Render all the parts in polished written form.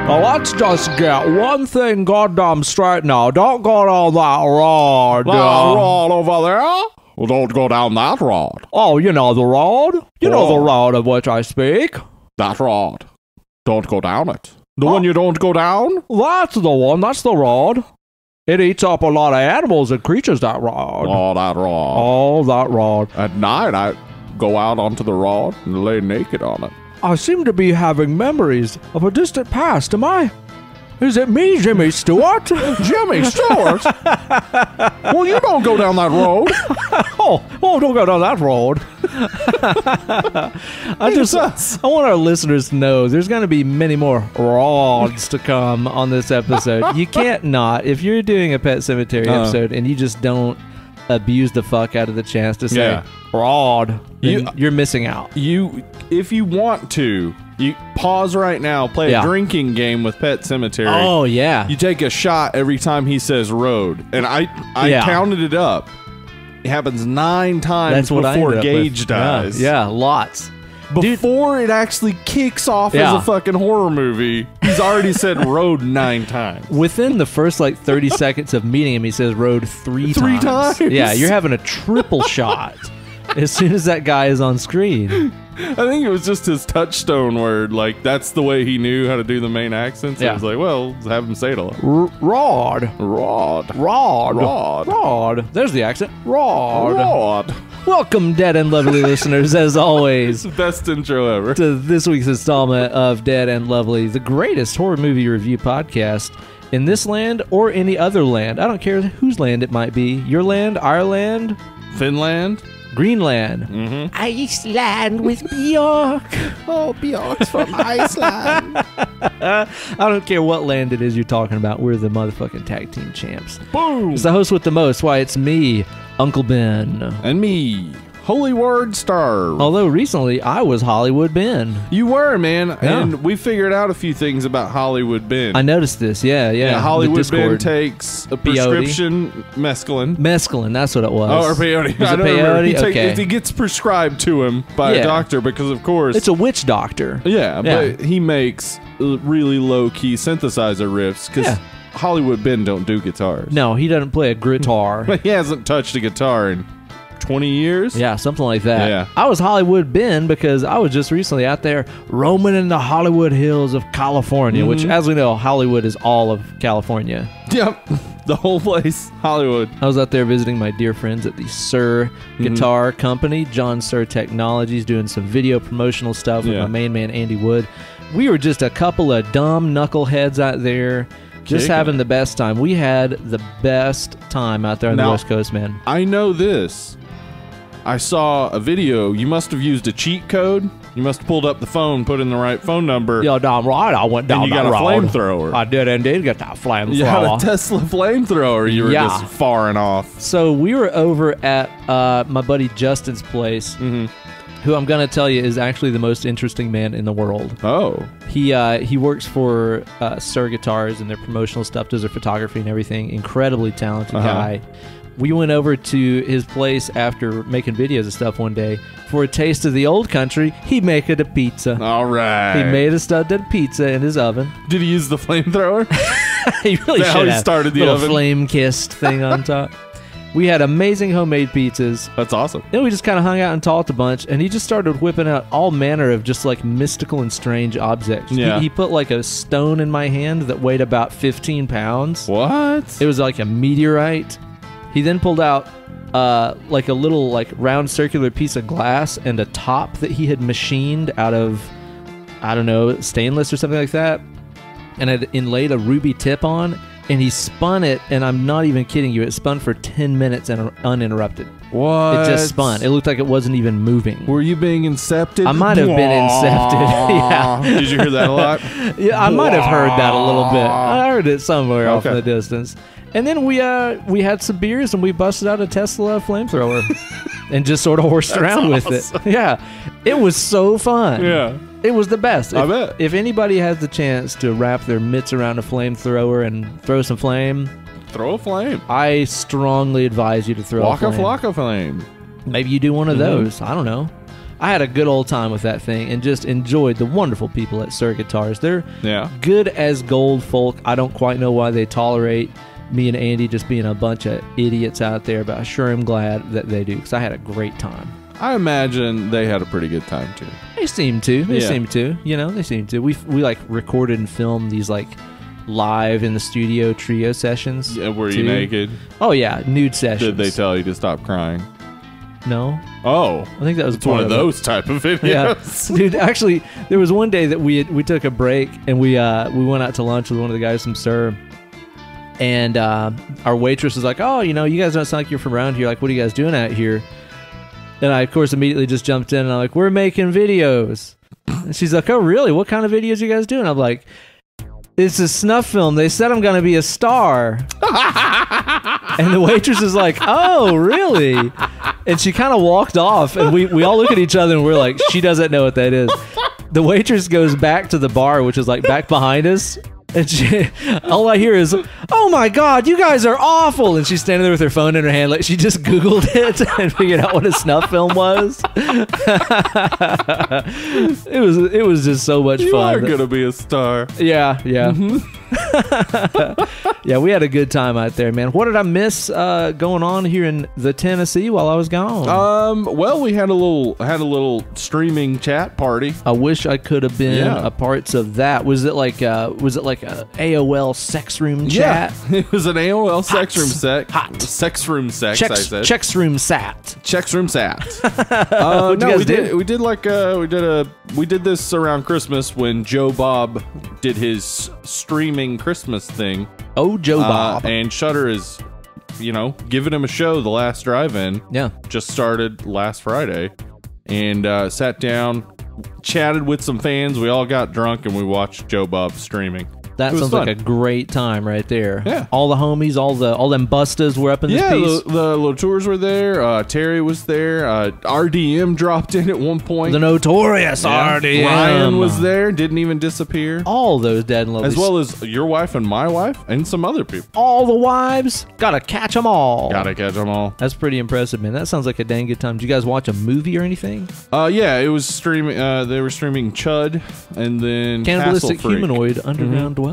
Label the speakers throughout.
Speaker 1: Now let's just get one thing goddamn straight now. Don't go down that road.
Speaker 2: That road over there? Well, don't go down that road.
Speaker 1: Oh, you know the road? You know the road of which I speak?
Speaker 2: That road. Don't go down it. The one you don't go down?
Speaker 1: That's the one. That's the road. It eats up a lot of animals and creatures, that road.
Speaker 2: Oh, that road.
Speaker 1: Oh, that road.
Speaker 2: At night, I go out onto the road and lay naked on it.
Speaker 1: I seem to be having memories of a distant past. Am I? Is it me, Jimmy Stewart?
Speaker 2: Jimmy Stewart? Well, you don't go down that road.
Speaker 1: Oh, don't go down that road. I want our listeners to know there's going to be many more rods to come on this episode. You can't not. If you're doing a Pet Sematary episode and you just don't abuse the fuck out of the chance to say rod, you're missing out.
Speaker 2: If you want to, you pause right now, play a drinking game with Pet Sematary.
Speaker 1: Oh, yeah.
Speaker 2: You take a shot every time he says road. And I counted it up. It happens 9 times before Gage dies.
Speaker 1: Yeah, lots.
Speaker 2: Before it actually kicks off as a fucking horror movie, he's already said road 9 times.
Speaker 1: Within the first 30 seconds of meeting him, he says road 3 times. 3 times? Yeah, you're having a triple shot as soon as that guy is on screen.
Speaker 2: I think it was just his touchstone word. That's the way he knew how to do the main accents. So I was like, well, let's have him say it a lot.
Speaker 1: Rod. There's the accent.
Speaker 2: Rod.
Speaker 1: Welcome, Dead and Lovely listeners, as always.
Speaker 2: Best intro ever.
Speaker 1: To this week's installment of Dead and Lovely, the greatest horror movie review podcast in this land or any other land. I don't care whose land it might be. Your land, our land,
Speaker 2: Finland,
Speaker 1: Greenland, Iceland with Bjork.
Speaker 2: Oh, Bjork's from Iceland.
Speaker 1: I don't care what land it is you're talking about. We're the motherfucking tag team champs.
Speaker 2: Boom.
Speaker 1: It's the host with the most. Why, it's me, Uncle Ben.
Speaker 2: And me, Holy Word Starve.
Speaker 1: Although recently I was Hollywood Ben.
Speaker 2: You were, man. Yeah. And we figured out a few things about Hollywood Ben.
Speaker 1: I noticed this. Yeah.
Speaker 2: Hollywood Ben takes a prescription mescaline.
Speaker 1: Mescaline, that's what it was.
Speaker 2: Oh, or peyote.
Speaker 1: Was it peyote? Okay.
Speaker 2: It gets prescribed to him by a doctor because, of course...
Speaker 1: It's a witch doctor.
Speaker 2: Yeah, but he makes really low-key synthesizer riffs because Hollywood Ben don't do guitars.
Speaker 1: No, he doesn't play a guitar.
Speaker 2: He hasn't touched a guitar in 20 years?
Speaker 1: Yeah, something like that.
Speaker 2: Yeah.
Speaker 1: I was Hollywood Ben because I was just recently out there roaming in the Hollywood hills of California, which, as we know, Hollywood is all of California.
Speaker 2: Yep. The whole place, Hollywood.
Speaker 1: I was out there visiting my dear friends at the Sir Guitar Company, John Sir Technologies, doing some video promotional stuff with my main man, Andy Wood. We were just a couple of dumb knuckleheads out there, just having the best time. We had the best time out there on the West Coast, man.
Speaker 2: I know this. I saw a video. You must have used a cheat code. You must have pulled up the phone, put in the right phone number.
Speaker 1: Yeah, damn right. I went down
Speaker 2: and you got a flamethrower.
Speaker 1: I did indeed get that flamethrower.
Speaker 2: You had a Tesla flamethrower. You were just faring off.
Speaker 1: So we were over at my buddy Justin's place, who I'm going to tell you is actually the most interesting man in the world.
Speaker 2: Oh.
Speaker 1: He works for Sir Guitars and their promotional stuff, does their photography and everything. Incredibly talented guy. We went over to his place after making videos and stuff one day for a taste of the old country. He made a pizza.
Speaker 2: All right.
Speaker 1: He made a studded pizza in his oven.
Speaker 2: Did he use the flamethrower?
Speaker 1: He really should have.
Speaker 2: He started the
Speaker 1: little
Speaker 2: oven?
Speaker 1: flame-kissed thing on top. We had amazing homemade pizzas.
Speaker 2: That's awesome.
Speaker 1: Then we just kind of hung out and talked a bunch, and he just started whipping out all manner of just mystical and strange objects.
Speaker 2: Yeah.
Speaker 1: He put a stone in my hand that weighed about 15 pounds.
Speaker 2: What?
Speaker 1: It was like a meteorite. He then pulled out a little round circular piece of glass and a top that he had machined out of, I don't know, stainless or something like that, and had inlaid a ruby tip on, and he spun it, and I'm not even kidding you, it spun for 10 minutes and uninterrupted.
Speaker 2: What?
Speaker 1: It just spun. It looked like it wasn't even moving.
Speaker 2: Were you being incepted?
Speaker 1: I might have been incepted. Yeah.
Speaker 2: Did you hear that a lot?
Speaker 1: Yeah, I might have heard that a little bit. I heard it somewhere off in the distance. And then we had some beers and we busted out a Tesla flamethrower and just sort of horsed around with it. Yeah. It was so fun.
Speaker 2: Yeah.
Speaker 1: It was the best.
Speaker 2: I bet.
Speaker 1: If anybody has the chance to wrap their mitts around a flamethrower and throw some flame,
Speaker 2: throw a flame.
Speaker 1: I strongly advise you to throw a flame.
Speaker 2: Flock of flame.
Speaker 1: Maybe you do one of those. I don't know. I had a good old time with that thing and just enjoyed the wonderful people at Sir Guitars. They're good as gold folk. I don't quite know why they tolerate me and Andy just being a bunch of idiots out there, but I sure am glad that they do, because I had a great time.
Speaker 2: I imagine they had a pretty good time too.
Speaker 1: They seem to. They seem to. You know, they seem to. We like recorded and filmed these like live in the studio trio sessions.
Speaker 2: Yeah, were you naked?
Speaker 1: Oh yeah, nude sessions.
Speaker 2: Did they tell you to stop crying?
Speaker 1: No.
Speaker 2: Oh,
Speaker 1: I think that was
Speaker 2: one of those type of videos.
Speaker 1: Yeah, dude. Actually, there was one day that we took a break and we went out to lunch with one of the guys from Sir. And our waitress was like, "Oh, you know, you guys don't sound like you're from around here. Like, what are you guys doing out here?" And I, of course, immediately just jumped in and I'm like, "We're making videos." And she's like, "Oh, really? What kind of videos are you guys doing?" I'm like, "It's a snuff film. They said I'm going to be a star." And the waitress is like, "Oh, really?" And she kind of walked off, and we all look at each other and we're like, she doesn't know what that is. The waitress goes back to the bar, which is like back behind us. And all I hear is, "Oh my God, you guys are awful!" And she's standing there with her phone in her hand, like she just Googled it and figured out what a snuff film was. It was just so much fun.
Speaker 2: You are gonna be a star.
Speaker 1: Yeah. Yeah, we had a good time out there, man. What did I miss going on here in the Tennessee while I was gone?
Speaker 2: Well, we had a little streaming chat party.
Speaker 1: I wish I could have been a parts of that. Was it like a AOL sex room chat?
Speaker 2: Yeah, it was an AOL sex room sex room sex. I said
Speaker 1: Chex room sat.
Speaker 2: Chex room sat. No, we did this around Christmas when Joe Bob did his streaming Christmas thing.
Speaker 1: Oh, Joe Bob.
Speaker 2: And Shudder is, giving him a show. The Last Drive-In.
Speaker 1: Yeah. Just
Speaker 2: started last Friday. And sat down, chatted with some fans. We all got drunk and we watched Joe Bob streaming.
Speaker 1: That sounds like a great time right there.
Speaker 2: Yeah.
Speaker 1: All the homies, all them bustas were up in this piece.
Speaker 2: Yeah, the Latours were there. Terry was there. RDM dropped in at one point.
Speaker 1: The notorious RDM.
Speaker 2: Ryan was there. Didn't even disappear.
Speaker 1: All those dead and lovely.
Speaker 2: As well as your wife and my wife and some other people.
Speaker 1: All the wives. Gotta catch them all.
Speaker 2: Gotta catch them all.
Speaker 1: That's pretty impressive, man. That sounds like a dang good time. Did you guys watch a movie or anything?
Speaker 2: Yeah, it was streaming. They were streaming Chud and then
Speaker 1: Cannibalistic Humanoid Underground Dweller.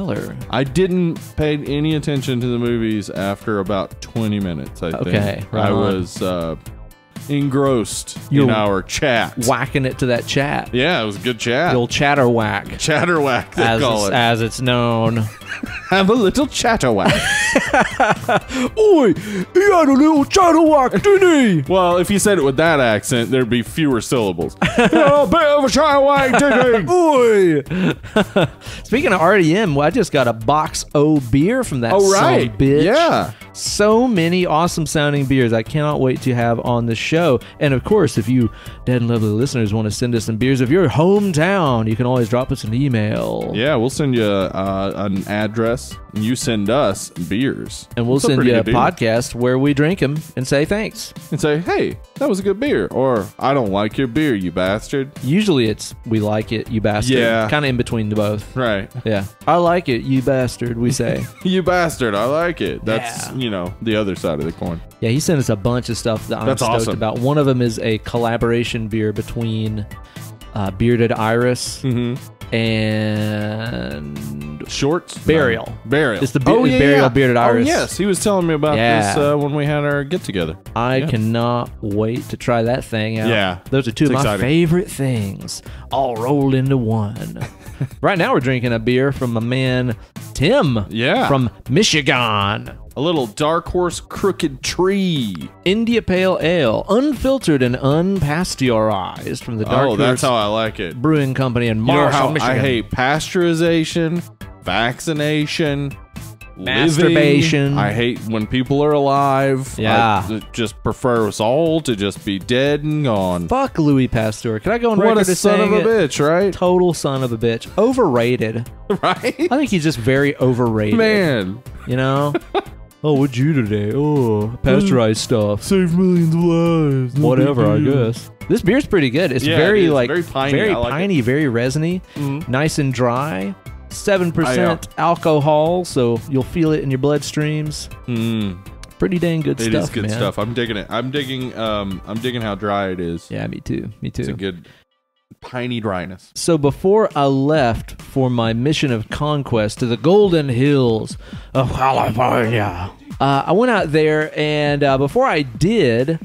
Speaker 2: I didn't pay any attention to the movies after about 20 minutes, I think.
Speaker 1: Okay, right
Speaker 2: I was engrossed in our chat.
Speaker 1: Whacking it to that chat.
Speaker 2: Yeah, it was a good chat.
Speaker 1: The old chatterwhack.
Speaker 2: Chatterwhack, they call it.
Speaker 1: As it's known.
Speaker 2: Have a little chatterwhack.
Speaker 1: Oi, he had a little chatterwhack, didn't he?
Speaker 2: Well, if you said it with that accent, there'd be fewer syllables. A bit of a chatterwhack, didn't he?
Speaker 1: Oi. Speaking of RDM, I just got a box O beer from that son bitch.
Speaker 2: Yeah.
Speaker 1: So many awesome sounding beers I cannot wait to have on the show. And of course, if you dead and lovely listeners want to send us some beers of your hometown, you can always drop us an email.
Speaker 2: Yeah, we'll send you an address and you send us beers.
Speaker 1: And we'll send you a podcast where we drink them and say thanks.
Speaker 2: And say, hey, that was a good beer. Or, I don't like your beer, you bastard.
Speaker 1: Usually it's, we like it, you bastard.
Speaker 2: Yeah.
Speaker 1: Kind of in between the both.
Speaker 2: Right.
Speaker 1: Yeah. I like it, you bastard, we say.
Speaker 2: You bastard, I like it. That's, the other side of the coin.
Speaker 1: Yeah, he sent us a bunch of stuff that I'm stoked about. One of them is a collaboration beer between Bearded Iris and
Speaker 2: Shorts?
Speaker 1: Burial.
Speaker 2: Burial.
Speaker 1: It's the Burial Bearded Iris.
Speaker 2: Oh, yes. He was telling me about this when we had our get-together.
Speaker 1: I cannot wait to try that thing out.
Speaker 2: Yeah.
Speaker 1: Those are two of my favorite things, all rolled into one. Right now we're drinking a beer from a man, Tim.
Speaker 2: Yeah.
Speaker 1: From Michigan.
Speaker 2: A little Dark Horse Crooked Tree.
Speaker 1: India Pale Ale, unfiltered and unpasteurized from the Dark Horse.
Speaker 2: Oh, that's how I like it.
Speaker 1: Brewing Company in Marshall, Michigan.
Speaker 2: I hate pasteurization, vaccination,
Speaker 1: masturbation.
Speaker 2: Living. I hate when people are alive.
Speaker 1: Yeah.
Speaker 2: I just prefer us all to just be dead and gone.
Speaker 1: Fuck Louis Pasteur. Can I go on record as saying
Speaker 2: son of a bitch, right?
Speaker 1: Total son of a bitch. Overrated.
Speaker 2: Right?
Speaker 1: I think he's just very overrated.
Speaker 2: Man.
Speaker 1: You know? Oh, what'd you do today? Oh, pasteurized stuff.
Speaker 2: Save millions of lives.
Speaker 1: Whatever, I guess. This beer's pretty good. It's very piney, very resiny, nice and dry. 7% alcohol, so you'll feel it in your bloodstreams. pretty dang good stuff.
Speaker 2: It is good
Speaker 1: man.
Speaker 2: stuff. I'm digging it. I'm digging how dry it is.
Speaker 1: Yeah, me too.
Speaker 2: It's a good piney dryness.
Speaker 1: So before I left for my mission of conquest to the Golden Hills of California, I went out there, and before I did,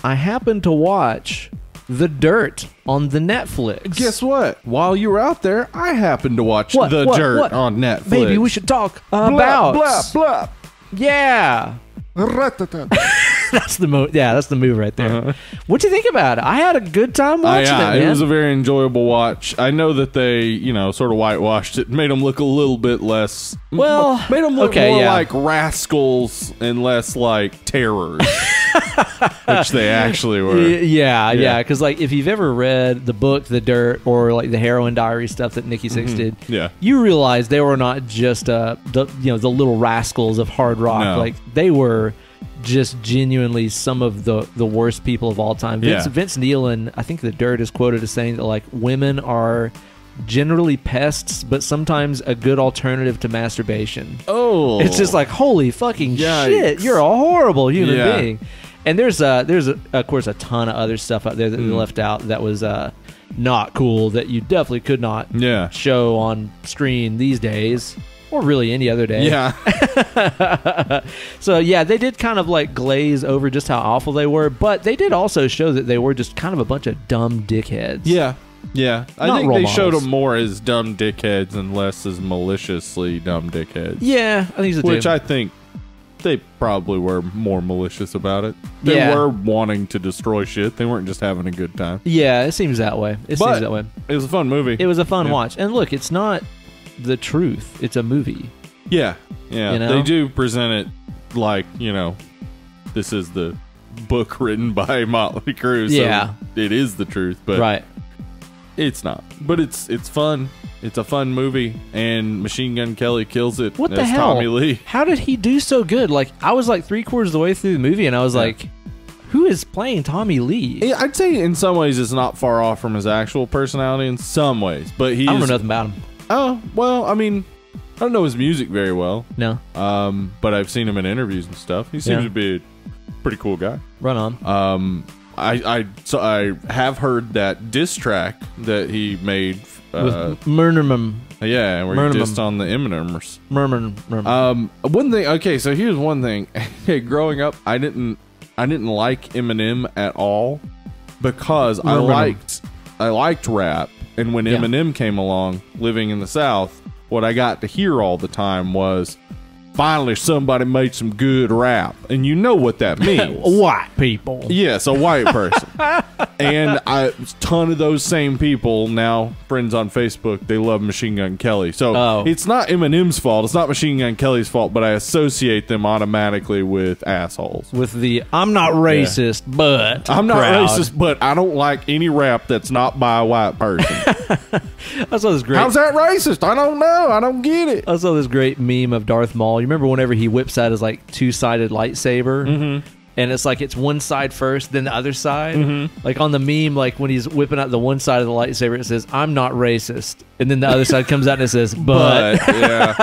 Speaker 1: I happened to watch The Dirt on the Netflix.
Speaker 2: Guess what? While you were out there, I happened to watch The Dirt on Netflix.
Speaker 1: Maybe we should talk about...
Speaker 2: Blah, blah.
Speaker 1: Yeah. That's the move. Yeah, that's the move right there. What'd you think about it? I had a good time watching it, man.
Speaker 2: It was a very enjoyable watch. I know that they, sort of whitewashed it, made them look a little bit less.
Speaker 1: Well,
Speaker 2: made them look more like rascals and less like terrors, which they actually were.
Speaker 1: Yeah. Because like, if you've ever read the book The Dirt or like the Heroin Diary stuff that Nikki Sixx did, you realize they were not just the little rascals of hard rock.
Speaker 2: No.
Speaker 1: Like they were just genuinely some of the worst people of all time. Vince Neil, and I think The Dirt is quoted as saying that like women are generally pests, but sometimes a good alternative to masturbation. Oh, it's just like, holy fucking shit, you're a horrible human being. And there's of course a ton of other stuff out there that they left out that was not cool, that you definitely could not show on screen these days. Or really any other day. Yeah. So, yeah, they did kind of like glaze over just how awful they were, but they did also show that they were just kind of a bunch of dumb dickheads. Yeah. I think they showed them more as dumb dickheads and less as maliciously dumb dickheads. Yeah, I think so too. Which I think they probably were more malicious about it. They were wanting to destroy shit. They weren't just having a good time. Yeah, it seems that way. It was a fun movie. It was a fun watch. And look, it's not the truth, it's a movie. Yeah they do present it like this is the book written by Motley Crue, so it is the truth, but it's not, but it's fun. It's a fun movie, and Machine Gun Kelly kills it. What the hell? Tommy Lee. How did he do so good? Like, I was like 3/4 of the way through the movie, and I was like, who is playing Tommy Lee? I'd say in some ways it's not far off from his actual personality in some ways, but I don't know nothing about him. Oh, well, I mean, I don't know his music very well. No. But I've seen him in interviews and stuff. He seems to be a pretty cool guy. Run on. So I have heard that diss track that he made with Murnum. Yeah, where he dissed on the Eminemers. One thing. Okay, so here's one thing. Growing up, I didn't like Eminem at all because I liked rap. And when Eminem came along, living in the South, what I got to hear all the time was, finally somebody made some good rap. And you know what that means. White people. Yes, a white person. And a ton of those same people, now friends on Facebook, they love Machine Gun Kelly. So it's not Eminem's fault. It's not Machine Gun Kelly's fault, but I associate them automatically with assholes. With the, I'm not racist, but I'm not racist, but I don't like any rap that's not by a white person. I saw this great... How's that racist? I don't know. I don't get it. I saw this great meme of Darth Maul. You remember whenever he whips out his like two-sided lightsaber? And it's like it's one side first, then the other side. Like on the meme, like when he's whipping out the one side of the lightsaber, it says, I'm not racist. And then the other side comes out and it says, but. Yeah,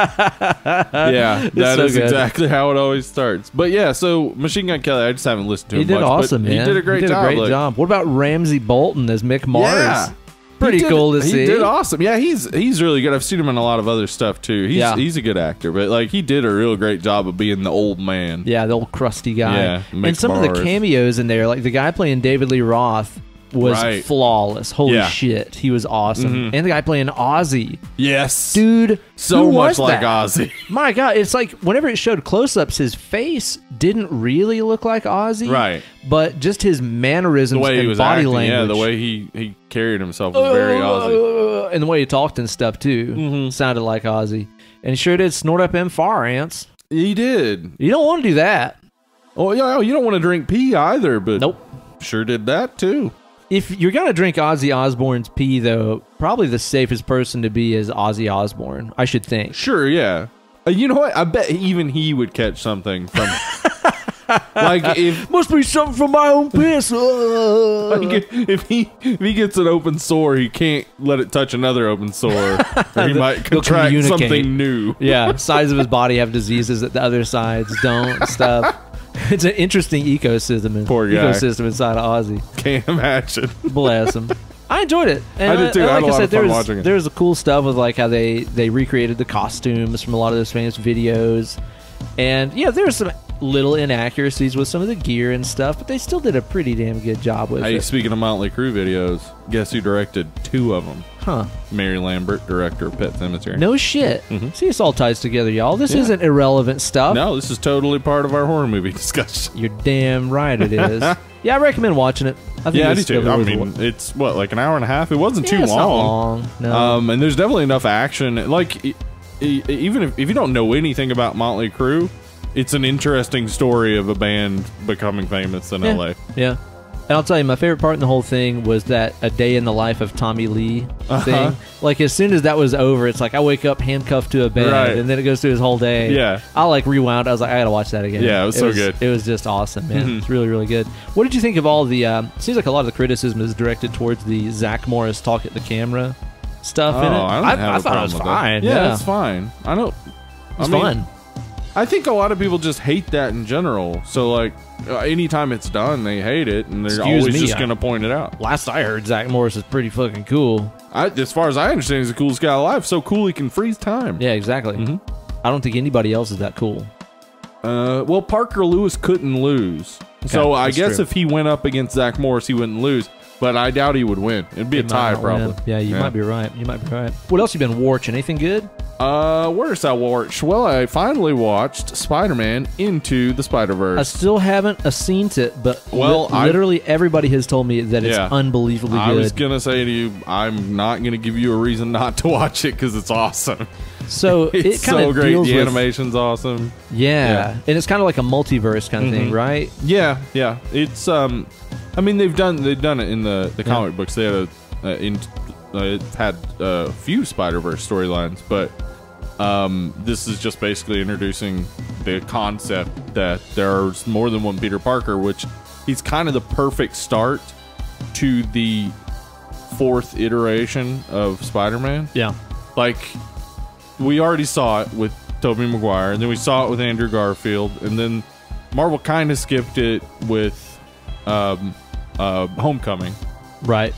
Speaker 1: that is exactly how it always starts. But yeah, so Machine Gun Kelly, I just haven't listened to him much. He did awesome, man. He did a great job. What about Ramsey Bolton as Mick Mars? Yeah. Pretty cool to see. He did awesome. Yeah, he's really good. I've seen him in a lot of other stuff too. He's a good actor, but like he did a real great job of being the old man. Yeah, the old crusty guy. Yeah, and some of the cameos in there, like the guy playing David Lee Roth was flawless. Holy shit, he was awesome. And the guy playing Ozzy. Yes, dude, so much like Ozzy. My God, it's like whenever it showed close-ups, his face didn't really look like Ozzy. Right. But just his mannerisms and body language. Yeah, the way he carried himself was very Ozzy. And the way he talked and stuff too sounded like Ozzy. And he sure did snort up them fire ants. He did. You don't want to do that. Oh yeah, you don't want to drink pee either. But nope, sure did that too. If you're gonna drink Ozzy Osbourne's pee, though, probably the safest person to be is Ozzy Osbourne, I should think. Sure, yeah. You know what? I bet even he would catch something from. Like, if must be something from my own piss. Like if he gets an open sore, he can't let it touch another open sore, or he might contract something new. Yeah, sides of his body have diseases that the other sides don't. Stuff. It's an interesting ecosystem.
Speaker 2: Poor guy.
Speaker 1: Ecosystem inside of Ozzy.
Speaker 2: Can't imagine.
Speaker 1: Bless him. I enjoyed it. And
Speaker 2: I did too. I had a lot of fun watching it.
Speaker 1: There's cool stuff with like how they recreated the costumes from a lot of those famous videos. And yeah, there's some little inaccuracies with some of the gear and stuff, but they still did a pretty damn good job with it.
Speaker 2: Speaking of Motley Crue videos, guess who directed 2 of them?
Speaker 1: Huh.
Speaker 2: Mary Lambert, director of Pet Sematary.
Speaker 1: No shit. See, this all ties together, y'all. This isn't irrelevant stuff.
Speaker 2: No, this is totally part of our horror movie discussion.
Speaker 1: You're damn right it is. Yeah, I recommend watching it. I think
Speaker 2: I do too. I mean, it's what, like an hour and a half? It wasn't too long.
Speaker 1: It's not long. No.
Speaker 2: And there's definitely enough action. Like, even if you don't know anything about Motley Crue, it's an interesting story of a band becoming famous in LA.
Speaker 1: Yeah. And I'll tell you, my favorite part in the whole thing was that A Day in the Life of Tommy Lee thing. Like, as soon as that was over, it's like I wake up handcuffed to a bed, and then it goes through his whole day.
Speaker 2: Yeah.
Speaker 1: I like rewound. I was like, I gotta watch that again.
Speaker 2: Yeah, it was so good.
Speaker 1: It was just awesome, man. It's really, really good. What did you think of all the? Seems like a lot of the criticism is directed towards the Zach Morris talk at the camera stuff in it.
Speaker 2: I
Speaker 1: thought it was fine.
Speaker 2: Yeah, it's fine.
Speaker 1: It's fun.
Speaker 2: I think a lot of people just hate that in general. So, like, anytime it's done, they hate it, and they're always just going to point it out.
Speaker 1: Last I heard, Zach Morris is pretty fucking cool.
Speaker 2: As far as I understand, he's the coolest guy alive. So cool he can freeze time.
Speaker 1: Yeah, exactly. I don't think anybody else is that cool.
Speaker 2: Well, Parker Lewis couldn't lose. Okay, so I guess
Speaker 1: true.
Speaker 2: If he went up against Zach Morris, he wouldn't lose. But I doubt he would win. It'd be a tie, probably.
Speaker 1: Yeah, you might be right. You might be right. What else you been watching? Anything good?
Speaker 2: Where's I watched? Well, I finally watched Spider-Man Into the Spider-Verse.
Speaker 1: I still haven't seen it, but literally everybody has told me that it's unbelievably good.
Speaker 2: I was gonna say to you, I'm not gonna give you a reason not to watch it because it's awesome.
Speaker 1: So
Speaker 2: it's
Speaker 1: it kind of
Speaker 2: so great.
Speaker 1: deals
Speaker 2: The
Speaker 1: with,
Speaker 2: animation's awesome.
Speaker 1: Yeah, and it's kind of like a multiverse kind of thing, right?
Speaker 2: Yeah. It's I mean, they've done it in the comic books. They had it had a few Spider-Verse storylines, but this is just basically introducing the concept that there's more than one Peter Parker, which he's kind of the perfect start to the 4th iteration of Spider-Man.
Speaker 1: Yeah.
Speaker 2: Like, we already saw it with Tobey Maguire, and then we saw it with Andrew Garfield, and then Marvel kind of skipped it with Homecoming.
Speaker 1: Right.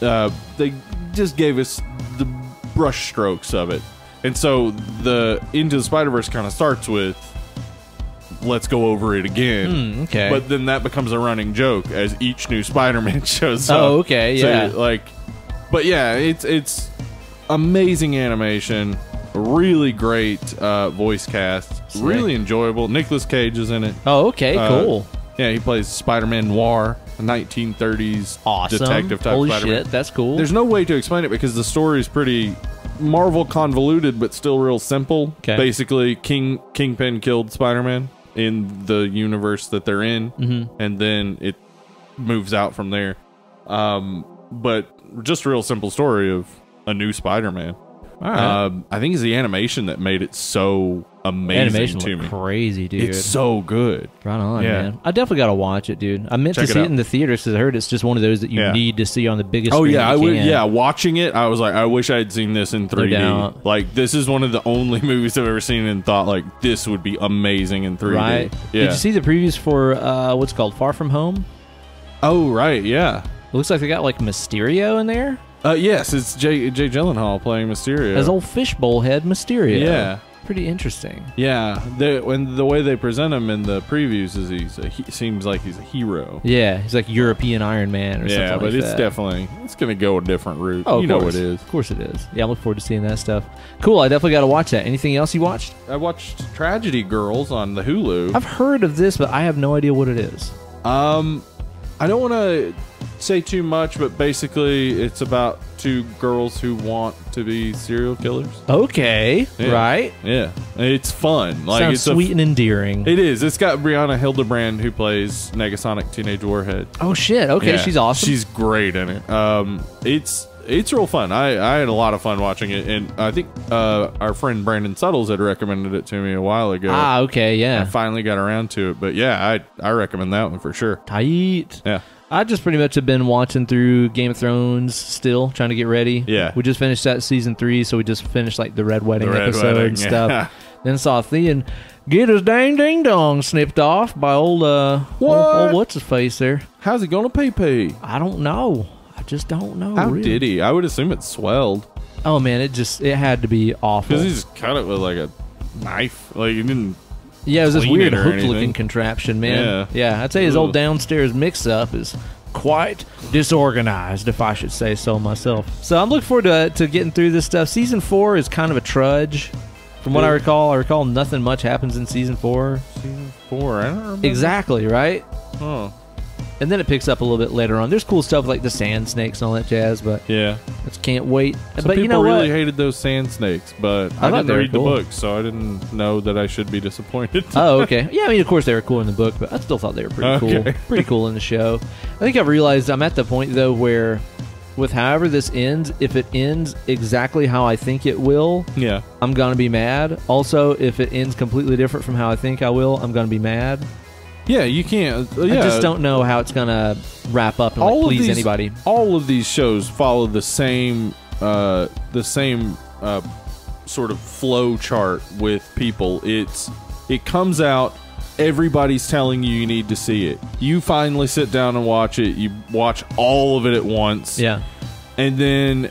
Speaker 2: They just gave us the brush strokes of it. And so the Into the Spider-Verse kind of starts with, let's go over it again.
Speaker 1: Okay.
Speaker 2: But then that becomes a running joke as each new Spider-Man shows up.
Speaker 1: Oh, okay, yeah.
Speaker 2: So, but yeah, it's amazing animation, really great voice cast, really enjoyable. Nicolas Cage is in it.
Speaker 1: Oh, okay, cool.
Speaker 2: Yeah, he plays Spider-Man Noir, a 1930s detective type
Speaker 1: Holy
Speaker 2: Spider-Man.
Speaker 1: shit, that's cool.
Speaker 2: There's no way to explain it because the story is pretty Marvel convoluted, but still real simple.
Speaker 1: Okay.
Speaker 2: Basically, Kingpin killed Spider-Man in the universe that they're in, and then it moves out from there. But just a real simple story of a new Spider-Man.
Speaker 1: All right.
Speaker 2: I think it's the animation that made it so amazing to me.
Speaker 1: Crazy, dude.
Speaker 2: It's so good.
Speaker 1: Right on, man. I definitely got to watch it, dude. I meant to see it in the theaters because I heard it's just one of those that you need to see on the biggest screen you can.
Speaker 2: Watching it, I was like, I wish I had seen this in 3D.
Speaker 1: No doubt.
Speaker 2: Like, this is one of the only movies I've ever seen and thought, like, this would be amazing in 3D.
Speaker 1: Right.
Speaker 2: Yeah.
Speaker 1: Did you see the previews for what's called Far From Home?
Speaker 2: Oh, right, yeah.
Speaker 1: It looks like they got, like, Mysterio in there.
Speaker 2: Yes, it's Jay Gyllenhaal playing Mysterio.
Speaker 1: As old fishbowl head Mysterio.
Speaker 2: Yeah.
Speaker 1: Pretty interesting.
Speaker 2: Yeah, when the way they present him in the previews is he seems like he's a hero.
Speaker 1: Yeah, he's like European Iron Man or something like that. Yeah,
Speaker 2: but it's going to go a different route.
Speaker 1: Oh,
Speaker 2: you know it is.
Speaker 1: Of course it is. Yeah, I look forward to seeing that stuff. Cool, I definitely got to watch that. Anything else you watched?
Speaker 2: I watched Tragedy Girls on the Hulu.
Speaker 1: I've heard of this, but I have no idea what it is.
Speaker 2: I don't want to say too much, but basically it's about 2 girls who want to be serial killers.
Speaker 1: Okay, right.
Speaker 2: Yeah, it's fun. Like,
Speaker 1: sounds
Speaker 2: it's
Speaker 1: sweet and endearing.
Speaker 2: It is. It's got Brianna Hildebrand, who plays Negasonic Teenage Warhead.
Speaker 1: Oh shit, okay,
Speaker 2: yeah,
Speaker 1: she's awesome.
Speaker 2: She's great in it. It's real fun. I had a lot of fun watching it, and I think our friend Brandon Suttles had recommended it to me a while ago.
Speaker 1: Ah, okay, yeah.
Speaker 2: I finally got around to it, but yeah, I recommend that one for sure.
Speaker 1: Tight.
Speaker 2: Yeah.
Speaker 1: I just pretty much have been watching through Game of Thrones still, trying to get ready.
Speaker 2: Yeah.
Speaker 1: We just finished that season 3, so we just finished like the Red Wedding episode and stuff. Then saw Theon get his dang ding dong snipped off by old what's his face there.
Speaker 2: How's he gonna pee?
Speaker 1: I don't know. I just don't know.
Speaker 2: How
Speaker 1: really.
Speaker 2: did he? I would assume it swelled.
Speaker 1: Oh man, it had to be awful.
Speaker 2: Because he just cut it with like a knife. Like he didn't.
Speaker 1: Yeah, it was this
Speaker 2: clean
Speaker 1: weird
Speaker 2: it or
Speaker 1: hook-looking
Speaker 2: anything.
Speaker 1: contraption, man.
Speaker 2: Yeah.
Speaker 1: I'd say his old
Speaker 2: Ugh.
Speaker 1: downstairs mix-up is quite disorganized, if I should say so myself. So I'm looking forward to getting through this stuff. Season 4 is kind of a trudge. From what I recall nothing much happens in Season 4.
Speaker 2: Season 4, I don't remember.
Speaker 1: Exactly, right?
Speaker 2: Huh.
Speaker 1: And then it picks up a little bit later on. There's cool stuff like the sand snakes and all that jazz, but
Speaker 2: Yeah.
Speaker 1: I just can't wait.
Speaker 2: Some
Speaker 1: but
Speaker 2: people
Speaker 1: you know
Speaker 2: really
Speaker 1: what?
Speaker 2: hated those sand snakes, but
Speaker 1: I
Speaker 2: I
Speaker 1: thought
Speaker 2: didn't
Speaker 1: they were
Speaker 2: read the
Speaker 1: cool.
Speaker 2: book, so I didn't know that I should be disappointed.
Speaker 1: Oh, okay. Yeah, I mean, of course they were cool in the book, but I still thought they were pretty cool.
Speaker 2: Okay.
Speaker 1: Pretty cool in the show. I think I've realized I'm at the point, though, where with however this ends, if it ends exactly how I think it will,
Speaker 2: Yeah.
Speaker 1: I'm going to be mad. Also, if it ends completely different from how I think I will, I'm going to be mad.
Speaker 2: Yeah, you can't.
Speaker 1: I just don't know how it's going to wrap up and like, please anybody.
Speaker 2: All of these shows follow the same sort of flow chart with people. It comes out, everybody's telling you need to see it. You finally sit down and watch it. You watch all of it at once.
Speaker 1: Yeah.
Speaker 2: And then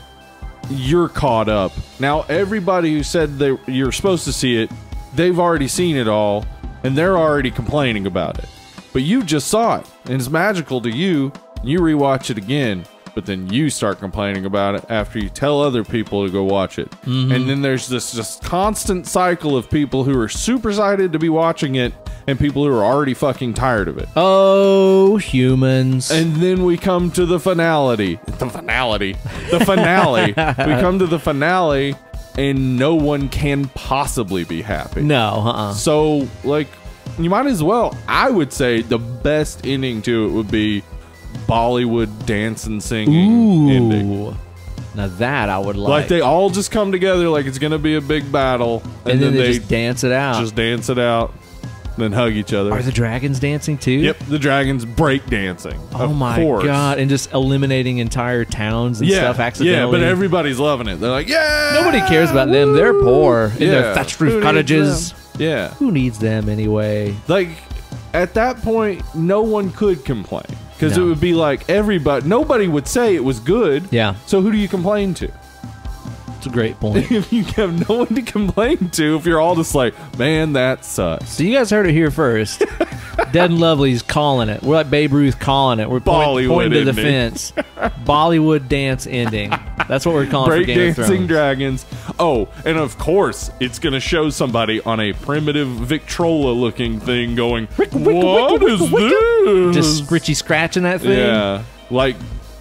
Speaker 2: you're caught up. Now, everybody who said you're supposed to see it, they've already seen it all, and they're already complaining about it. But you just saw it, and it's magical to you. You rewatch it again, but then you start complaining about it after you tell other people to go watch it.
Speaker 1: Mm-hmm.
Speaker 2: And then there's this just constant cycle of people who are super excited to be watching it and people who are already fucking tired of it.
Speaker 1: Oh, humans.
Speaker 2: And then we come to the finale. The finale. We come to the finale, and no one can possibly be happy.
Speaker 1: No,
Speaker 2: So, like, you might as well. I would say the best ending to it would be Bollywood dance and singing ending.
Speaker 1: Ooh. Now that I would like.
Speaker 2: Like they all just come together like it's going to be a big battle.
Speaker 1: and then they just dance it out.
Speaker 2: just dance it out. Then hug each other.
Speaker 1: Are the dragons dancing too?
Speaker 2: Yep, the dragons break dancing.
Speaker 1: Oh my god! And just eliminating entire towns and
Speaker 2: Yeah,
Speaker 1: stuff accidentally.
Speaker 2: yeah, but everybody's loving it. They're like, yeah.
Speaker 1: Nobody cares about them. They're poor in their thatched
Speaker 2: Who
Speaker 1: roof
Speaker 2: needs
Speaker 1: cottages.
Speaker 2: them? Yeah,
Speaker 1: Who needs them anyway?
Speaker 2: like at that point, no one could complain because
Speaker 1: No.
Speaker 2: it would be like nobody would say it was good.
Speaker 1: Yeah,
Speaker 2: So who do you complain to?
Speaker 1: it's a great point.
Speaker 2: If you have no one to complain to, if you're all just like, man, that sucks.
Speaker 1: So you guys heard it here first. Dead and Lovely's calling it. We're like Babe Ruth calling it. We're
Speaker 2: Bollywood
Speaker 1: pointing to the
Speaker 2: ending.
Speaker 1: fence. Bollywood dance ending. That's what we're calling for
Speaker 2: Break
Speaker 1: Game of
Speaker 2: dancing
Speaker 1: Thrones.
Speaker 2: dragons. Oh, and of course, it's going to show somebody on a primitive Victrola-looking thing going, what is this?
Speaker 1: Just scritchy scratching that thing.
Speaker 2: Yeah,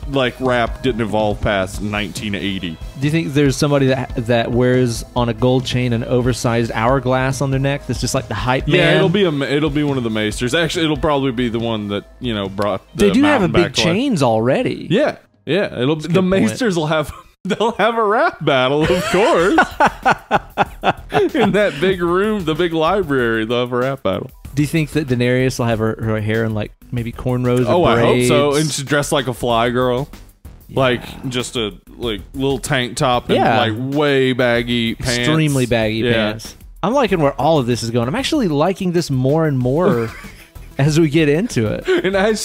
Speaker 2: like rap didn't evolve past 1980.
Speaker 1: Do you think there's somebody that wears on a gold chain an oversized hourglass on their neck that's just like the hype man?
Speaker 2: Yeah, it'll be one of the maesters. Actually, it'll probably be the one that brought.
Speaker 1: They do have a
Speaker 2: mountain
Speaker 1: big
Speaker 2: back to life.
Speaker 1: chains already.
Speaker 2: Yeah, it'll
Speaker 1: a
Speaker 2: the
Speaker 1: good
Speaker 2: maesters will have. They'll have a rap battle, of course. In that big room, the big library, they'll have a rap battle.
Speaker 1: Do you think that Daenerys will have her hair in like maybe cornrows?
Speaker 2: Oh,
Speaker 1: or
Speaker 2: I hope
Speaker 1: braids?
Speaker 2: so. And she's dressed like a fly girl. Like just a little tank top and like way baggy pants.
Speaker 1: Extremely baggy pants. I'm liking where all of this is going. I'm actually liking this more and more as we get into it.
Speaker 2: And as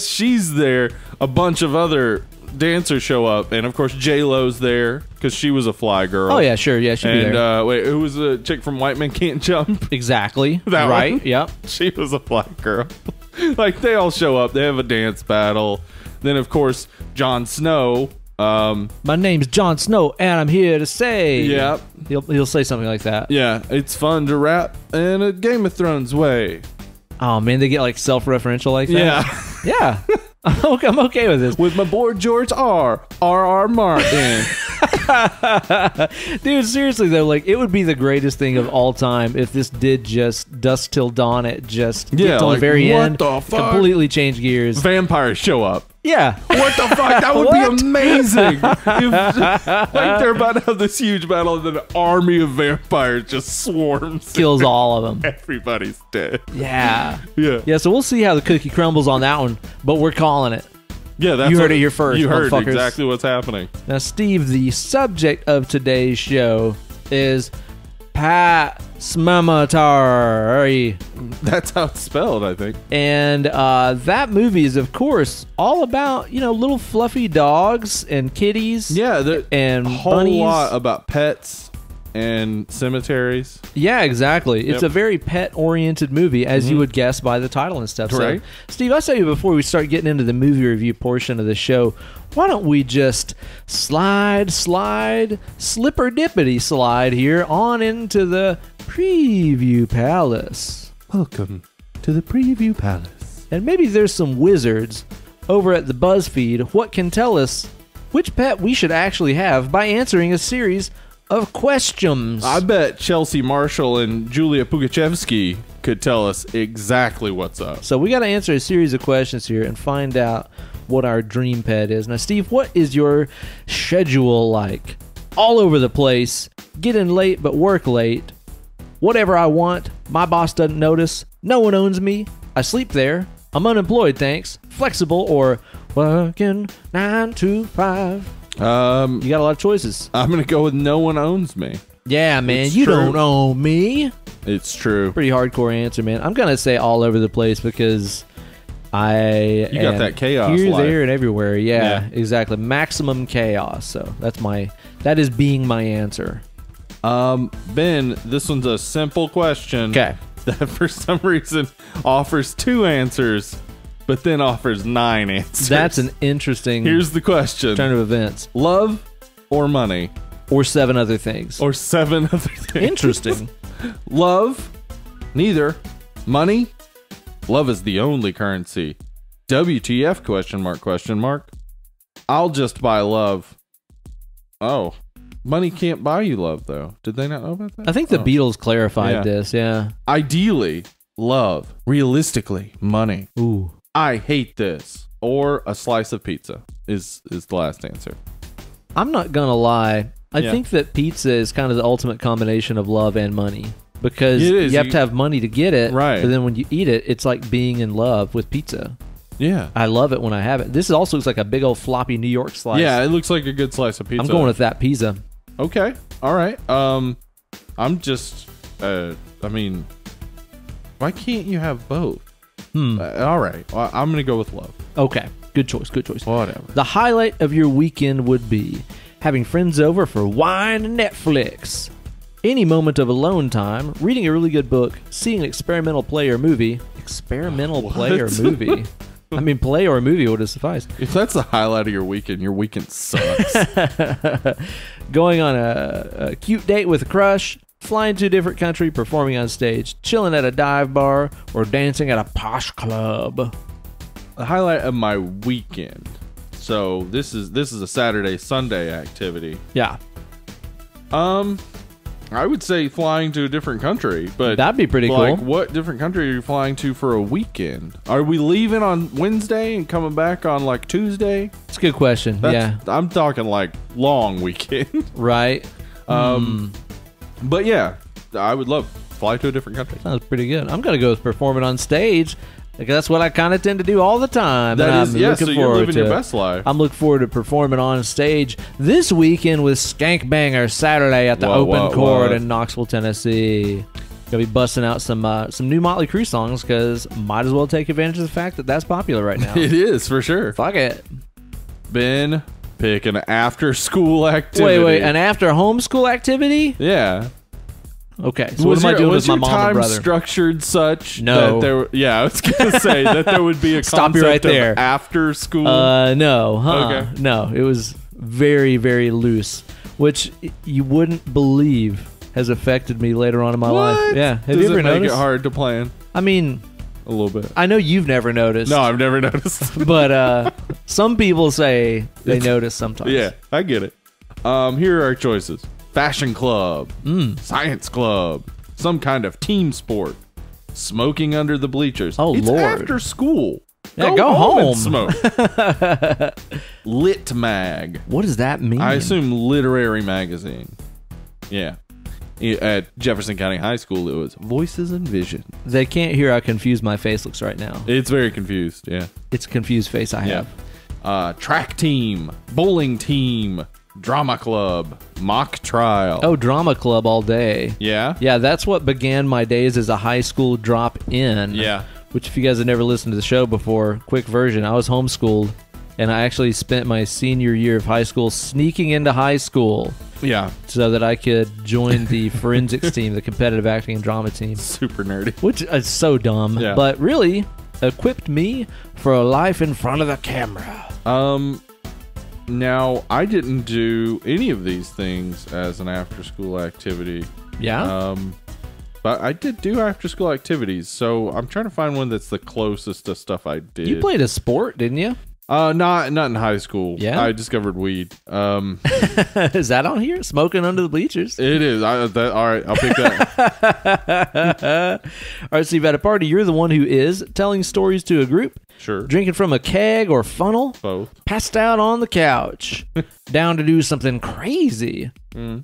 Speaker 2: she's there, a bunch of other dancers show up, and of course J-Lo's there because she was a fly girl.
Speaker 1: Oh yeah, sure, yeah, she'd be there.
Speaker 2: And wait, who was the chick from White Men Can't Jump?
Speaker 1: Exactly.
Speaker 2: That
Speaker 1: right.
Speaker 2: one?
Speaker 1: Yep.
Speaker 2: She was a fly girl. Like they all show up. They have a dance battle. Then of course Jon Snow.
Speaker 1: My name's Jon Snow, and I'm here to say.
Speaker 2: Yep.
Speaker 1: He'll say something like that.
Speaker 2: Yeah, it's fun to rap in a Game of Thrones way.
Speaker 1: Oh man, they get like self-referential like that.
Speaker 2: Yeah.
Speaker 1: Yeah. I'm okay with this.
Speaker 2: With my boy George R.R. Martin.
Speaker 1: Dude, seriously though, like it would be the greatest thing of all time if this did just dusk till dawn. It just get till
Speaker 2: like,
Speaker 1: the very
Speaker 2: what
Speaker 1: end,
Speaker 2: the fuck?
Speaker 1: completely change gears.
Speaker 2: Vampires show up.
Speaker 1: Yeah.
Speaker 2: What the fuck? That would
Speaker 1: What?
Speaker 2: be amazing. If, like they're about to have this huge battle, and then an army of vampires just swarms,
Speaker 1: Kills all of them.
Speaker 2: Everybody's dead.
Speaker 1: Yeah.
Speaker 2: Yeah.
Speaker 1: Yeah, so we'll see how the cookie crumbles on that one, but we're calling it.
Speaker 2: Yeah, that's
Speaker 1: You heard
Speaker 2: what-
Speaker 1: it here first,
Speaker 2: You heard
Speaker 1: motherfuckers.
Speaker 2: exactly what's happening.
Speaker 1: Now, Steve, the subject of today's show is Pet Sematary.
Speaker 2: That's how it's spelled, I think.
Speaker 1: And that movie is, of course, all about, little fluffy dogs and kitties.
Speaker 2: Yeah,
Speaker 1: and
Speaker 2: a whole
Speaker 1: bunnies.
Speaker 2: lot about pets and cemeteries.
Speaker 1: Yeah, exactly. It's a very pet-oriented movie, as you would guess by the title and stuff.
Speaker 2: Right.
Speaker 1: So, Steve, I say before we start getting into the movie review portion of the show, why don't we just slide, slipper-dippity slide here on into the Preview Palace.
Speaker 2: Welcome to the Preview Palace.
Speaker 1: And maybe there's some wizards over at the BuzzFeed what can tell us which pet we should actually have by answering a series of questions.
Speaker 2: I bet Chelsea Marshall and Julia Pugachevsky could tell us exactly what's up.
Speaker 1: So we got to answer a series of questions here and find out what our dream pet is. Now, Steve, what is your schedule like? All over the place, get in late but work late. Whatever I want, my boss doesn't notice. No one owns me. I sleep there. I'm unemployed, thanks. Flexible or working 9 to 5. You got a lot of choices.
Speaker 2: I'm going to go with no one owns me.
Speaker 1: Yeah, man,
Speaker 2: It's
Speaker 1: you
Speaker 2: true.
Speaker 1: don't own me.
Speaker 2: It's true.
Speaker 1: Pretty hardcore answer, man. I'm going to say all over the place because I
Speaker 2: You got that chaos
Speaker 1: here,
Speaker 2: life.
Speaker 1: there, and everywhere. Yeah,
Speaker 2: Yeah.
Speaker 1: exactly. Maximum chaos. So that is being my answer.
Speaker 2: Ben, this one's a simple question.
Speaker 1: Okay.
Speaker 2: That for some reason offers 2 answers, but then offers 9 answers.
Speaker 1: That's an interesting
Speaker 2: Here's the question.
Speaker 1: turn of events.
Speaker 2: Love or money?
Speaker 1: Or 7 other things.
Speaker 2: Or 7 other things.
Speaker 1: Interesting.
Speaker 2: Love? Neither. Money? Love is the only currency. WTF question mark. I'll just buy love. Oh. Money can't buy you love, though. Did they not know about that?
Speaker 1: I think the Beatles clarified
Speaker 2: Yeah.
Speaker 1: this, yeah.
Speaker 2: Ideally, love. Realistically, money.
Speaker 1: Ooh.
Speaker 2: I hate this. Or a slice of pizza is the last answer.
Speaker 1: I'm not going to lie. I
Speaker 2: Yeah.
Speaker 1: think that pizza is kind of the ultimate combination of love and money. Because
Speaker 2: It is.
Speaker 1: you have to have money to get it.
Speaker 2: Right.
Speaker 1: But then when you eat it, it's like being in love with pizza.
Speaker 2: Yeah.
Speaker 1: I love it when I have it. This also looks like a big old floppy New York slice.
Speaker 2: Yeah, it looks like a good slice of pizza.
Speaker 1: I'm going with that pizza.
Speaker 2: Okay. All right. I'm just I mean, why can't you have both? All right. Well, I'm going to go with love.
Speaker 1: Okay. Good choice. Good choice.
Speaker 2: Whatever.
Speaker 1: The highlight of your weekend would be having friends over for wine and Netflix. Any moment of alone time, reading a really good book, seeing an experimental play or movie. Experimental play or movie? I mean, play or movie would have sufficed.
Speaker 2: If that's the highlight of your weekend sucks.
Speaker 1: Going on a cute date with a crush, flying to a different country, performing on stage, chilling at a dive bar, or dancing at a posh club.
Speaker 2: The highlight of my weekend. So this is a Saturday, Sunday activity.
Speaker 1: Yeah.
Speaker 2: I would say flying to a different country, but
Speaker 1: That'd be pretty
Speaker 2: like,
Speaker 1: cool.
Speaker 2: what different country are you flying to for a weekend? Are we leaving on Wednesday and coming back on like Tuesday?
Speaker 1: It's a good question. Yeah.
Speaker 2: I'm talking like long weekend.
Speaker 1: Right.
Speaker 2: But yeah, I would love fly to a different country.
Speaker 1: Sounds pretty good. I'm going to go with performing on stage. Because that's what I kind of tend to do all the time.
Speaker 2: That
Speaker 1: and
Speaker 2: is,
Speaker 1: I'm
Speaker 2: yeah,
Speaker 1: looking
Speaker 2: so you're
Speaker 1: forward
Speaker 2: living
Speaker 1: to
Speaker 2: your
Speaker 1: it.
Speaker 2: best life.
Speaker 1: I'm looking forward to performing on stage this weekend with Skank Banger Saturday at the Open Court in Knoxville, Tennessee. Gonna be busting out some new Motley Crue songs because might as well take advantage of the fact that that's popular right now.
Speaker 2: It is, for sure.
Speaker 1: Fuck it.
Speaker 2: Ben, pick an after-school activity.
Speaker 1: Wait, an after homeschool activity?
Speaker 2: Yeah.
Speaker 1: Okay, so what am I doing with my mom and
Speaker 2: was your
Speaker 1: brother?
Speaker 2: time structured such
Speaker 1: No.
Speaker 2: that there? Yeah, I was gonna say that there would be a
Speaker 1: Stop you
Speaker 2: concept
Speaker 1: right there.
Speaker 2: of after school.
Speaker 1: No.
Speaker 2: Okay.
Speaker 1: No, it was very, very loose, which you wouldn't believe has affected me later on in my life. Yeah. Have
Speaker 2: Does
Speaker 1: you ever
Speaker 2: it make
Speaker 1: noticed?
Speaker 2: it hard to plan?
Speaker 1: I mean,
Speaker 2: A little bit.
Speaker 1: I know you've never noticed.
Speaker 2: No, I've never noticed.
Speaker 1: But some people say they notice sometimes.
Speaker 2: Yeah, I get it. Here are our choices: fashion club, science club, some kind of team sport, smoking under the bleachers.
Speaker 1: Oh,
Speaker 2: it's
Speaker 1: Lord.
Speaker 2: after school.
Speaker 1: Yeah, go home.
Speaker 2: and smoke. Lit mag.
Speaker 1: What does that mean?
Speaker 2: I assume literary magazine. Yeah. At Jefferson County High School, it was Voices and Vision.
Speaker 1: They can't hear how confused my face looks right now.
Speaker 2: It's very confused, yeah.
Speaker 1: It's a confused face I have.
Speaker 2: Track team, bowling team, Drama Club, Mock Trial.
Speaker 1: Oh, Drama Club all day.
Speaker 2: Yeah?
Speaker 1: Yeah, that's what began my days as a high school drop-in.
Speaker 2: Yeah.
Speaker 1: Which, if you guys have never listened to the show before, quick version, I was homeschooled, and I actually spent my senior year of high school sneaking into high school
Speaker 2: Yeah.
Speaker 1: so that I could join the forensics team, the competitive acting and drama team.
Speaker 2: Super nerdy.
Speaker 1: Which is so dumb,
Speaker 2: Yeah.
Speaker 1: but really equipped me for a life in front of the camera.
Speaker 2: Now, I didn't do any of these things as an after-school activity.
Speaker 1: Yeah?
Speaker 2: But I did do after-school activities, so I'm trying to find one that's the closest to stuff I did.
Speaker 1: You played a sport, didn't you?
Speaker 2: Not in high school.
Speaker 1: Yeah?
Speaker 2: I discovered weed.
Speaker 1: Is that on here? Smoking under the bleachers?
Speaker 2: It is. All right, I'll pick that.
Speaker 1: All right, so you've at a party. You're the one who is telling stories to a group,
Speaker 2: Sure.
Speaker 1: drinking from a keg or funnel,
Speaker 2: Both.
Speaker 1: passed out on the couch, down to do something crazy,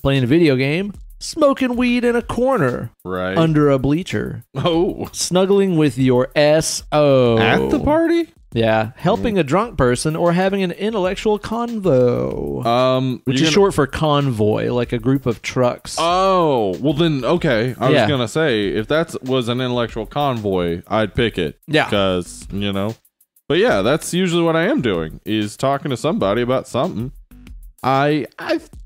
Speaker 1: playing a video game, smoking weed in a corner,
Speaker 2: Right.
Speaker 1: under a bleacher,
Speaker 2: Oh.
Speaker 1: snuggling with your SO.
Speaker 2: At the party?
Speaker 1: Yeah, helping a drunk person or having an intellectual convo. Which is short for convoy, like a group of trucks.
Speaker 2: Oh, well then, okay. I
Speaker 1: Yeah.
Speaker 2: was gonna say, if that was an intellectual convoy, I'd pick it.
Speaker 1: Yeah.
Speaker 2: Because, But yeah, that's usually what I am doing, is talking to somebody about something. I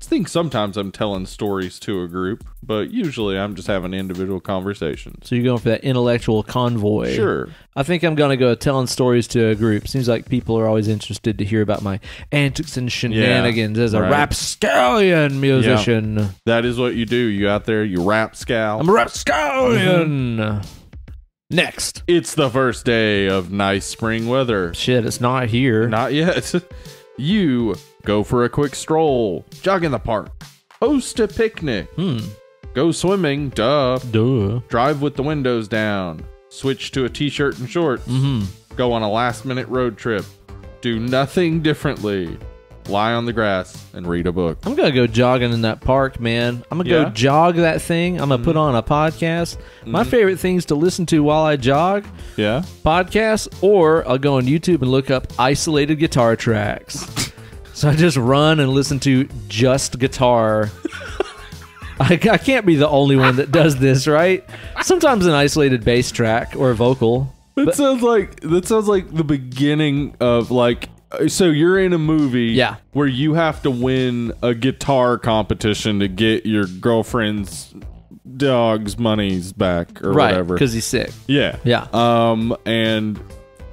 Speaker 2: think sometimes I'm telling stories to a group, but usually I'm just having individual conversations.
Speaker 1: So you're going for that intellectual convoy.
Speaker 2: Sure.
Speaker 1: I think I'm going to go telling stories to a group. Seems like people are always interested to hear about my antics and shenanigans as a
Speaker 2: right.
Speaker 1: rapscallion musician.
Speaker 2: Yeah. That is what you do. You out there, you rapscal.
Speaker 1: I'm a rapscallion. Next.
Speaker 2: It's the first day of nice spring weather.
Speaker 1: Shit, it's not here.
Speaker 2: Not yet. You go for a quick stroll, jog in the park, host a picnic, go swimming, duh, drive with the windows down, switch to a t-shirt and shorts, go on a last-minute road trip, do nothing differently, lie on the grass, and read a book.
Speaker 1: I'm going to go jogging in that park, man. I'm going to go jog that thing. I'm going to put on a podcast. My favorite things to listen to while I jog,
Speaker 2: Yeah?
Speaker 1: podcasts, or I'll go on YouTube and look up isolated guitar tracks. So I just run and listen to just guitar. I can't be the only one that does this, right? Sometimes an isolated bass track or a vocal.
Speaker 2: That sounds like the beginning of so you're in a movie where you have to win a guitar competition to get your girlfriend's dog's monies back or whatever.
Speaker 1: Because he's sick.
Speaker 2: Yeah.
Speaker 1: Yeah.
Speaker 2: And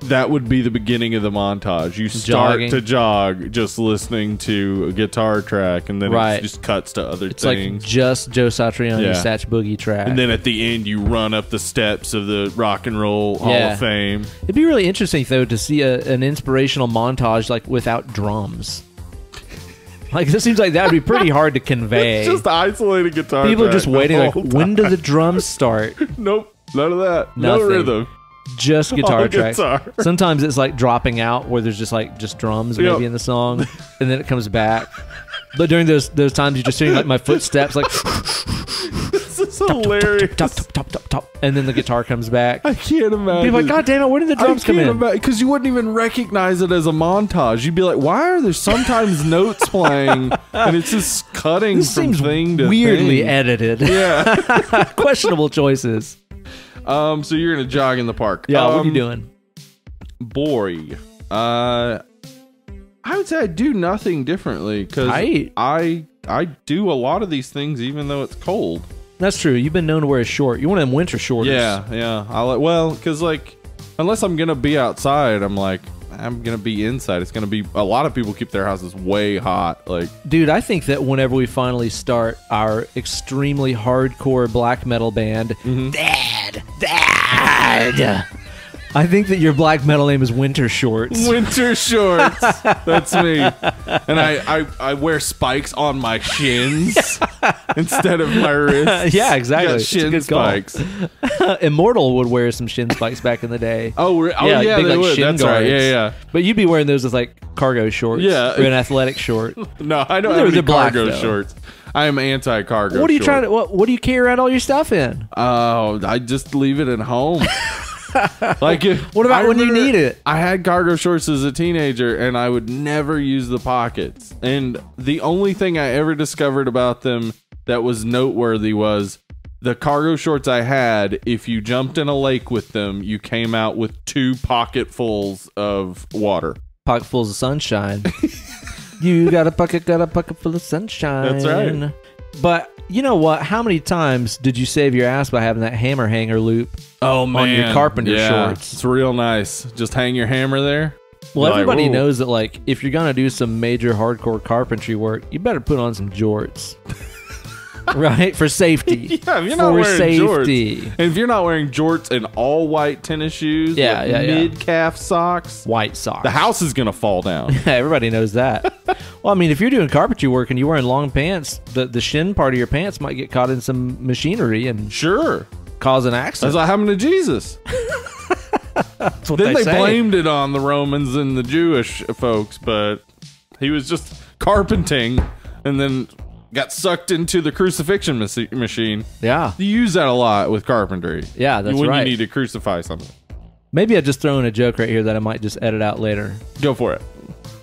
Speaker 2: that would be the beginning of the montage. You start to jog just listening to a guitar track, and then it just cuts to other things.
Speaker 1: Like just Joe Satriani's Satch Boogie track.
Speaker 2: And then at the end, you run up the steps of the Rock and Roll Hall of Fame.
Speaker 1: It'd be really interesting, though, to see an inspirational montage like without drums. Like, this seems like that would be pretty hard to convey.
Speaker 2: It's just isolated guitar.
Speaker 1: People are just waiting, like,
Speaker 2: time.
Speaker 1: when do the drums start?
Speaker 2: Nope, none of that.
Speaker 1: Nothing.
Speaker 2: No rhythm.
Speaker 1: Just guitar
Speaker 2: All
Speaker 1: tracks.
Speaker 2: guitar.
Speaker 1: Sometimes it's like dropping out where there's just drums maybe in the song, and then it comes back. But during those times, you're just hearing like my footsteps, like
Speaker 2: This is hilarious.
Speaker 1: top, and then the guitar comes back.
Speaker 2: I can't imagine.
Speaker 1: People are like, God damn it, when did the drums come in?
Speaker 2: Because you wouldn't even recognize it as a montage. You'd be like, why are there sometimes notes playing and it's just cutting
Speaker 1: This
Speaker 2: from
Speaker 1: seems
Speaker 2: thing to
Speaker 1: weirdly
Speaker 2: thing?
Speaker 1: edited.
Speaker 2: Yeah.
Speaker 1: Questionable choices.
Speaker 2: So you're gonna jog in the park.
Speaker 1: Yeah, what are you doing?
Speaker 2: Boy, I would say I do nothing differently because I do a lot of these things even though it's cold.
Speaker 1: That's true. You've been known to wear a short. You want them winter shorts.
Speaker 2: Yeah. Because unless I'm gonna be outside, I'm gonna be inside. It's gonna be a lot of people keep their houses way hot. Like,
Speaker 1: dude, I think that whenever we finally start our extremely hardcore black metal band, Dad, I think that your black metal name is Winter Shorts.
Speaker 2: Winter Shorts. That's me. And I wear spikes on my shins instead of my wrists.
Speaker 1: Yeah, exactly.
Speaker 2: Got shin
Speaker 1: It's a good
Speaker 2: spikes.
Speaker 1: Immortal would wear some shin spikes back in the day.
Speaker 2: Yeah,
Speaker 1: big,
Speaker 2: they
Speaker 1: like,
Speaker 2: would.
Speaker 1: shin
Speaker 2: That's right.
Speaker 1: guards.
Speaker 2: Yeah.
Speaker 1: But you'd be wearing those as like cargo shorts.
Speaker 2: Yeah.
Speaker 1: Or an athletic short.
Speaker 2: No, I don't
Speaker 1: They're
Speaker 2: have any
Speaker 1: black,
Speaker 2: cargo
Speaker 1: though.
Speaker 2: shorts. I am anti-cargo.
Speaker 1: What are you
Speaker 2: short.
Speaker 1: trying to? What do you carry around all your stuff in?
Speaker 2: Oh, I just leave it at home. Like,
Speaker 1: What about when you need it?
Speaker 2: I had cargo shorts as a teenager, and I would never use the pockets. And the only thing I ever discovered about them that was noteworthy was the cargo shorts I had. If you jumped in a lake with them, you came out with 2 pocketfuls of water.
Speaker 1: Pocketfuls of sunshine. You got a pocket full of sunshine.
Speaker 2: That's right.
Speaker 1: But you know what? How many times did you save your ass by having that hammer hanger loop on your carpenter shorts?
Speaker 2: It's real nice. Just hang your hammer there.
Speaker 1: Well, everybody
Speaker 2: like,
Speaker 1: knows that, like, if you're gonna do some major hardcore carpentry work, you better put on some jorts. Right? For safety.
Speaker 2: Yeah, if you're not wearing
Speaker 1: safety.
Speaker 2: jorts. And if you're not wearing jorts and all white tennis shoes, with mid-calf socks,
Speaker 1: white socks,
Speaker 2: the house is going to fall down.
Speaker 1: Yeah, everybody knows that. Well, I mean, if you're doing carpentry work and you're wearing long pants, the shin part of your pants might get caught in some machinery and cause an accident.
Speaker 2: That's what happened to Jesus.
Speaker 1: That's what
Speaker 2: then they
Speaker 1: say.
Speaker 2: blamed it on the Romans and the Jewish folks, but he was just carpenting and then got sucked into the crucifixion machine.
Speaker 1: Yeah.
Speaker 2: You use that a lot with carpentry.
Speaker 1: Yeah, that's right.
Speaker 2: When you need to crucify something.
Speaker 1: Maybe I just throw in a joke right here that I might just edit out later.
Speaker 2: Go for it.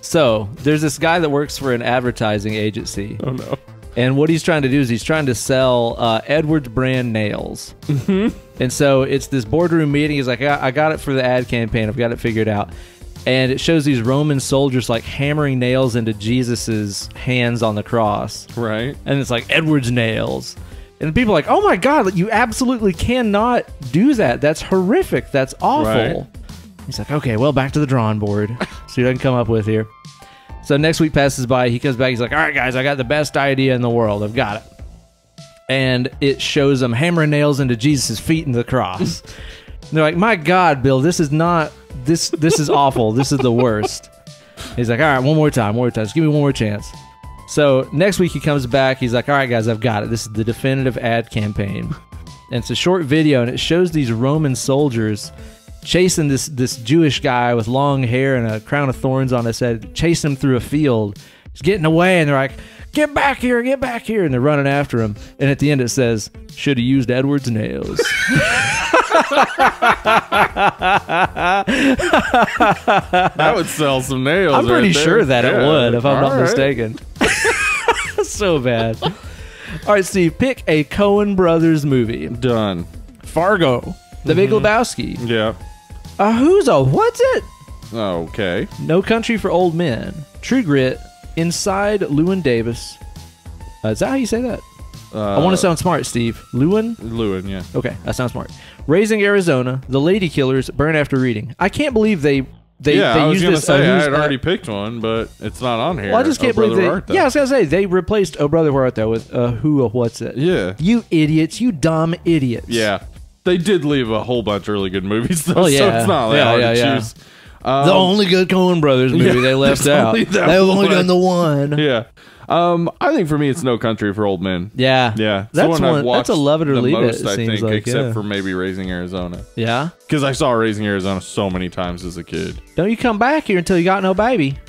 Speaker 1: So, there's this guy that works for an advertising agency.
Speaker 2: Oh, no.
Speaker 1: And what he's trying to do is he's trying to sell Edwards brand nails. Mm-hmm. And so, it's this boardroom meeting. He's like, I got it for the ad campaign. I've got it figured out. And it shows these Roman soldiers like hammering nails into Jesus's hands on the cross.
Speaker 2: Right.
Speaker 1: And it's like Edwards nails. And people are like, oh my God, you absolutely cannot do that. That's horrific. That's awful. Right. He's like, okay, well, back to the drawing board. See what I can come up with here. So next week passes by. He comes back. He's like, all right, guys, I got the best idea in the world. I've got it. And it shows them hammering nails into Jesus' feet into the cross. And they're like, my God, Bill, this is not... This is awful. This is the worst. He's like, all right, one more time. Just give me one more chance. So next week he comes back. He's like, all right, guys, I've got it. This is the definitive ad campaign. And it's a short video, and it shows these Roman soldiers chasing this Jewish guy with long hair and a crown of thorns on his head, chasing him through a field. He's getting away, and they're like, get back here. And they're running after him. And at the end it says, should have used Edwards nails.
Speaker 2: That would sell some nails.
Speaker 1: I'm pretty sure that it would, if I'm not
Speaker 2: right.
Speaker 1: mistaken. So bad. All right, Steve, pick a Coen Brothers movie.
Speaker 2: Done.
Speaker 1: Fargo. The Big Lebowski.
Speaker 2: Yeah.
Speaker 1: What's it?
Speaker 2: Okay.
Speaker 1: No Country for Old Men. True Grit. Inside Llewyn Davis. Is that how you say that? I want to sound smart, Steve.
Speaker 2: Llewyn, yeah.
Speaker 1: Okay, that sounds smart. Raising Arizona, The Lady Killers, Burn After Reading. I can't believe they
Speaker 2: I was
Speaker 1: used
Speaker 2: gonna
Speaker 1: this.
Speaker 2: say I had already picked one, but it's not on here.
Speaker 1: Well, I just can't believe they. Yeah, I was gonna say they replaced Oh Brother Where Art Thou with What's It?
Speaker 2: Yeah.
Speaker 1: You idiots! You dumb idiots!
Speaker 2: Yeah, they did leave a whole bunch of really good movies, though.
Speaker 1: Oh yeah,
Speaker 2: so it's not that hard to choose.
Speaker 1: The only good Coen Brothers movie they left out. They've only done the one.
Speaker 2: Yeah. I think for me it's No Country for Old Men.
Speaker 1: Yeah.
Speaker 2: Yeah.
Speaker 1: That's one. That's a love it or leave
Speaker 2: most,
Speaker 1: it.
Speaker 2: I
Speaker 1: Seems
Speaker 2: think,
Speaker 1: like,
Speaker 2: except for maybe Raising Arizona.
Speaker 1: Yeah.
Speaker 2: Because I saw Raising Arizona so many times as a kid.
Speaker 1: Don't you come back here until you got no baby.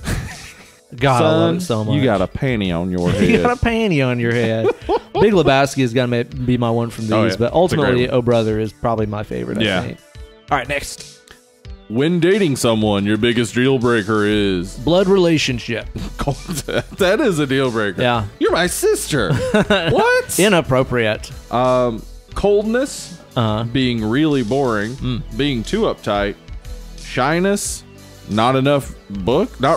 Speaker 1: God,
Speaker 2: Son,
Speaker 1: I love it so much.
Speaker 2: You got a panty on your head.
Speaker 1: You got a panty on your head. Big Lebowski is gonna be my one from these, but ultimately, Oh Brother is probably my favorite. I think. All right, next.
Speaker 2: When dating someone, your biggest deal breaker is
Speaker 1: blood relationship.
Speaker 2: That is a deal breaker.
Speaker 1: Yeah,
Speaker 2: you're my sister. What?
Speaker 1: Inappropriate.
Speaker 2: Coldness. Being really boring. Being too uptight. Shyness. Not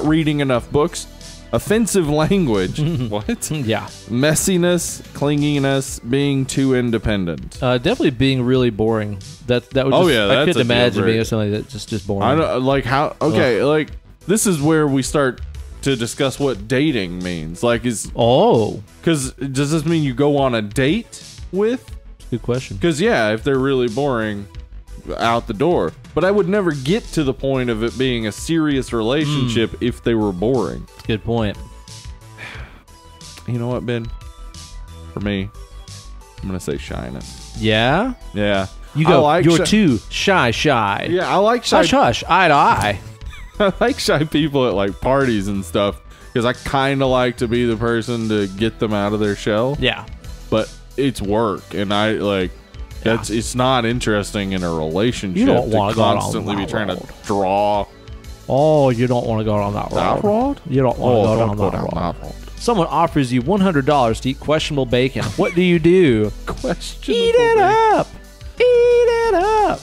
Speaker 2: reading enough books. Offensive language. What?
Speaker 1: Yeah.
Speaker 2: Messiness, clinginess, being too independent.
Speaker 1: Definitely being really boring. That would. Just, I couldn't imagine being something that's just boring.
Speaker 2: I don't like how. Okay, like this is where we start to discuss what dating means. Like, because does this mean you go on a date with?
Speaker 1: Good question.
Speaker 2: Because if they're really boring, out the door. But I would never get to the point of it being a serious relationship if they were boring.
Speaker 1: Good point.
Speaker 2: You know what, Ben? For me, I'm gonna say shyness.
Speaker 1: Yeah?
Speaker 2: Yeah.
Speaker 1: You go, you're too shy.
Speaker 2: Yeah, I like shy.
Speaker 1: Hush, eye to eye.
Speaker 2: I like shy people at like parties and stuff because I kind of like to be the person to get them out of their shell.
Speaker 1: Yeah.
Speaker 2: But it's work, and I like It's not interesting in a relationship.
Speaker 1: You don't want
Speaker 2: to
Speaker 1: to go down
Speaker 2: constantly be
Speaker 1: that
Speaker 2: trying
Speaker 1: road.
Speaker 2: to draw
Speaker 1: Oh, you don't want to go down that road.
Speaker 2: that road.
Speaker 1: You don't want to go
Speaker 2: don't
Speaker 1: down that road. Someone offers you $100 to eat questionable bacon. What do you do?
Speaker 2: Question.
Speaker 1: Eat it up. Eat it up.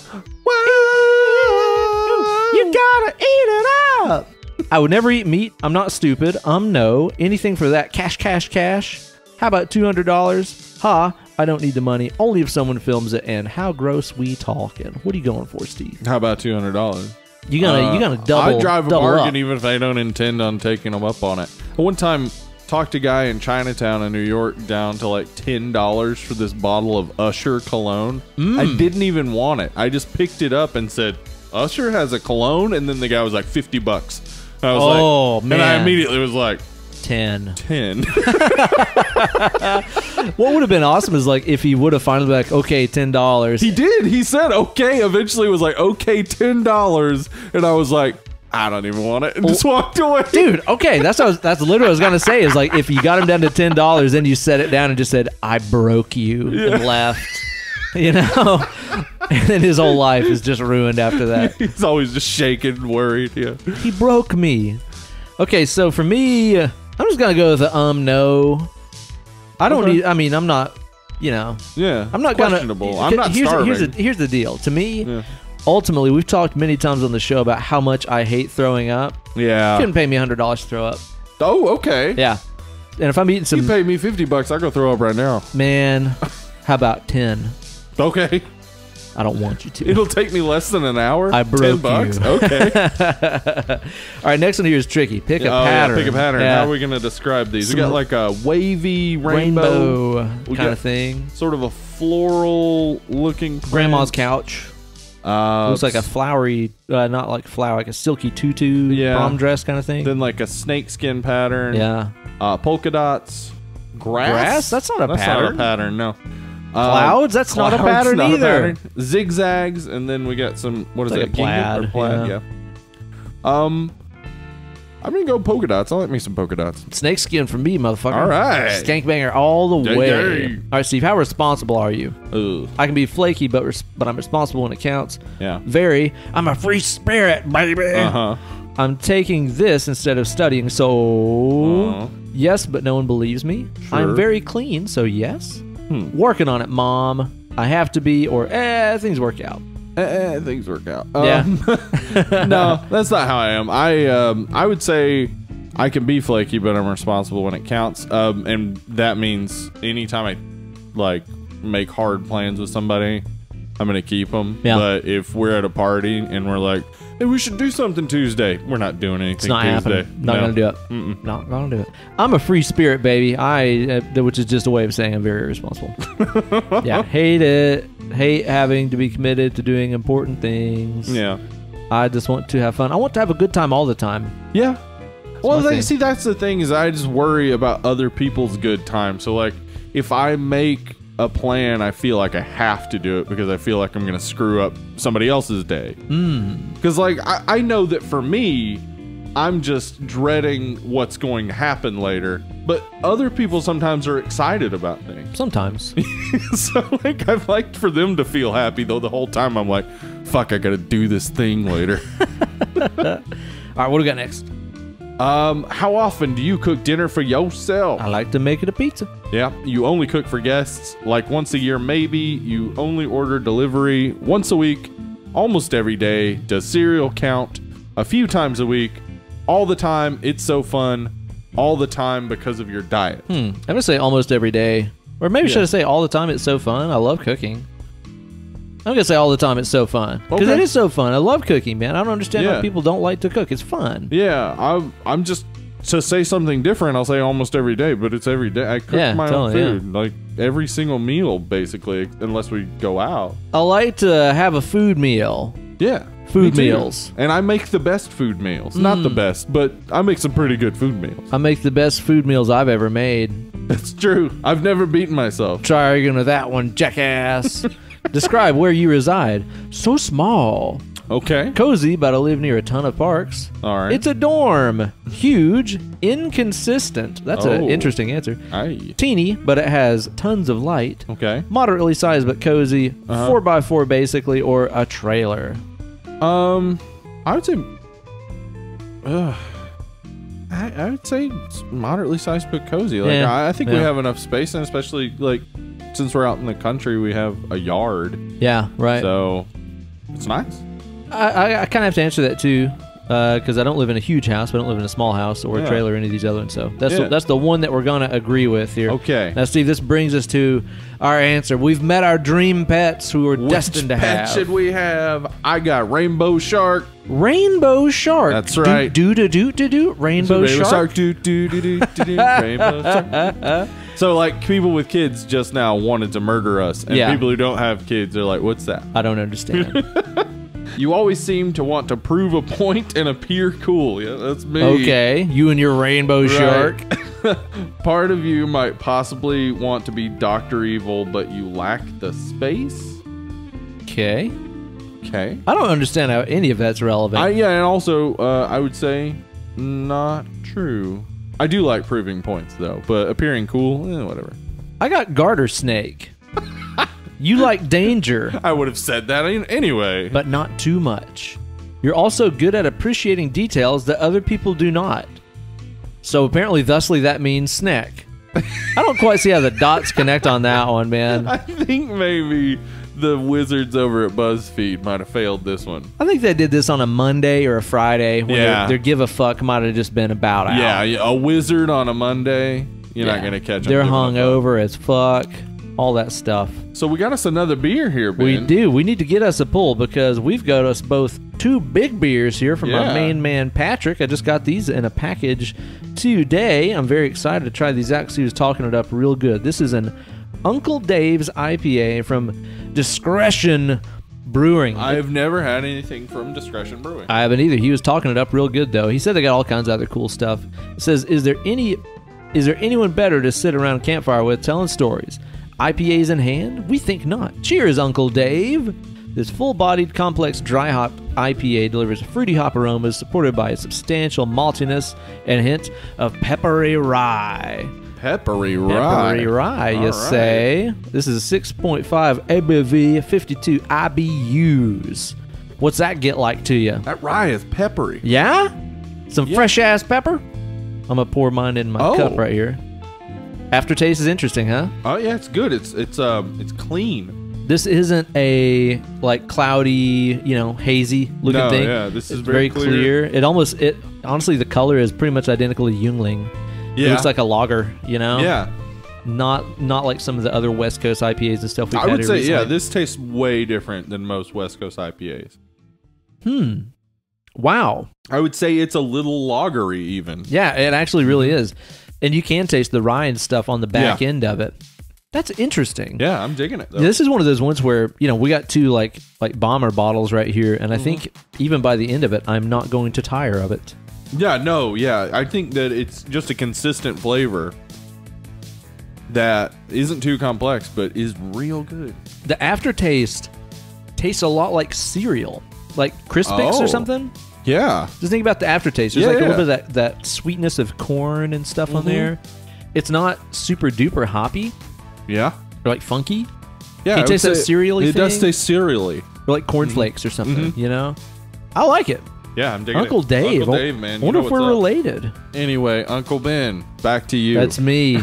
Speaker 1: You gotta eat it up. I would never eat meat. I'm not stupid. No. Anything for that. Cash, cash, cash. How about $200? Ha. I don't need the money. Only if someone films it. And how gross we talking. What are you going for, Steve?
Speaker 2: How about $200?
Speaker 1: You gonna double.
Speaker 2: I drive a
Speaker 1: double
Speaker 2: bargain
Speaker 1: up.
Speaker 2: even if I don't intend on taking them up on it. One time, talked a guy in Chinatown in New York down to like $10 for this bottle of Usher cologne. I didn't even want it. I just picked it up and said, "Usher has a cologne," and then the guy was like $50. I was
Speaker 1: man.
Speaker 2: and I immediately was like
Speaker 1: 10.
Speaker 2: 10.
Speaker 1: What would have been awesome is like if he would have finally been like, okay, $10.
Speaker 2: He did. He said okay. Eventually, it was like okay, $10, and I was like, I don't even want it, and just walked away.
Speaker 1: Dude, okay, that's literally what I was gonna say. Is like if you got him down to $10, then you set it down and just said, "I broke you," and left. You know, and then his whole life is just ruined after that.
Speaker 2: He's always just shaking, worried. Yeah.
Speaker 1: He broke me. Okay, so for me, I'm just gonna go with the no. I don't need. I mean, I'm not. You know.
Speaker 2: Yeah.
Speaker 1: I'm not
Speaker 2: questionable.
Speaker 1: gonna.
Speaker 2: I'm not starving.
Speaker 1: Here's the deal. To me.
Speaker 2: Yeah.
Speaker 1: Ultimately, we've talked many times on the show about how much I hate throwing up.
Speaker 2: Yeah.
Speaker 1: You couldn't pay me $100 to throw up.
Speaker 2: Oh, okay.
Speaker 1: Yeah. And if I'm eating some...
Speaker 2: You pay me $50, I'll go throw up right now.
Speaker 1: Man, how about 10?
Speaker 2: Okay.
Speaker 1: I don't want you to.
Speaker 2: It'll take me less than an hour.
Speaker 1: I broke
Speaker 2: $10?
Speaker 1: you.
Speaker 2: Okay.
Speaker 1: All right, next one here is tricky. Pick a pattern.
Speaker 2: Yeah, pick a pattern.
Speaker 1: Yeah.
Speaker 2: How are we going to describe these? We got like a wavy rainbow
Speaker 1: kind of thing.
Speaker 2: Sort of a floral looking print.
Speaker 1: Grandma's couch. Looks like a flowery, not like flower, like a silky tutu prom dress kind of thing.
Speaker 2: Then like a snakeskin pattern.
Speaker 1: Yeah.
Speaker 2: Polka dots. Grass?
Speaker 1: That's not a pattern.
Speaker 2: That's not a pattern, no.
Speaker 1: Clouds? That's not a pattern
Speaker 2: not
Speaker 1: either.
Speaker 2: A pattern. Zigzags, and then we got some, what is
Speaker 1: like
Speaker 2: that?
Speaker 1: A plaid.
Speaker 2: Gingham or plaid, yeah. I'm going to go polka dots. I like me some polka dots.
Speaker 1: Snakeskin for me, motherfucker.
Speaker 2: All right.
Speaker 1: Skankbanger all the way.
Speaker 2: Yay.
Speaker 1: All right, Steve, how responsible are you?
Speaker 2: Ugh.
Speaker 1: I can be flaky, but I'm responsible when it counts.
Speaker 2: Yeah.
Speaker 1: Very. I'm a free spirit, baby.
Speaker 2: Uh-huh.
Speaker 1: I'm taking this instead of studying, so yes, but no one believes me.
Speaker 2: Sure.
Speaker 1: I'm very clean, so yes. Working on it, Mom. I have to be, or things work out.
Speaker 2: Things work out.
Speaker 1: Yeah.
Speaker 2: No, that's not how I am. I would say I can be flaky, but I'm responsible when it counts. And that means anytime I like make hard plans with somebody, I'm gonna keep them.
Speaker 1: Yeah.
Speaker 2: But if we're at a party and we're like, "Hey, we should do something Tuesday," we're not doing anything.
Speaker 1: It's not
Speaker 2: Tuesday.
Speaker 1: happening. Not gonna do it. Not gonna do it. I'm a free spirit, baby. Which is just a way of saying I'm very irresponsible. Yeah, hate it. Hate having to be committed to doing important things.
Speaker 2: Yeah.
Speaker 1: I just want to have fun. I want to have a good time all the time.
Speaker 2: Yeah. Well,
Speaker 1: my thing.
Speaker 2: see, that's the thing is I just worry about other people's good time. So, like, if I make a plan, I feel like I have to do it because I feel like I'm going to screw up somebody else's day. Because, like, I know that for me, I'm just dreading what's going to happen later. But other people sometimes are excited about things.
Speaker 1: Sometimes.
Speaker 2: So, like, I'd like for them to feel happy, though the whole time I'm like, fuck, I got to do this thing later.
Speaker 1: All right, what do we got next?
Speaker 2: How often do you cook dinner for yourself?
Speaker 1: I like to make it a pizza.
Speaker 2: Yeah, you only cook for guests like once a year, maybe. You only order delivery once a week, almost every day. Does cereal count? A few times a week, all the time. It's so fun, all the time because of your diet.
Speaker 1: I'm gonna say almost every day, or maybe should I say all the time? It's so fun. I love cooking. I'm gonna say all the time. It's so fun because it is so fun. I love cooking, man. I don't understand why people don't like to cook. It's fun.
Speaker 2: Yeah, I'm just to say something different. I'll say almost every day, but it's every day. I cook my own food, like every single meal, basically, unless we go out.
Speaker 1: I like to have a food meal.
Speaker 2: Yeah.
Speaker 1: Food meals.
Speaker 2: And I make the best food meals. Not the best, but I make some pretty good food meals.
Speaker 1: I make the best food meals I've ever made.
Speaker 2: That's true. I've never beaten myself.
Speaker 1: Try arguing with that one, jackass. Describe where you reside. So small.
Speaker 2: Okay.
Speaker 1: Cozy, but I live near a ton of parks.
Speaker 2: All right.
Speaker 1: It's a dorm. Huge, inconsistent. That's an interesting answer.
Speaker 2: Aye.
Speaker 1: Teeny, but it has tons of light.
Speaker 2: Okay.
Speaker 1: Moderately sized but cozy. 4x4 basically, or a trailer.
Speaker 2: I would say. I would say it's moderately sized but cozy. Like I think we have enough space, and especially like since we're out in the country, we have a yard.
Speaker 1: Yeah, right.
Speaker 2: So it's nice.
Speaker 1: I kind of have to answer that too, because I don't live in a huge house, but I don't live in a small house or a trailer or any of these other ones. So that's the one that we're gonna agree with here.
Speaker 2: Okay.
Speaker 1: Now, Steve, this brings us to our answer. We've met our dream pets who are destined to have.
Speaker 2: Which pet should we have? I got rainbow shark.
Speaker 1: Rainbow shark.
Speaker 2: That's right.
Speaker 1: Do rainbow shark.
Speaker 2: Do rainbow shark. So like people with kids just now wanted to murder us, and people who don't have kids are like, "What's that?"
Speaker 1: I don't understand.
Speaker 2: You always seem to want to prove a point and appear cool. Yeah, that's me.
Speaker 1: Okay, you and your rainbow shark.
Speaker 2: Part of you might possibly want to be Dr. Evil, but you lack the space.
Speaker 1: Okay.
Speaker 2: Okay.
Speaker 1: I don't understand how any of that's relevant.
Speaker 2: And also, I would say not true. I do like proving points, though, but appearing cool, whatever.
Speaker 1: I got garter snake. You like danger.
Speaker 2: I would have said that anyway.
Speaker 1: But not too much. You're also good at appreciating details that other people do not. So apparently, thusly, that means snack. I don't quite see how the dots connect on that one, man.
Speaker 2: I think maybe the wizards over at BuzzFeed might have failed this one.
Speaker 1: I think they did this on a Monday or a Friday when their give a fuck might have just been about out.
Speaker 2: Yeah, a wizard on a Monday, you're not going to catch them.
Speaker 1: They're hungover as fuck. All that stuff.
Speaker 2: So we got us another beer here, Ben.
Speaker 1: We do. We need to get us a pull because we've got us both 2 big beers here from our main man, Patrick. I just got these in a package today. I'm very excited to try these out because he was talking it up real good. This is an Uncle Dave's IPA from Discretion Brewing.
Speaker 2: I've never had anything from Discretion Brewing.
Speaker 1: I haven't either. He was talking it up real good, though. He said they got all kinds of other cool stuff. It says, is there anyone better to sit around a campfire with telling stories? IPAs in hand? We think not. Cheers, Uncle Dave. This full-bodied, complex dry hop IPA delivers fruity hop aromas supported by a substantial maltiness and a hint of peppery rye.
Speaker 2: Peppery rye.
Speaker 1: Peppery rye, you say? This is a 6.5 ABV, 52 IBUs. What's that get like to you?
Speaker 2: That rye is peppery.
Speaker 1: Yeah? Some fresh-ass pepper? I'm going to pour mine in my cup right here. Aftertaste is interesting, huh?
Speaker 2: Oh yeah, it's good. It's clean.
Speaker 1: This isn't a like cloudy, hazy looking thing.
Speaker 2: Yeah, this is
Speaker 1: very clear. It honestly the color is pretty much identical to Yuengling.
Speaker 2: Yeah.
Speaker 1: It looks like a lager,
Speaker 2: Yeah.
Speaker 1: Not like some of the other West Coast IPAs and stuff we've had.
Speaker 2: I would say
Speaker 1: recently.
Speaker 2: this tastes way different than most West Coast IPAs.
Speaker 1: Wow.
Speaker 2: I would say it's a little lagery even.
Speaker 1: Yeah, it actually really is. And you can taste the rye and stuff on the back end of it. That's interesting.
Speaker 2: Yeah, I'm digging it, though.
Speaker 1: This is one of those ones where, we got 2 like bomber bottles right here, and I think even by the end of it, I'm not going to tire of it.
Speaker 2: Yeah, no, yeah. I think that it's just a consistent flavor that isn't too complex, but is real good.
Speaker 1: The aftertaste tastes a lot like cereal, like Crispix or something.
Speaker 2: Yeah.
Speaker 1: Just think about the aftertaste. There's a little bit of that sweetness of corn and stuff on there. It's not super duper hoppy.
Speaker 2: Yeah.
Speaker 1: Or like funky.
Speaker 2: Yeah.
Speaker 1: It tastes that cereal-y thing.
Speaker 2: It does taste cereally.
Speaker 1: Or like cornflakes or something, I like it.
Speaker 2: Yeah, I'm digging
Speaker 1: Uncle
Speaker 2: it.
Speaker 1: Dave.
Speaker 2: Uncle Dave, man.
Speaker 1: I wonder if we're related.
Speaker 2: Anyway, Uncle Ben, back to you.
Speaker 1: That's me.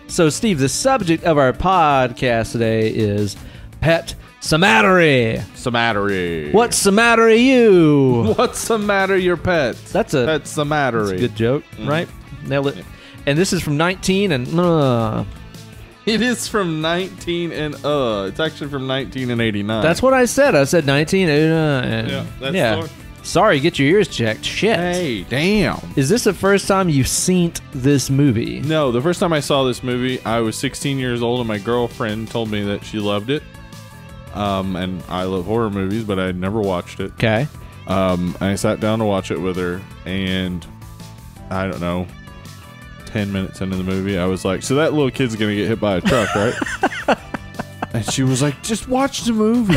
Speaker 1: So, Steve, the subject of our podcast today is Pet Sematary.
Speaker 2: Sematary.
Speaker 1: What's the matter, you?
Speaker 2: What's the matter, your pets?
Speaker 1: That's a
Speaker 2: Pet Sematary.
Speaker 1: That's a good joke, right? Nailed it. And this is from 19 and
Speaker 2: It is from 19 and it's actually from 1989.
Speaker 1: That's what I said. I said 19
Speaker 2: that's
Speaker 1: Sorry, get your ears checked. Shit.
Speaker 2: Hey, damn.
Speaker 1: Is this the first time you've seen this movie?
Speaker 2: No, the first time I saw this movie, I was 16 years old, and my girlfriend told me that she loved it. And I love horror movies, but I had never watched it.
Speaker 1: Okay.
Speaker 2: I sat down to watch it with her, and I don't know, 10 minutes into the movie, I was like, so that little kid's going to get hit by a truck, right? And she was like, just watch the movie.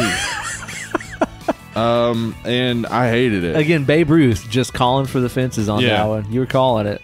Speaker 2: and I hated it.
Speaker 1: Again, Babe Ruth just calling for the fences on that one. You were calling it.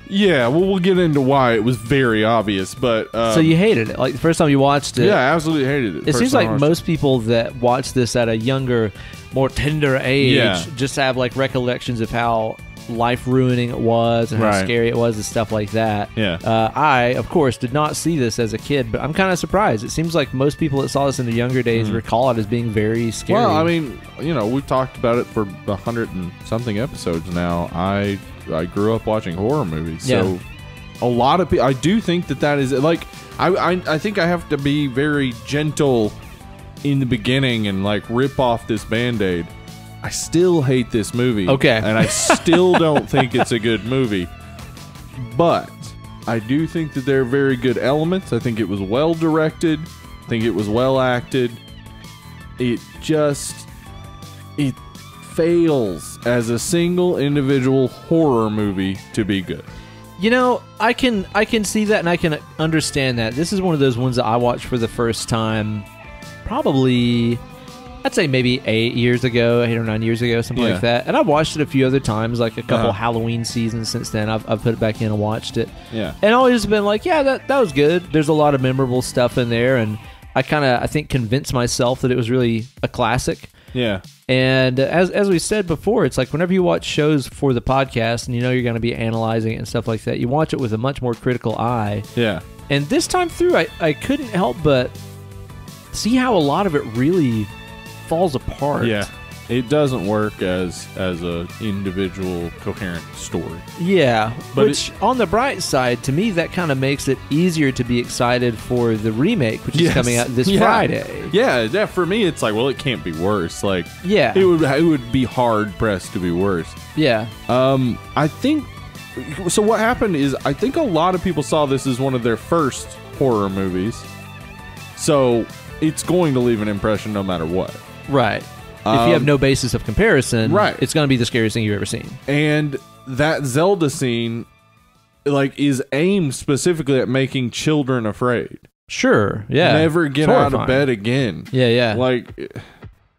Speaker 2: Yeah, well, we'll get into why it was very obvious, but...
Speaker 1: so you hated it? Like, the first time you watched it?
Speaker 2: Yeah, I absolutely hated it.
Speaker 1: It seems like most people that watch this at a younger, more tender age just have, like, recollections of how life-ruining it was and how scary it was and stuff like that.
Speaker 2: Yeah.
Speaker 1: I, of course, did not see this as a kid, but I'm kind of surprised. It seems like most people that saw this in the younger days recall it as being very scary.
Speaker 2: Well, I mean, we've talked about it for 100 and something episodes now. I grew up watching horror movies, so a lot of people. I do think that is like I think I have to be very gentle in the beginning and like rip off this Band-Aid. I still hate this movie, and I still don't think it's a good movie. But I do think that there are very good elements. I think it was well directed. I think it was well acted. It fails as a single individual horror movie to be good.
Speaker 1: I can see that and I can understand that. This is one of those ones that I watched for the first time probably, I'd say maybe 8 or 9 years ago, something like that. And I've watched it a few other times, like a couple Halloween seasons since then. I've put it back in and watched it.
Speaker 2: Yeah.
Speaker 1: And always been like, yeah, that was good. There's a lot of memorable stuff in there, and I think convinced myself that it was really a classic.
Speaker 2: Yeah.
Speaker 1: And as we said before, it's like whenever you watch shows for the podcast and you're going to be analyzing it and stuff like that, you watch it with a much more critical eye.
Speaker 2: Yeah.
Speaker 1: And this time through, I couldn't help but see how a lot of it really falls apart.
Speaker 2: Yeah. It doesn't work as a individual coherent story.
Speaker 1: Yeah, but on the bright side, to me, that kind of makes it easier to be excited for the remake, which is coming out this Friday.
Speaker 2: Yeah, for me, it's like, well, it can't be worse. Like, it would be hard pressed to be worse.
Speaker 1: Yeah.
Speaker 2: I think. So what happened is, I think a lot of people saw this as one of their first horror movies. So it's going to leave an impression no matter what.
Speaker 1: Right. If you have no basis of comparison, it's going to be the scariest thing you've ever seen.
Speaker 2: And that Zelda scene, like, is aimed specifically at making children afraid.
Speaker 1: Sure, yeah.
Speaker 2: Never get out of bed again.
Speaker 1: Yeah.
Speaker 2: Like,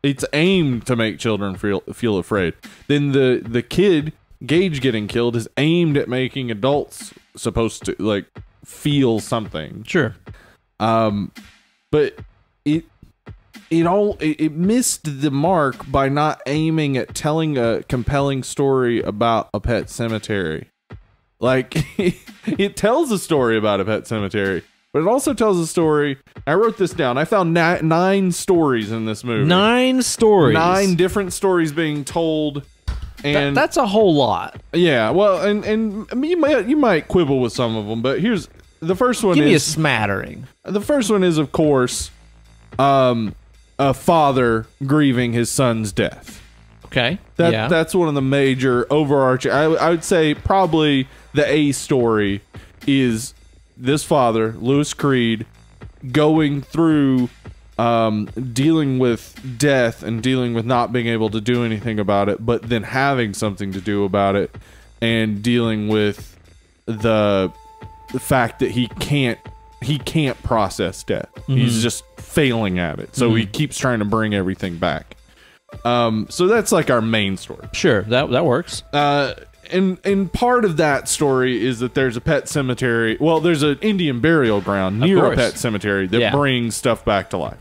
Speaker 2: it's aimed to make children feel afraid. Then the kid, Gage, getting killed is aimed at making adults supposed to, like, feel something.
Speaker 1: Sure.
Speaker 2: But it missed the mark by not aiming at telling a compelling story about a pet cemetery. Like, it tells a story about a pet cemetery, but it also tells a story. I wrote this down. I found 9 stories in this movie.
Speaker 1: 9 stories.
Speaker 2: 9 different stories being told. And
Speaker 1: that's a whole lot.
Speaker 2: Yeah, well, and I mean, you might quibble with some of them, but here's the first one.
Speaker 1: Give me a smattering.
Speaker 2: The first one is, of course, a father grieving his son's death.
Speaker 1: Okay.
Speaker 2: That's one of the major overarching. I would say probably the A story is this father, Lewis Creed, going through dealing with death and dealing with not being able to do anything about it, but then having something to do about it, and dealing with the fact that he can't process death. He's just failing at it. So he keeps trying to bring everything back. So that's like our main story.
Speaker 1: Sure, that works.
Speaker 2: And part of that story is that there's a pet cemetery. Well, there's an Indian burial ground near a pet cemetery that brings stuff back to life.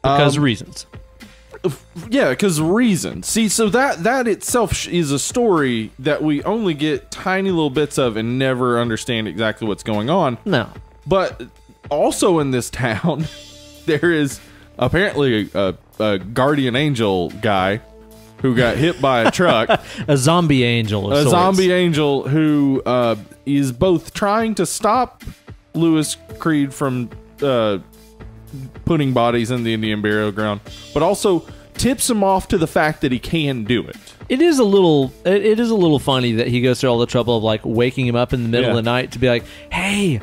Speaker 1: Because reasons.
Speaker 2: Yeah, because reasons. See, so that itself is a story that we only get tiny little bits of and never understand exactly what's going on.
Speaker 1: No.
Speaker 2: But also in this town, there is apparently a guardian angel guy who got hit by a truck.
Speaker 1: A zombie angel of sorts.
Speaker 2: Zombie angel who is both trying to stop Lewis Creed from putting bodies in the Indian burial ground, but also tips him off to the fact that he can do it.
Speaker 1: It is a little funny that he goes through all the trouble of like waking him up in the middle of the night to be like, hey,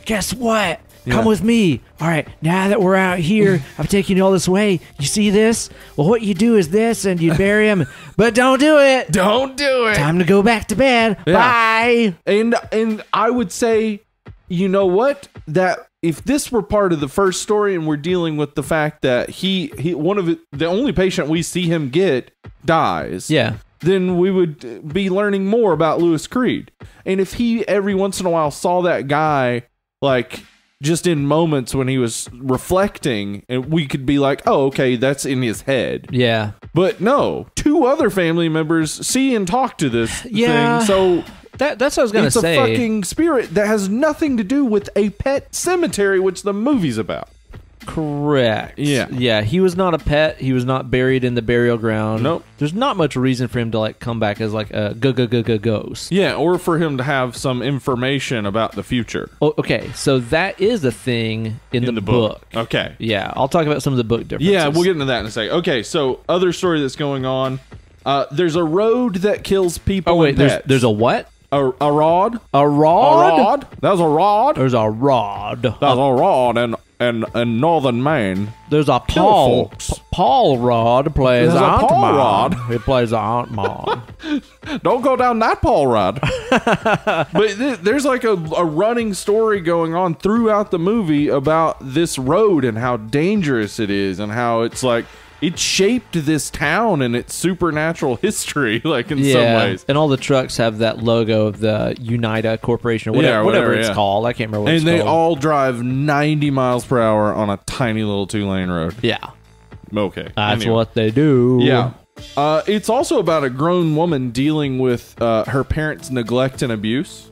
Speaker 1: guess what? Come with me. All right, now that we're out here, I'm taking you all this way. You see this? Well, what you do is this, and you bury him, but don't do it.
Speaker 2: Don't do it.
Speaker 1: Time to go back to bed. Yeah. Bye.
Speaker 2: And I would say you know what? That if this were part of the first story and we're dealing with the fact that the only patient we see him get dies.
Speaker 1: Yeah.
Speaker 2: Then we would be learning more about Louis Creed. And if he every once in a while saw that guy, like, just in moments when he was reflecting, and we could be like, oh, okay, that's in his head.
Speaker 1: Yeah.
Speaker 2: But no, 2 other family members see and talk to this thing. So
Speaker 1: that's what I was going to say.
Speaker 2: It's a fucking spirit that has nothing to do with a pet cemetery, which the movie's about.
Speaker 1: Correct.
Speaker 2: Yeah.
Speaker 1: Yeah, he was not a pet. He was not buried in the burial ground.
Speaker 2: Nope.
Speaker 1: There's not much reason for him to like come back as like a ghost.
Speaker 2: Yeah, or for him to have some information about the future.
Speaker 1: Oh, okay, so that is a thing in the book.
Speaker 2: Okay.
Speaker 1: Yeah, I'll talk about some of the book differences.
Speaker 2: Yeah, we'll get into that in a second. Okay, so other story that's going on. There's a road that kills people.
Speaker 1: Oh wait,
Speaker 2: and pets.
Speaker 1: there's a what?
Speaker 2: A rod.
Speaker 1: A rod?
Speaker 2: A rod. That was a rod.
Speaker 1: There's a rod.
Speaker 2: That was a rod in northern Maine.
Speaker 1: There's a Paul.
Speaker 2: folks.
Speaker 1: Paul Rod plays
Speaker 2: There's a
Speaker 1: Aunt
Speaker 2: Paul
Speaker 1: Mom.
Speaker 2: Rod.
Speaker 1: He plays Aunt Mom.
Speaker 2: Don't go down that Paul rod. But there's like a running story going on throughout the movie about this road and how dangerous it is and how it's like it shaped this town and its supernatural history, like in some ways.
Speaker 1: And all the trucks have that logo of the Unida Corporation or whatever it's called. I can't remember what it's called.
Speaker 2: And they all drive 90 miles per hour on a tiny little 2-lane road.
Speaker 1: Yeah.
Speaker 2: Okay.
Speaker 1: That's what they do.
Speaker 2: Yeah. It's also about a grown woman dealing with her parents' neglect and abuse.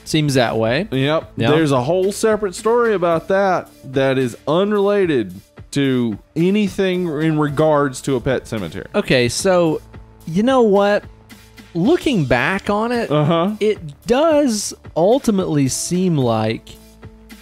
Speaker 1: Seems that way.
Speaker 2: Yep. There's a whole separate story about that is unrelated to anything in regards to a pet cemetery.
Speaker 1: Okay, so you know what? Looking back on it, it does ultimately seem like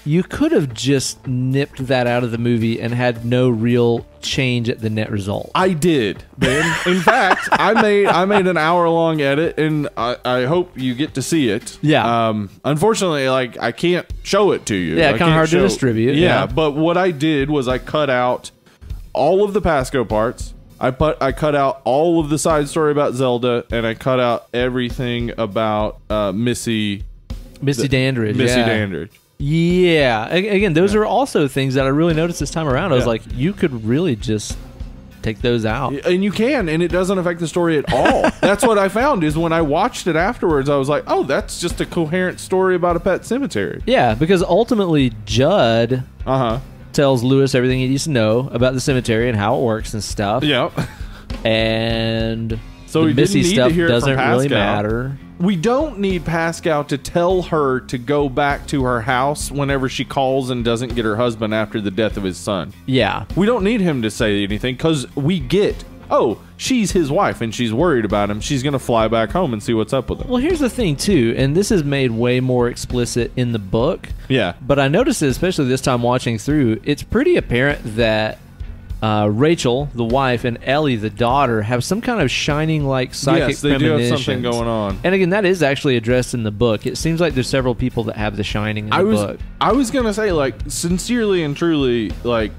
Speaker 1: you could have just nipped that out of the movie and had no real change at the net result.
Speaker 2: I did, Ben. In fact, I made an hour-long edit, and I hope you get to see it.
Speaker 1: Yeah.
Speaker 2: Unfortunately, like, I can't show it to you.
Speaker 1: Yeah, kind of hard to distribute.
Speaker 2: Yeah, but what I did was I cut out all of the Pasco parts. I cut out all of the side story about Zelda, and I cut out everything about Missy
Speaker 1: Dandridge.
Speaker 2: Dandridge.
Speaker 1: Yeah. Again, those are also things that I really noticed this time around. I was like, you could really just take those out.
Speaker 2: And you can, and it doesn't affect the story at all. That's what I found is when I watched it afterwards, I was like, oh, that's just a coherent story about a pet cemetery.
Speaker 1: Yeah, because ultimately Judd tells Lewis everything he needs to know about the cemetery and how it works and stuff.
Speaker 2: Yeah.
Speaker 1: And
Speaker 2: so
Speaker 1: the Missy stuff doesn't really matter.
Speaker 2: We don't need Pascal to tell her to go back to her house whenever she calls and doesn't get her husband after the death of his son.
Speaker 1: Yeah.
Speaker 2: We don't need him to say anything because we get, oh, she's his wife and she's worried about him. She's going to fly back home and see what's up with him.
Speaker 1: Well, here's the thing, too, and this is made way more explicit in the book.
Speaker 2: Yeah.
Speaker 1: But I noticed it, especially this time watching through, it's pretty apparent that Rachel, the wife, and Ellie, the daughter, have some kind of shining, like, psychic
Speaker 2: yes, they do have
Speaker 1: premonitions.
Speaker 2: something going on.
Speaker 1: And again, that is actually addressed in the book. It seems like there's several people that have the shining in the book.
Speaker 2: I was going to say, like, sincerely and truly, like,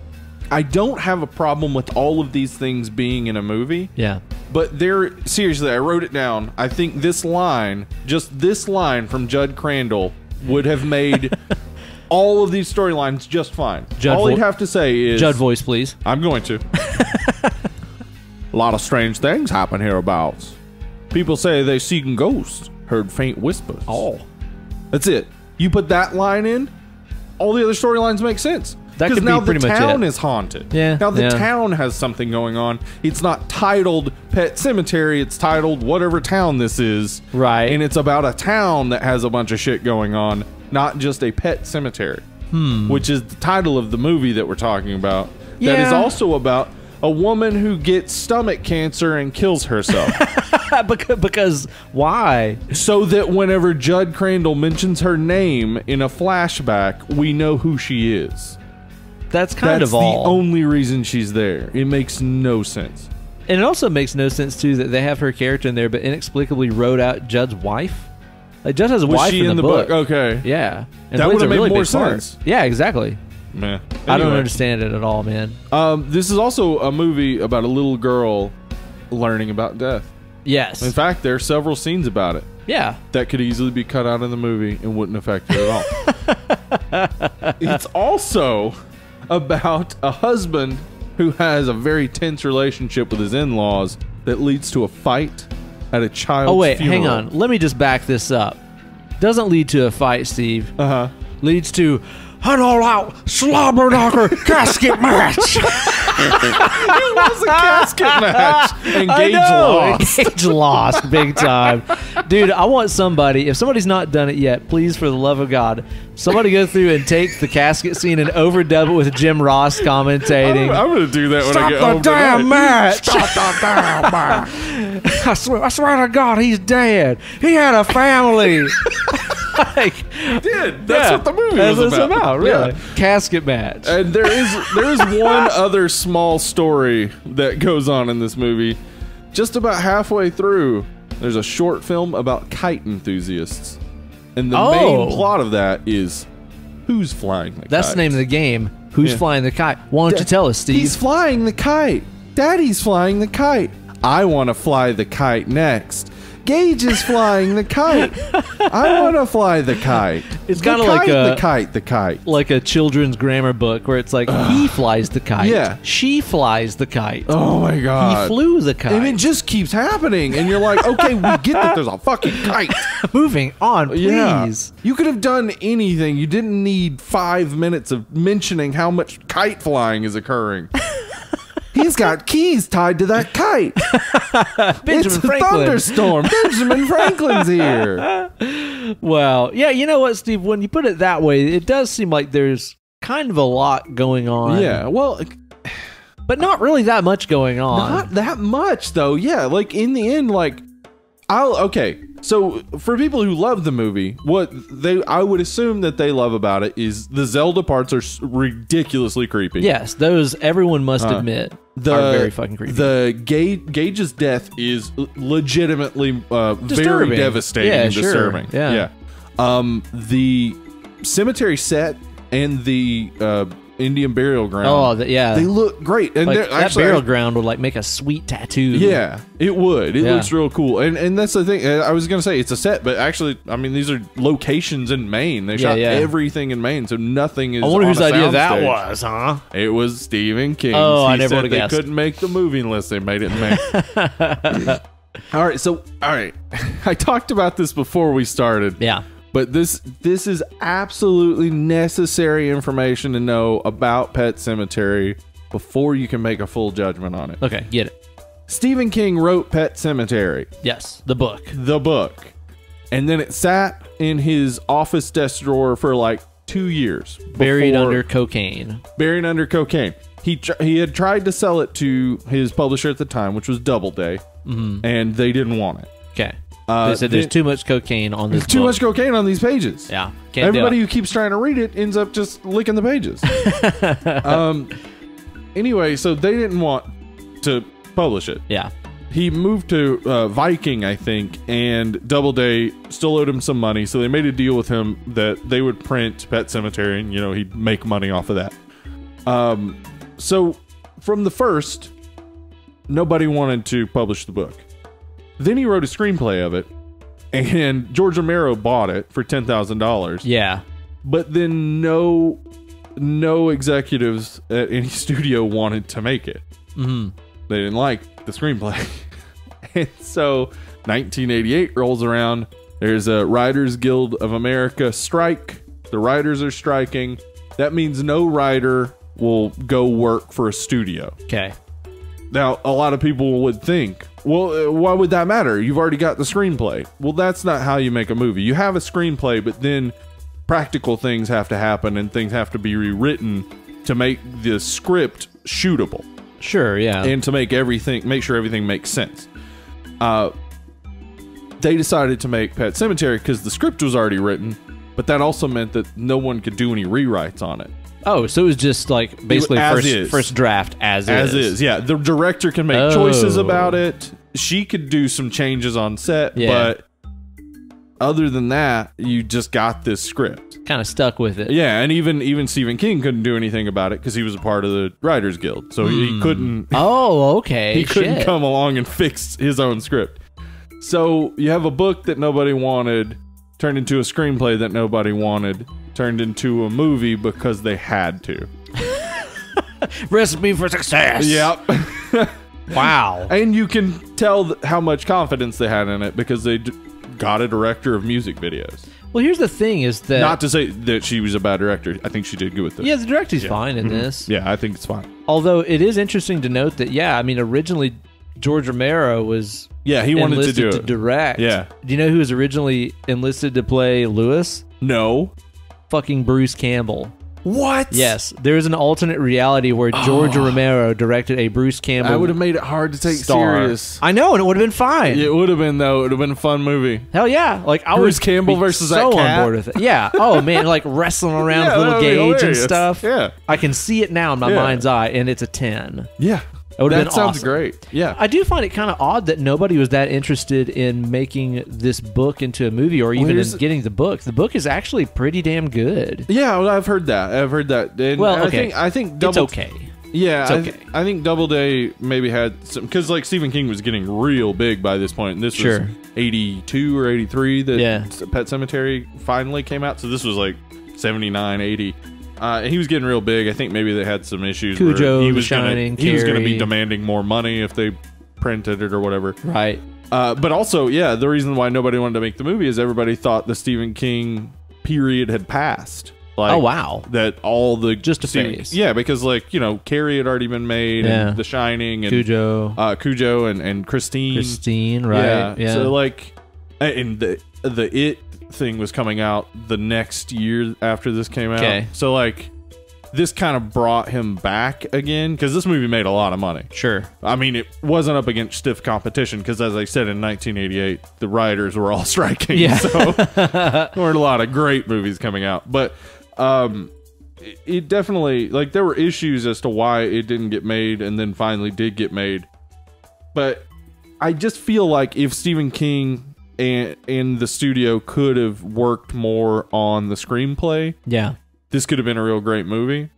Speaker 2: I don't have a problem with all of these things being in a movie.
Speaker 1: Yeah.
Speaker 2: But seriously, I wrote it down. I think this line, just this line from Judd Crandall would have made all of these storylines just fine. All he'd have to say is...
Speaker 1: Judd voice, please.
Speaker 2: I'm going to. A lot of strange things happen hereabouts. People say they seen ghosts, heard faint whispers.
Speaker 1: Oh.
Speaker 2: That's it. You put that line in, all the other storylines make sense.
Speaker 1: That could
Speaker 2: now
Speaker 1: be pretty
Speaker 2: the
Speaker 1: much
Speaker 2: town
Speaker 1: it.
Speaker 2: is haunted.
Speaker 1: Yeah.
Speaker 2: Now the town has something going on. It's not titled Pet Cemetery. It's titled whatever town this is.
Speaker 1: Right.
Speaker 2: And it's about a town that has a bunch of shit going on, not just a pet cemetery. Which is the title of the movie that we're talking about.
Speaker 1: Yeah.
Speaker 2: That is also about a woman who gets stomach cancer and kills herself.
Speaker 1: Because why?
Speaker 2: So that whenever Judd Crandall mentions her name in a flashback, we know who she is.
Speaker 1: That's kind of all.
Speaker 2: That's the only reason she's there. It makes no sense.
Speaker 1: And it also makes no sense, too, that they have her character in there, but inexplicably wrote out Judd's wife. Like, Judd has a wife
Speaker 2: in the book. Okay.
Speaker 1: Yeah. And
Speaker 2: that would have made
Speaker 1: really
Speaker 2: more
Speaker 1: big part.
Speaker 2: sense.
Speaker 1: Yeah, exactly.
Speaker 2: Meh. Anyway.
Speaker 1: I don't understand it at all, man.
Speaker 2: This is also a movie about a little girl learning about death.
Speaker 1: Yes.
Speaker 2: In fact, there are several scenes about it.
Speaker 1: Yeah.
Speaker 2: That could easily be cut out in the movie and wouldn't affect it at all. It's also about a husband who has a very tense relationship with his in-laws that leads to a fight at a child's
Speaker 1: Oh, wait,
Speaker 2: funeral.
Speaker 1: hang on. Let me just back this up. Doesn't lead to a fight, Steve.
Speaker 2: Uh-huh.
Speaker 1: Leads to an all-out slobber knocker casket match.
Speaker 2: It was a casket match. And Gage lost.
Speaker 1: Gage lost big time. Dude, I want somebody, if somebody's not done it yet, please, for the love of God, somebody go through and take the casket scene and overdub it with Jim Ross commentating.
Speaker 2: I'm going to do that when I get
Speaker 1: Stop
Speaker 2: home
Speaker 1: the damn
Speaker 2: tonight.
Speaker 1: match! Stop the damn match! I swear to God, he's dead. He had a family. Like,
Speaker 2: He did. That's what the movie
Speaker 1: That's
Speaker 2: was
Speaker 1: what it's about, really.
Speaker 2: Yeah.
Speaker 1: Casket match.
Speaker 2: And there is one other small story that goes on in this movie. Just about halfway through, there's a short film about kite enthusiasts. And the main plot of that is who's flying the kite.
Speaker 1: That's the name of the game. Who's flying the kite? Why don't you tell us, Steve?
Speaker 2: He's flying the kite. Daddy's flying the kite. I want to fly the kite next. Gage is flying the kite. I want to fly the kite.
Speaker 1: It's kind of like
Speaker 2: the kite.
Speaker 1: Like a children's grammar book where it's like he flies the kite.
Speaker 2: Yeah.
Speaker 1: She flies the kite.
Speaker 2: Oh my God.
Speaker 1: He flew the kite.
Speaker 2: And it just keeps happening. And you're like, okay, we get that there's a fucking kite.
Speaker 1: Moving on, please.
Speaker 2: Yeah. You could have done anything. You didn't need 5 minutes of mentioning how much kite flying is occurring. He's got keys tied to that kite.
Speaker 1: Benjamin
Speaker 2: It's
Speaker 1: Franklin.
Speaker 2: a thunderstorm. Benjamin Franklin's here.
Speaker 1: Wow. Yeah, you know what, Steve? When you put it that way, it does seem like there's kind of a lot going on.
Speaker 2: Yeah, well,
Speaker 1: But not really that much going on.
Speaker 2: not that much though. Yeah, like in the end, like okay. So for people who love the movie, I would assume that they love about it is the Zelda parts are ridiculously creepy.
Speaker 1: Yes, those everyone must admit are very fucking creepy.
Speaker 2: The Gage's death is legitimately very
Speaker 1: Disturbing.
Speaker 2: devastating
Speaker 1: Yeah,
Speaker 2: and
Speaker 1: sure.
Speaker 2: disturbing.
Speaker 1: Yeah.
Speaker 2: The cemetery set and the Indian burial ground.
Speaker 1: Oh, they
Speaker 2: look great, and
Speaker 1: like,
Speaker 2: they're
Speaker 1: that
Speaker 2: actually
Speaker 1: burial ground would like make a sweet tattoo.
Speaker 2: Yeah, it would. It
Speaker 1: Yeah.
Speaker 2: looks real cool, and that's the thing. I was gonna say it's a set, but actually, I mean, these are locations in Maine. They shot everything in Maine, so nothing is.
Speaker 1: I wonder
Speaker 2: on
Speaker 1: whose
Speaker 2: a
Speaker 1: idea that
Speaker 2: soundstage.
Speaker 1: was, huh?
Speaker 2: It was Stephen King's.
Speaker 1: Oh, I
Speaker 2: He
Speaker 1: never
Speaker 2: said
Speaker 1: would've
Speaker 2: they
Speaker 1: guessed.
Speaker 2: couldn't make the movie unless they made it in Maine. All right. I talked about this before we started.
Speaker 1: Yeah.
Speaker 2: But this is absolutely necessary information to know about Pet Sematary before you can make a full judgment on it.
Speaker 1: Okay, get it.
Speaker 2: Stephen King wrote Pet Sematary,
Speaker 1: Yes, the book.
Speaker 2: and then it sat in his office desk drawer for like 2 years.
Speaker 1: Buried under cocaine.
Speaker 2: Buried under cocaine. He had tried to sell it to his publisher at the time, which was Doubleday, and they didn't want it.
Speaker 1: Okay. They said there's too much cocaine on this
Speaker 2: Too
Speaker 1: book.
Speaker 2: much cocaine on these pages.
Speaker 1: Yeah. Can't
Speaker 2: Everybody
Speaker 1: do
Speaker 2: who keeps trying to read it ends up just licking the pages. Anyway, so they didn't want to publish it.
Speaker 1: it. Yeah.
Speaker 2: He moved to Viking, I think, and Doubleday still owed him some money, so they made a deal with him that they would print Pet Sematary, and he'd make money off of that. So from the first, nobody wanted to publish the book. Then he wrote a screenplay of it, and George Romero bought it for $10,000.
Speaker 1: Yeah.
Speaker 2: But then no executives at any studio wanted to make it.
Speaker 1: Mm-hmm.
Speaker 2: They didn't like the screenplay. And so 1988 rolls around. There's a Writers Guild of America strike. The writers are striking. That means no writer will go work for a studio.
Speaker 1: Okay.
Speaker 2: Now, a lot of people would think, well, why would that matter? You've already got the screenplay. Well, that's not how you make a movie. You have a screenplay, but then practical things have to happen and things have to be rewritten to make the script shootable.
Speaker 1: Sure, yeah.
Speaker 2: And to make sure everything makes sense. They decided to make Pet Sematary because the script was already written, but that also meant that no one could do any rewrites on it.
Speaker 1: Oh, so it was just like basically
Speaker 2: As
Speaker 1: first draft as is.
Speaker 2: Yeah. The director can make choices about it. She could do some changes on set, but other than that, you just got this script.
Speaker 1: Kind of stuck with it.
Speaker 2: Yeah, and even Stephen King couldn't do anything about it because he was a part of the Writers Guild, so he couldn't.
Speaker 1: Oh, okay.
Speaker 2: He couldn't come along and fix his own script. So you have a book that nobody wanted, turned into a screenplay that nobody wanted, turned into a movie because they had to.
Speaker 1: Recipe for success.
Speaker 2: Yep.
Speaker 1: Wow.
Speaker 2: And you can tell how much confidence they had in it because they got a director of music videos.
Speaker 1: Well, here's the thing is that...
Speaker 2: Not to say that she was a bad director. I think she did good with this.
Speaker 1: Yeah, the director's fine in this.
Speaker 2: Yeah, I think it's fine.
Speaker 1: Although it is interesting to note that, yeah, I mean, originally George Romero was...
Speaker 2: Yeah, he wanted to
Speaker 1: enlisted
Speaker 2: do it.
Speaker 1: to direct.
Speaker 2: Yeah.
Speaker 1: Do you know who was originally enlisted to play Lewis?
Speaker 2: No.
Speaker 1: Fucking Bruce Campbell.
Speaker 2: What?
Speaker 1: Yes, there is an alternate reality where George Romero directed a Bruce Campbell.
Speaker 2: I would have made it hard to take
Speaker 1: star.
Speaker 2: serious.
Speaker 1: I know, and it would have been fine.
Speaker 2: It would have been, though. It would have been a fun movie.
Speaker 1: Hell yeah! Like I
Speaker 2: Bruce
Speaker 1: was
Speaker 2: Campbell versus
Speaker 1: so
Speaker 2: that cat.
Speaker 1: on board with it. Yeah. Oh man, like wrestling around
Speaker 2: Yeah,
Speaker 1: with little
Speaker 2: that'd be
Speaker 1: Gage and
Speaker 2: hilarious.
Speaker 1: stuff.
Speaker 2: Yeah.
Speaker 1: I can see it now in my
Speaker 2: Yeah.
Speaker 1: mind's eye, and it's a 10.
Speaker 2: Yeah.
Speaker 1: It would have
Speaker 2: That
Speaker 1: been
Speaker 2: sounds
Speaker 1: awesome.
Speaker 2: great. Yeah.
Speaker 1: I do find it kind of odd that nobody was that interested in making this book into a movie or even in getting the book. The book is actually pretty damn good.
Speaker 2: Yeah, well, I've heard that. And
Speaker 1: Well, okay.
Speaker 2: I think
Speaker 1: It's
Speaker 2: Double...
Speaker 1: okay.
Speaker 2: Yeah,
Speaker 1: It's okay.
Speaker 2: I think Doubleday maybe had some... Because, like, Stephen King was getting real big by this point. And this
Speaker 1: Sure.
Speaker 2: was 82 or 83 that
Speaker 1: Yeah.
Speaker 2: Pet Sematary finally came out. So this was, like, 79, 80. He was getting real big. I think maybe they had some issues.
Speaker 1: Cujo,
Speaker 2: where he
Speaker 1: The
Speaker 2: was
Speaker 1: Shining,
Speaker 2: he was going to be
Speaker 1: Carrie.
Speaker 2: demanding more money if they printed it or whatever.
Speaker 1: Right.
Speaker 2: But also, yeah, the reason why nobody wanted to make the movie is everybody thought the Stephen King period had passed. Like,
Speaker 1: Oh, wow.
Speaker 2: That all the
Speaker 1: Just a phase.
Speaker 2: Yeah, because like Carrie had already been made,
Speaker 1: Yeah.
Speaker 2: and The Shining, and
Speaker 1: Cujo.
Speaker 2: and Christine.
Speaker 1: Christine, right? Yeah.
Speaker 2: So like, and the It thing was coming out the next year after this came out.
Speaker 1: Okay.
Speaker 2: So like, this kind of brought him back again because this movie made a lot of money.
Speaker 1: Sure.
Speaker 2: I mean, it wasn't up against stiff competition because, as I said, in 1988, the writers were all striking.
Speaker 1: Yeah.
Speaker 2: So there weren't a lot of great movies coming out. But it definitely, like, there were issues as to why it didn't get made and then finally did get made. But I just feel like if Stephen King and the studio could have worked more on the screenplay,
Speaker 1: Yeah.
Speaker 2: this could have been a real great movie.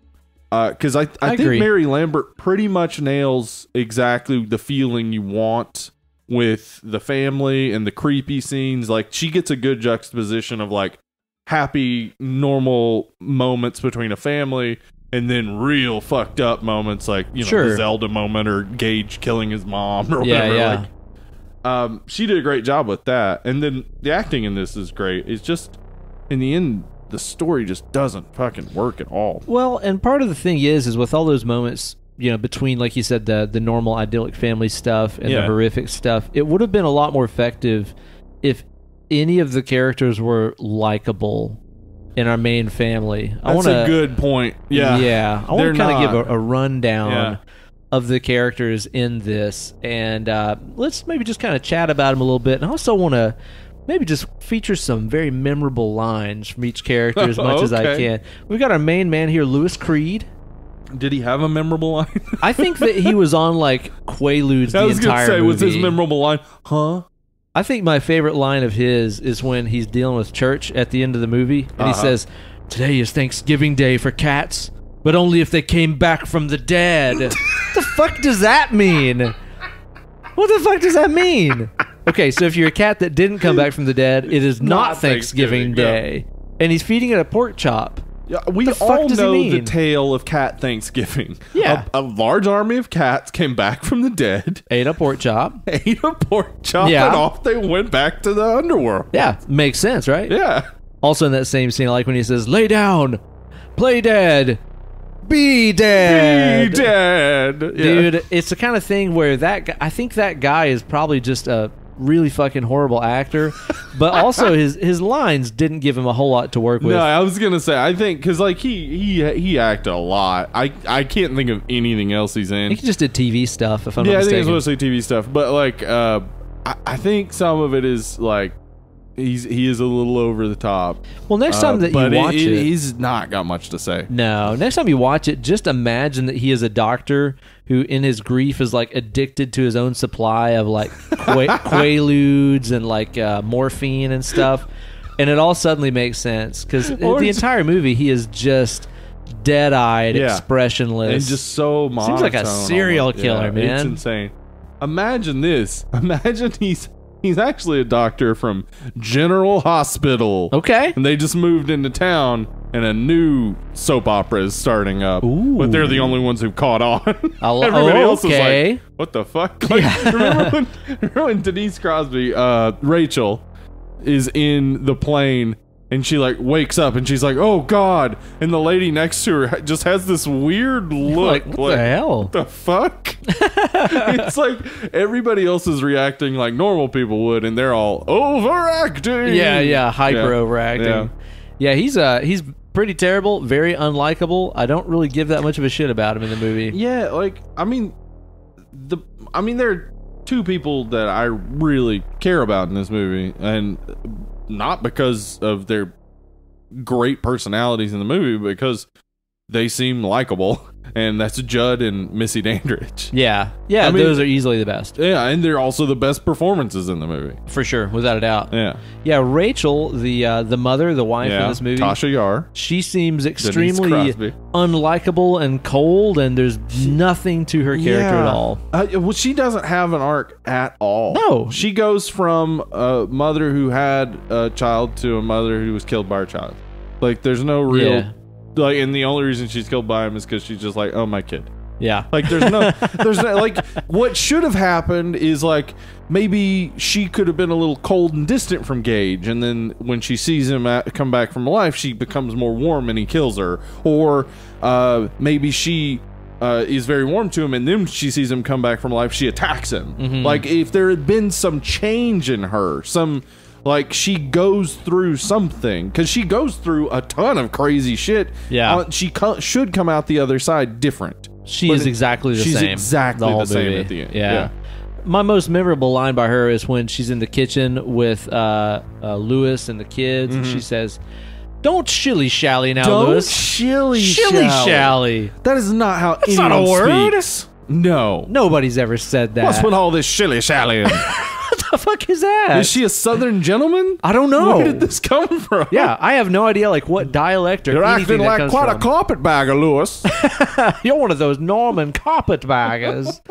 Speaker 2: Because I think
Speaker 1: agree.
Speaker 2: Mary Lambert pretty much nails exactly the feeling you want with the family and the creepy scenes. Like, she gets a good juxtaposition of like happy, normal moments between a family and then real fucked up moments like,
Speaker 1: Sure.
Speaker 2: the Zelda moment or Gage killing his mom or
Speaker 1: Yeah,
Speaker 2: whatever.
Speaker 1: yeah.
Speaker 2: Like, she did a great job with that. And then the acting in this is great. It's just, in the end, the story just doesn't fucking work at all.
Speaker 1: Well, and part of the thing is with all those moments, between, like you said, the normal idyllic family stuff and the
Speaker 2: Yeah.
Speaker 1: horrific stuff, it would have been a lot more effective if any of the characters were likable in our main family.
Speaker 2: That's a good point. Yeah.
Speaker 1: Yeah. I want
Speaker 2: They're
Speaker 1: to kind of
Speaker 2: not.
Speaker 1: give a rundown
Speaker 2: Yeah.
Speaker 1: of the characters in this, and let's maybe just kind of chat about them a little bit. And I also want to maybe just feature some very memorable lines from each character as much as I
Speaker 2: Okay.
Speaker 1: can. We've got our main man here, Louis Creed.
Speaker 2: Did he have a memorable line?
Speaker 1: I think that he was on like Quaaludes the
Speaker 2: I was going to
Speaker 1: entire
Speaker 2: say,
Speaker 1: movie.
Speaker 2: was his memorable line, huh?
Speaker 1: I think my favorite line of his is when he's dealing with Church at the end of the movie, and he says, "Today is Thanksgiving Day for cats, but only if they came back from the dead." What the fuck does that mean? What the fuck does that mean? Okay, so if you're a cat that didn't come back from the dead, it is not Thanksgiving Day. And he's feeding it a pork chop.
Speaker 2: Yeah, we
Speaker 1: The fuck
Speaker 2: all
Speaker 1: does he
Speaker 2: know the
Speaker 1: mean?
Speaker 2: tale of Cat Thanksgiving.
Speaker 1: Yeah.
Speaker 2: A large army of cats came back from the dead,
Speaker 1: Ate a pork chop.
Speaker 2: ate a pork chop,
Speaker 1: Yeah.
Speaker 2: and off they went back to the underworld.
Speaker 1: Yeah, makes sense, right?
Speaker 2: Yeah.
Speaker 1: Also in that same scene, I like when he says, "Lay down, play dead, be dead."
Speaker 2: Be dead. Yeah.
Speaker 1: Dude, it's the kind of thing where I think that guy is probably just a really fucking horrible actor, but also his lines didn't give him a whole lot to work with.
Speaker 2: No, I was gonna say, I think because like he acted a lot. I can't think of anything else he's in.
Speaker 1: He just did TV stuff, if I'm not
Speaker 2: Yeah, I think
Speaker 1: mistaken.
Speaker 2: it's mostly TV stuff. But like, I think some of it is like he is a little over the top.
Speaker 1: Well, next time that
Speaker 2: but
Speaker 1: you watch it,
Speaker 2: he's not got much to say.
Speaker 1: no, next time you watch it, just imagine that he is a doctor who, in his grief, is like addicted to his own supply of like Quaaludes and like morphine and stuff, and it all suddenly makes sense because the entire movie he is just dead-eyed,
Speaker 2: Yeah.
Speaker 1: expressionless,
Speaker 2: And just so monotone.
Speaker 1: seems like a serial
Speaker 2: almost.
Speaker 1: killer,
Speaker 2: Yeah,
Speaker 1: man.
Speaker 2: It's insane. Imagine this. Imagine he's He's actually a doctor from General Hospital.
Speaker 1: Okay.
Speaker 2: And they just moved into town, and a new soap opera is starting up.
Speaker 1: Ooh.
Speaker 2: But they're the only ones who caught on. Everybody else is like, what the fuck? Like, remember when Denise Crosby, Rachel, is in the plane, and she like wakes up and she's like, oh God, and the lady next to her just has this weird look.
Speaker 1: What the hell?
Speaker 2: What the fuck? It's like everybody else is reacting like normal people would, and they're all overacting.
Speaker 1: Yeah, hyper overacting. Yeah, he's pretty terrible, very unlikable. I don't really give that much of a shit about him in the movie.
Speaker 2: Yeah, like I mean there are two people that I really care about in this movie, and not because of their great personalities in the movie, but because they seem likable, and that's Judd and Missy Dandridge.
Speaker 1: Yeah, I mean, those are easily the best.
Speaker 2: Yeah, and they're also the best performances in the movie.
Speaker 1: For sure, without a doubt.
Speaker 2: Yeah,
Speaker 1: Rachel, the mother, the wife in this movie,
Speaker 2: Tasha Yar.
Speaker 1: She seems extremely unlikable and cold, and there's nothing to her character at all.
Speaker 2: Well, she doesn't have an arc at all.
Speaker 1: No.
Speaker 2: She goes from a mother who had a child to a mother who was killed by her child. Like, there's no real...
Speaker 1: Yeah.
Speaker 2: Like, and the only reason she's killed by him is because she's just like, oh, my kid.
Speaker 1: Yeah.
Speaker 2: Like, there's no, like, what should have happened is, like, maybe she could have been a little cold and distant from Gage, and then when she sees him come back from life, she becomes more warm and he kills her. Or maybe she is very warm to him, and then she sees him come back from life, she attacks him. Mm-hmm. Like, if there had been some change in her, like, she goes through something, because she goes through a ton of crazy shit.
Speaker 1: Yeah.
Speaker 2: She should come out the other side different.
Speaker 1: She is exactly the same.
Speaker 2: She's exactly the same at the end.
Speaker 1: Yeah. My most memorable line by her is when she's in the kitchen with Lewis and the kids, and she says, "Don't shilly-shally now, Lewis.
Speaker 2: Don't shilly-shally. That is not how anyone
Speaker 1: not a word.
Speaker 2: speaks. No.
Speaker 1: Nobody's ever said that.
Speaker 2: What's with all this shilly-shallying?
Speaker 1: What the fuck is that?
Speaker 2: Is she a Southern gentleman?
Speaker 1: I don't know.
Speaker 2: Where did this come from?
Speaker 1: Yeah, I have no idea, like, what dialect or
Speaker 2: You're
Speaker 1: anything
Speaker 2: acting
Speaker 1: that
Speaker 2: like
Speaker 1: comes
Speaker 2: quite
Speaker 1: from.
Speaker 2: a carpetbagger, Lewis.
Speaker 1: You're one of those Norman carpetbaggers.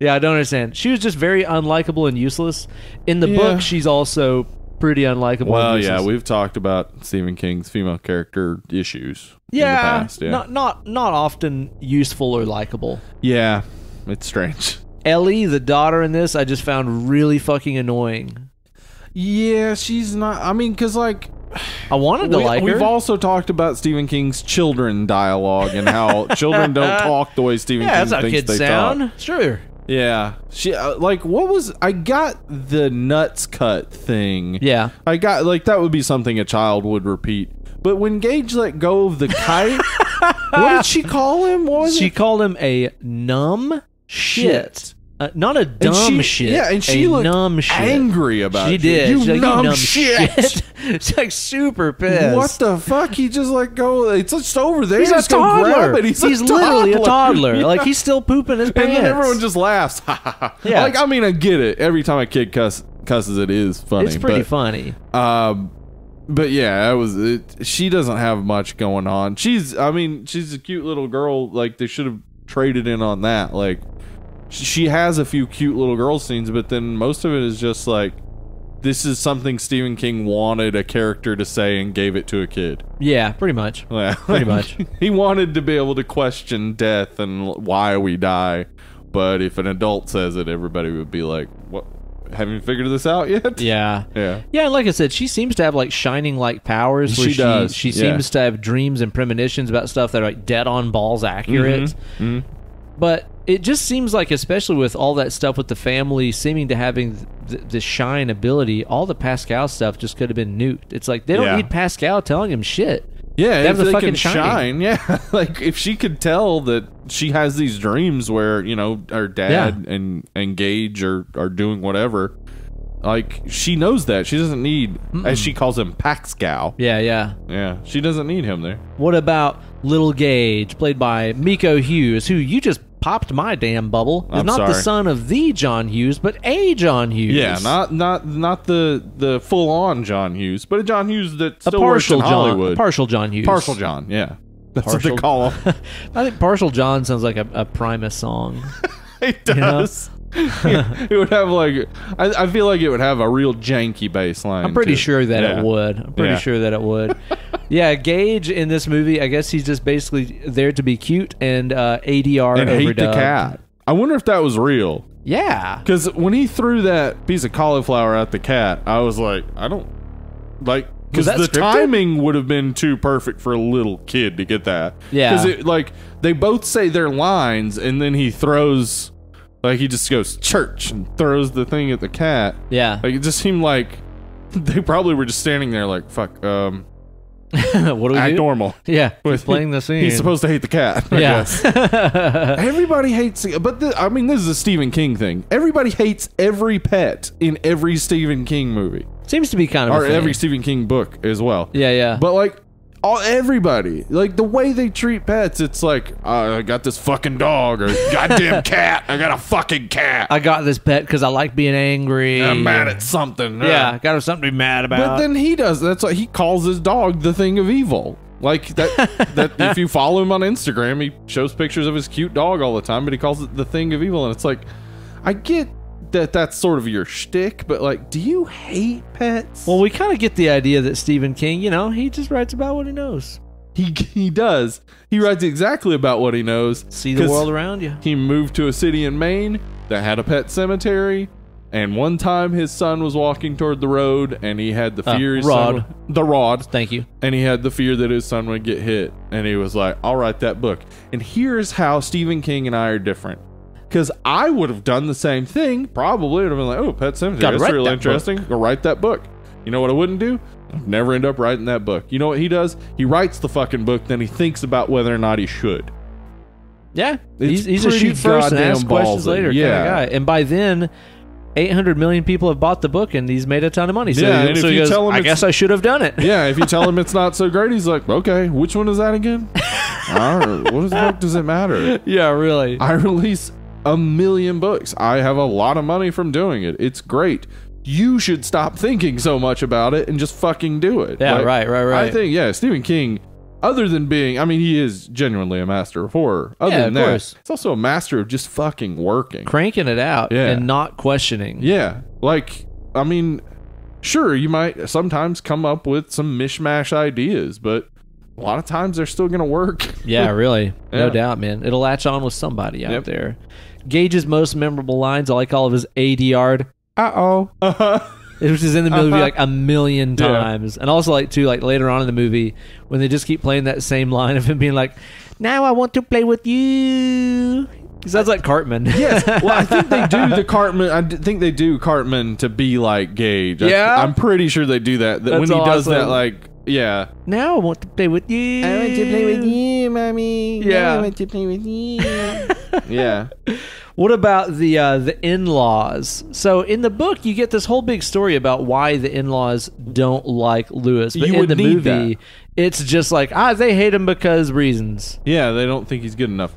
Speaker 1: Yeah, I don't understand. She was just very unlikable and useless. In the book, she's also pretty unlikable.
Speaker 2: Well,
Speaker 1: and useless.
Speaker 2: we've talked about Stephen King's female character issues in the
Speaker 1: Yeah,
Speaker 2: past. Yeah,
Speaker 1: not often useful or likable.
Speaker 2: Yeah, it's strange.
Speaker 1: Ellie, the daughter in this, I just found really fucking annoying.
Speaker 2: Yeah, she's not. I mean, because, like,
Speaker 1: I wanted to like her.
Speaker 2: We've also talked about Stephen King's children dialogue and how children don't talk the way Stephen King
Speaker 1: that's how
Speaker 2: thinks
Speaker 1: kids
Speaker 2: they
Speaker 1: sound.
Speaker 2: talk.
Speaker 1: Sure.
Speaker 2: Yeah. She like, what was... I got the nuts cut thing.
Speaker 1: Yeah.
Speaker 2: I got, like, that would be something a child would repeat. But when Gage let go of the kite, what did she call him? What was
Speaker 1: She
Speaker 2: it?
Speaker 1: called him a numb shit. Not a dumb shit.
Speaker 2: Yeah, and she looked
Speaker 1: numb shit.
Speaker 2: angry about it.
Speaker 1: She did.
Speaker 2: You
Speaker 1: She's like,
Speaker 2: numb
Speaker 1: you numb
Speaker 2: shit.
Speaker 1: She's like super pissed.
Speaker 2: What the fuck? He just let go. It's just over there.
Speaker 1: He's a
Speaker 2: Just go grab
Speaker 1: toddler.
Speaker 2: it.
Speaker 1: He's
Speaker 2: a
Speaker 1: literally a toddler.
Speaker 2: Yeah.
Speaker 1: Like, he's still pooping his pants.
Speaker 2: And then everyone just laughs.
Speaker 1: Yeah.
Speaker 2: Like, I mean, I get it. Every time a kid cusses, it is funny.
Speaker 1: It's pretty funny.
Speaker 2: But yeah, she doesn't have much going on. She's a cute little girl. Like, they should have traded in on that. Like, she has a few cute little girl scenes, but then most of it is just like, this is something Stephen King wanted a character to say and gave it to a kid.
Speaker 1: Yeah, pretty much.
Speaker 2: Yeah,
Speaker 1: pretty much.
Speaker 2: He wanted to be able to question death and why we die, but if an adult says it, everybody would be like, "What? Haven't you figured this out yet?"
Speaker 1: Yeah.
Speaker 2: Yeah.
Speaker 1: Yeah, and like I said, she seems to have, like, shining light powers. Where
Speaker 2: She does,
Speaker 1: She
Speaker 2: yeah.
Speaker 1: seems to have dreams and premonitions about stuff that are, like, dead on balls accurate.
Speaker 2: Mm-hmm.
Speaker 1: But it just seems like, especially with all that stuff with the family seeming to having the shine ability, all the Pascal stuff just could have been nuked. It's like, they don't need Pascal telling him shit.
Speaker 2: Yeah,
Speaker 1: they have
Speaker 2: if
Speaker 1: the
Speaker 2: they
Speaker 1: fucking
Speaker 2: can shine. Yeah, like, if she could tell that she has these dreams where, you know, her dad and Gage are doing whatever, like, she knows that. She doesn't need, as she calls him, Pascal.
Speaker 1: Yeah.
Speaker 2: Yeah, she doesn't need him there.
Speaker 1: What about Little Gage, played by Miko Hughes, who you just popped my damn bubble, is not the son of the John Hughes, but a John Hughes.
Speaker 2: Yeah, not the full on John Hughes, but a John Hughes that still works in
Speaker 1: John,
Speaker 2: Hollywood.
Speaker 1: Partial John Hughes.
Speaker 2: Partial John, yeah. That's
Speaker 1: Partial.
Speaker 2: what they call him.
Speaker 1: I think Partial John sounds like a Primus song.
Speaker 2: It does. It would have like I feel like it would have a real janky bass line.
Speaker 1: I'm pretty
Speaker 2: too.
Speaker 1: sure that
Speaker 2: Yeah.
Speaker 1: it would. I'm pretty
Speaker 2: Yeah.
Speaker 1: sure that it would. Yeah, Gage in this movie, I guess he's just basically there to be cute and ADR
Speaker 2: And hate the
Speaker 1: overdubbed.
Speaker 2: cat. I wonder if that was real.
Speaker 1: Yeah.
Speaker 2: Because when he threw that piece of cauliflower at the cat, I was like, I don't like. Because
Speaker 1: Was
Speaker 2: the
Speaker 1: that scripted?
Speaker 2: timing would have been too perfect for a little kid to get that.
Speaker 1: Yeah.
Speaker 2: Because it like they both say their lines, and then he throws, like he just goes church and throws the thing at the cat.
Speaker 1: Yeah.
Speaker 2: Like it just seemed like they probably were just standing there like, fuck,
Speaker 1: What do we
Speaker 2: act
Speaker 1: do?
Speaker 2: normal.
Speaker 1: Yeah, he's playing the scene.
Speaker 2: He's supposed to hate the cat. I
Speaker 1: Yeah.
Speaker 2: guess. Everybody hates, but I mean, this is a Stephen King thing. Everybody hates every pet in every Stephen King movie,
Speaker 1: Seems to be kind of
Speaker 2: or
Speaker 1: a thing.
Speaker 2: every Stephen King book as well.
Speaker 1: Yeah, yeah.
Speaker 2: But like, everybody, like the way they treat pets, it's like, I got this fucking dog, or goddamn cat. I got a fucking cat.
Speaker 1: I got this pet because I like being angry.
Speaker 2: I'm mad at something.
Speaker 1: Yeah, got something to be mad about.
Speaker 2: But then he does. That's what he calls his dog the thing of evil. Like that. That if you follow him on Instagram, he shows pictures of his cute dog all the time, but he calls it the thing of evil. And it's like, I get that that's sort of your shtick, but like, do you hate pets?
Speaker 1: Well, we kind of get the idea that Stephen King, he just writes about what he knows.
Speaker 2: He does. He writes exactly about what he knows.
Speaker 1: See the
Speaker 2: 'Cause
Speaker 1: world around you.
Speaker 2: He moved to a city in Maine that had a pet cemetery. And one time his son was walking toward the road, and he had the fear the rod.
Speaker 1: Thank you.
Speaker 2: And he had the fear that his son would get hit. And he was like, I'll write that book. And here's how Stephen King and I are different. Because I would have done the same thing. Probably would have been like, oh, Pet Sematary.
Speaker 1: Gotta
Speaker 2: That's
Speaker 1: write
Speaker 2: really
Speaker 1: that
Speaker 2: interesting. Go write that book. You know what I wouldn't do? I'd never end up writing that book. You know what he does? He writes the fucking book, then he thinks about whether or not he should.
Speaker 1: Yeah.
Speaker 2: It's
Speaker 1: He's a
Speaker 2: pretty
Speaker 1: shoot first and
Speaker 2: goddamn
Speaker 1: ask questions
Speaker 2: ballsy.
Speaker 1: later kind
Speaker 2: Yeah.
Speaker 1: of guy. And by then, 800 million people have bought the book, and he's made a ton of money. So,
Speaker 2: Yeah, and
Speaker 1: so
Speaker 2: if
Speaker 1: he
Speaker 2: you
Speaker 1: goes,
Speaker 2: tell him
Speaker 1: I
Speaker 2: it's-
Speaker 1: guess I should have done it.
Speaker 2: Yeah, if you tell him it's not so great, he's like, okay, which one is that again? What the fuck does it matter?
Speaker 1: Yeah, really.
Speaker 2: I release 1 million books. I have a lot of money from doing it. It's great. You should stop thinking so much about it and just fucking do it.
Speaker 1: Yeah,
Speaker 2: Like,
Speaker 1: right.
Speaker 2: I think, Stephen King, other than being, I mean, he is genuinely a master of horror. Other
Speaker 1: Yeah,
Speaker 2: than
Speaker 1: of
Speaker 2: that,
Speaker 1: course.
Speaker 2: he's also a master of just fucking working.
Speaker 1: Cranking it out
Speaker 2: Yeah.
Speaker 1: and not questioning.
Speaker 2: Yeah. Like, I mean, sure, you might sometimes come up with some mishmash ideas, but a lot of times they're still going to work.
Speaker 1: Yeah, really. No
Speaker 2: Yeah.
Speaker 1: doubt, man. It'll latch on with somebody out
Speaker 2: Yep.
Speaker 1: there. Gage's most memorable lines, I like all of his ADR. Uh-oh. Which is in the movie like 1 million
Speaker 2: Yeah.
Speaker 1: times. And also like later on in the movie when they just keep playing that same line of him being like, now I want to play with you. He sounds like Cartman.
Speaker 2: Yes. Well, I think they do the Cartman. think they do Cartman to be like Gage.
Speaker 1: Yeah?
Speaker 2: I'm pretty sure they do that. When
Speaker 1: That's
Speaker 2: he does that,
Speaker 1: awesome.
Speaker 2: like, yeah.
Speaker 1: Now I want to play with you.
Speaker 2: you, mommy.
Speaker 1: Yeah.
Speaker 2: I want to play with you. Yeah.
Speaker 1: What about the in-laws? So in the book, you get this whole big story about why the in-laws don't like Lewis. But
Speaker 2: You
Speaker 1: in
Speaker 2: would
Speaker 1: the
Speaker 2: need
Speaker 1: movie,
Speaker 2: that.
Speaker 1: it's just like, they hate him because reasons.
Speaker 2: Yeah, they don't think he's good enough.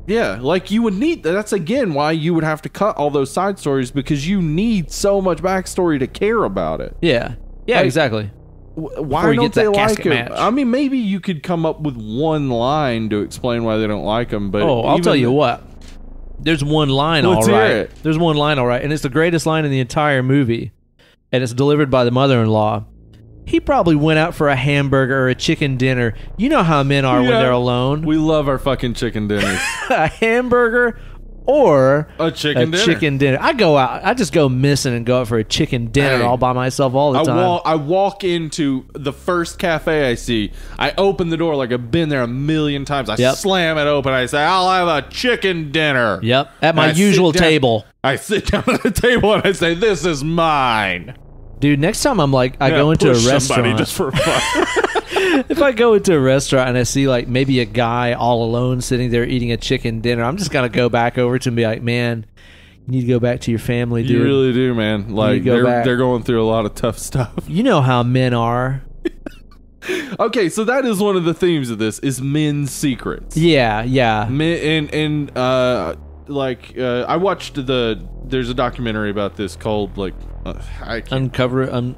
Speaker 2: Yeah, like you would need that's again why you would have to cut all those side stories, because you need so much backstory to care about it.
Speaker 1: Yeah. Yeah,
Speaker 2: Like,
Speaker 1: exactly.
Speaker 2: Why
Speaker 1: you
Speaker 2: don't
Speaker 1: get
Speaker 2: they
Speaker 1: that
Speaker 2: like
Speaker 1: casket
Speaker 2: him?
Speaker 1: match.
Speaker 2: I mean, maybe you could come up with one line to explain why they don't like him, but
Speaker 1: I'll tell you what. There's one line,
Speaker 2: Let's
Speaker 1: all
Speaker 2: hear
Speaker 1: right.
Speaker 2: it.
Speaker 1: There's one line, all right, and it's the greatest line in the entire movie, and it's delivered by the mother-in-law. He probably went out for a hamburger or a chicken dinner. You know how men are when
Speaker 2: Yeah.
Speaker 1: they're alone.
Speaker 2: We love our fucking chicken dinners.
Speaker 1: A hamburger or
Speaker 2: A chicken dinner.
Speaker 1: chicken dinner. I go out. I just go missing and go out for a chicken dinner
Speaker 2: Hey,
Speaker 1: all by myself all the time.
Speaker 2: I walk into the first cafe I see. I open the door like I've been there 1 million times. I
Speaker 1: Yep.
Speaker 2: slam it open. I say, I'll have a chicken dinner.
Speaker 1: Yep, at my
Speaker 2: And I
Speaker 1: usual
Speaker 2: sit down-
Speaker 1: table.
Speaker 2: I sit down at the table and I say, this is mine.
Speaker 1: Dude, next time I
Speaker 2: Yeah,
Speaker 1: go into a
Speaker 2: push somebody
Speaker 1: restaurant.
Speaker 2: just for fun.
Speaker 1: If I go into a restaurant and I see like maybe a guy all alone sitting there eating a chicken dinner, I'm just gonna go back over to him and be like, man, you need to go back to your family, dude.
Speaker 2: You really do, man. Like
Speaker 1: go back.
Speaker 2: they're going through a lot of tough stuff.
Speaker 1: You know how men are.
Speaker 2: Okay, so that is one of the themes of this is men's secrets.
Speaker 1: Yeah.
Speaker 2: Men I watched there's a documentary about this called like I can't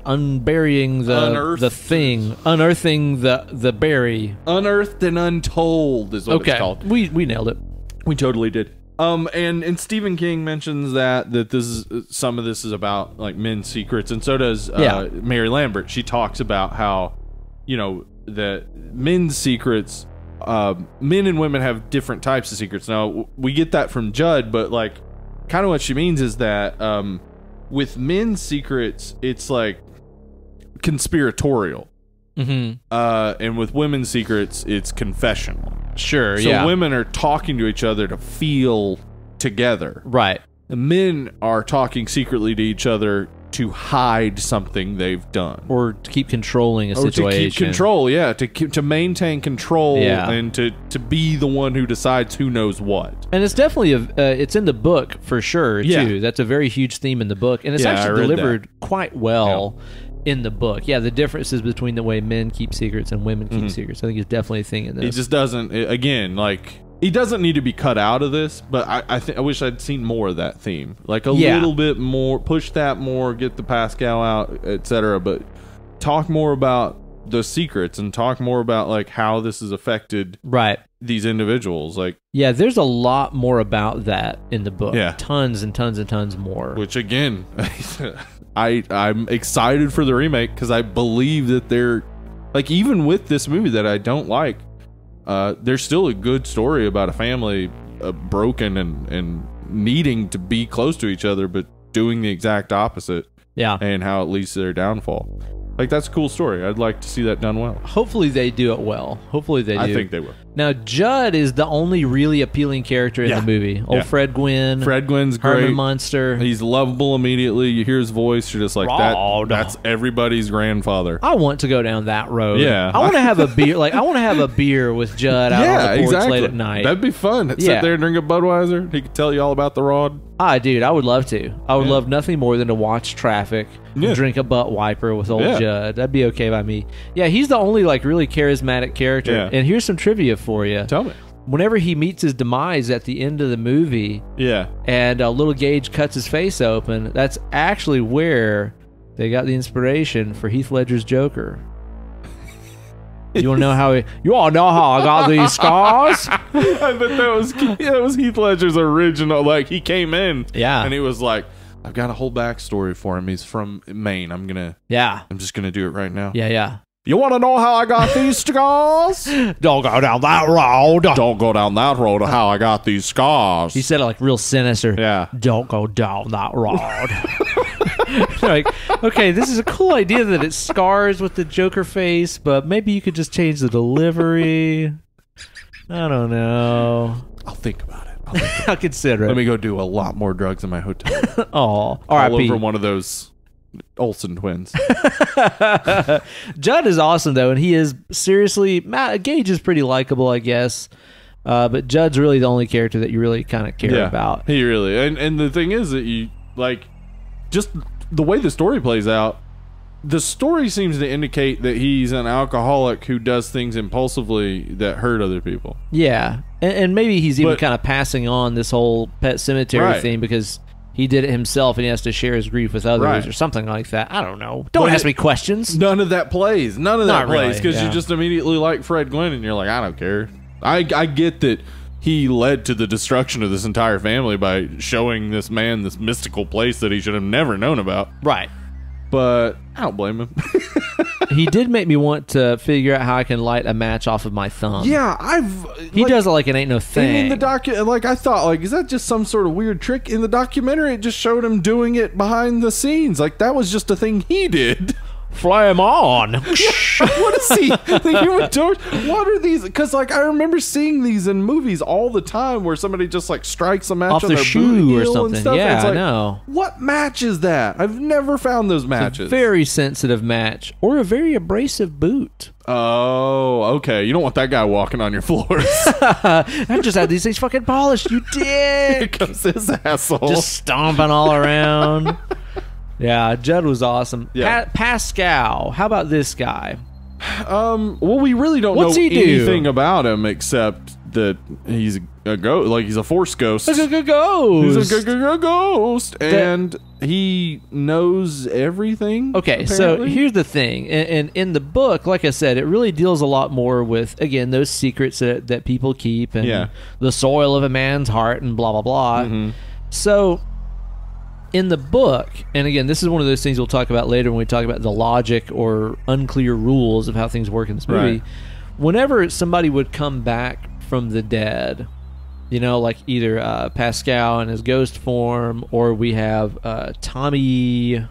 Speaker 1: Unburying the thing, unearthing the berry.
Speaker 2: Unearthed and Untold is what it's
Speaker 1: Okay,
Speaker 2: called.
Speaker 1: we nailed it.
Speaker 2: We totally did. And Stephen King mentions that this is some of this is about like men's secrets, and so does Mary Lambert. She talks about how, you know, that men's secrets, men and women have different types of secrets. Now we get that from Judd, but like kind of what she means is that with men's secrets, it's like conspiratorial. And with women's secrets, it's confessional.
Speaker 1: Sure,
Speaker 2: so women are talking to each other to feel together.
Speaker 1: Right.
Speaker 2: The men are talking secretly to each other to hide something they've done.
Speaker 1: Or to keep controlling a situation.
Speaker 2: Or to keep control, to maintain control and to be the one who decides who knows what.
Speaker 1: And it's definitely, it's in the book for sure, too. That's a very huge theme in the book. And it's actually delivered quite well. In the book. The differences between the way men keep secrets and women keep secrets, I think is definitely a thing in this.
Speaker 2: He just doesn't, again, like, he doesn't need to be cut out of this, but I wish I'd seen more of that theme. Like, a little bit more, push that more, get the Pascal out, etc. But talk more about the secrets and talk more about, like, how this has affected these individuals. Like,
Speaker 1: there's a lot more about that in the book. Tons and tons and tons more.
Speaker 2: Which, again... I'm excited for the remake because I believe that they're like, even with this movie that I don't like, there's still a good story about a family broken and needing to be close to each other, but doing the exact opposite. And how it leads to their downfall. Like, that's a cool story. I'd like to see that done well.
Speaker 1: Hopefully they do it well. Hopefully they do.
Speaker 2: I think they will.
Speaker 1: Now, Judd is the only really appealing character in the movie. Old Fred Gwynn.
Speaker 2: Fred Gwynn's great.
Speaker 1: Herman Munster.
Speaker 2: He's lovable immediately. You hear his voice, you're just like, that's everybody's grandfather.
Speaker 1: I want to go down that road.
Speaker 2: Yeah.
Speaker 1: I want to have a beer. Like, I want to have a beer with Judd out on the porch late at night.
Speaker 2: That'd be fun. Sit there and drink a Budweiser. He could tell you all about the rod.
Speaker 1: Dude, I would love to. I would love nothing more than to watch traffic, drink a butt wiper with old Judd. That'd be okay by me. He's the only, like, really charismatic character. And here's some trivia for you.
Speaker 2: Tell me.
Speaker 1: Whenever he meets his demise at the end of the movie, and little Gage cuts his face open, that's actually where they got the inspiration for Heath Ledger's Joker. You want to know how? You all know how I got these scars?
Speaker 2: I bet that was Heath Ledger's original. Like, he came in, and he was like, "I've got a whole backstory for him. He's from Maine. I'm just gonna do it right now." You want to know how I got these scars?
Speaker 1: Don't go down that road.
Speaker 2: Don't go down that road of how I got these scars.
Speaker 1: He said it like real sinister. Don't go down that road. Like, okay, this is a cool idea that it scars with the Joker face, but maybe you could just change the delivery. I don't know.
Speaker 2: I'll think about it.
Speaker 1: I'll consider it.
Speaker 2: Let me go do a lot more drugs in my hotel.
Speaker 1: All
Speaker 2: over one of those Olsen twins.
Speaker 1: Judd is awesome, though, and he is seriously... Gage is pretty likable, I guess. But Judd's really the only character that you really kind of care about.
Speaker 2: He really... And the thing is that you, like... Just the way the story plays out, the story seems to indicate that he's an alcoholic who does things impulsively that hurt other people.
Speaker 1: And maybe he's even kind of passing on this whole Pet Sematary thing because he did it himself and he has to share his grief with others or something like that. I don't know. Don't ask me questions.
Speaker 2: None of that plays. None of that plays because you just immediately like Fred Gwynn and you're like, I don't care. I get that he led to the destruction of this entire family by showing this man this mystical place that he should have never known about. But I don't blame him.
Speaker 1: He did make me want to figure out how I can light a match off of my thumb. He does it like it ain't no thing.
Speaker 2: In the like, I thought, like, is that just some sort of weird trick? In the documentary, it just showed him doing it behind the scenes. Like, that was just a thing he did.
Speaker 1: Flame on.
Speaker 2: What is he? The Human Torch? What are these? Because, like, I remember seeing these in movies all the time where somebody just, like, strikes a match
Speaker 1: off
Speaker 2: on
Speaker 1: the
Speaker 2: their
Speaker 1: shoe
Speaker 2: boot
Speaker 1: or something.
Speaker 2: And stuff.
Speaker 1: Yeah,
Speaker 2: like,
Speaker 1: I know.
Speaker 2: What match is that? I've never found those matches.
Speaker 1: It's a very sensitive match. Or a very abrasive boot.
Speaker 2: Oh, okay. You don't want that guy walking on your floors.
Speaker 1: I just had these things fucking polished, you dick.
Speaker 2: Here comes this asshole.
Speaker 1: Just stomping all around. Yeah, Judd was awesome. Pascal, how about this guy?
Speaker 2: Well, we really don't know anything about him except that he's a ghost, like he's a force ghost.
Speaker 1: He's a ghost.
Speaker 2: He's a ghost, and he knows everything.
Speaker 1: Okay,
Speaker 2: apparently.
Speaker 1: so here's the thing, and in the book, like I said, it really deals a lot more with, again, those secrets that people keep, and the soil of a man's heart, and blah blah blah.
Speaker 2: Mm-hmm.
Speaker 1: So in the book, and again, this is one of those things we'll talk about later when we talk about the logic or unclear rules of how things work in this movie.
Speaker 2: Right.
Speaker 1: Whenever somebody would come back from the dead, you know, like either Pascal in his ghost form, or we have Tommy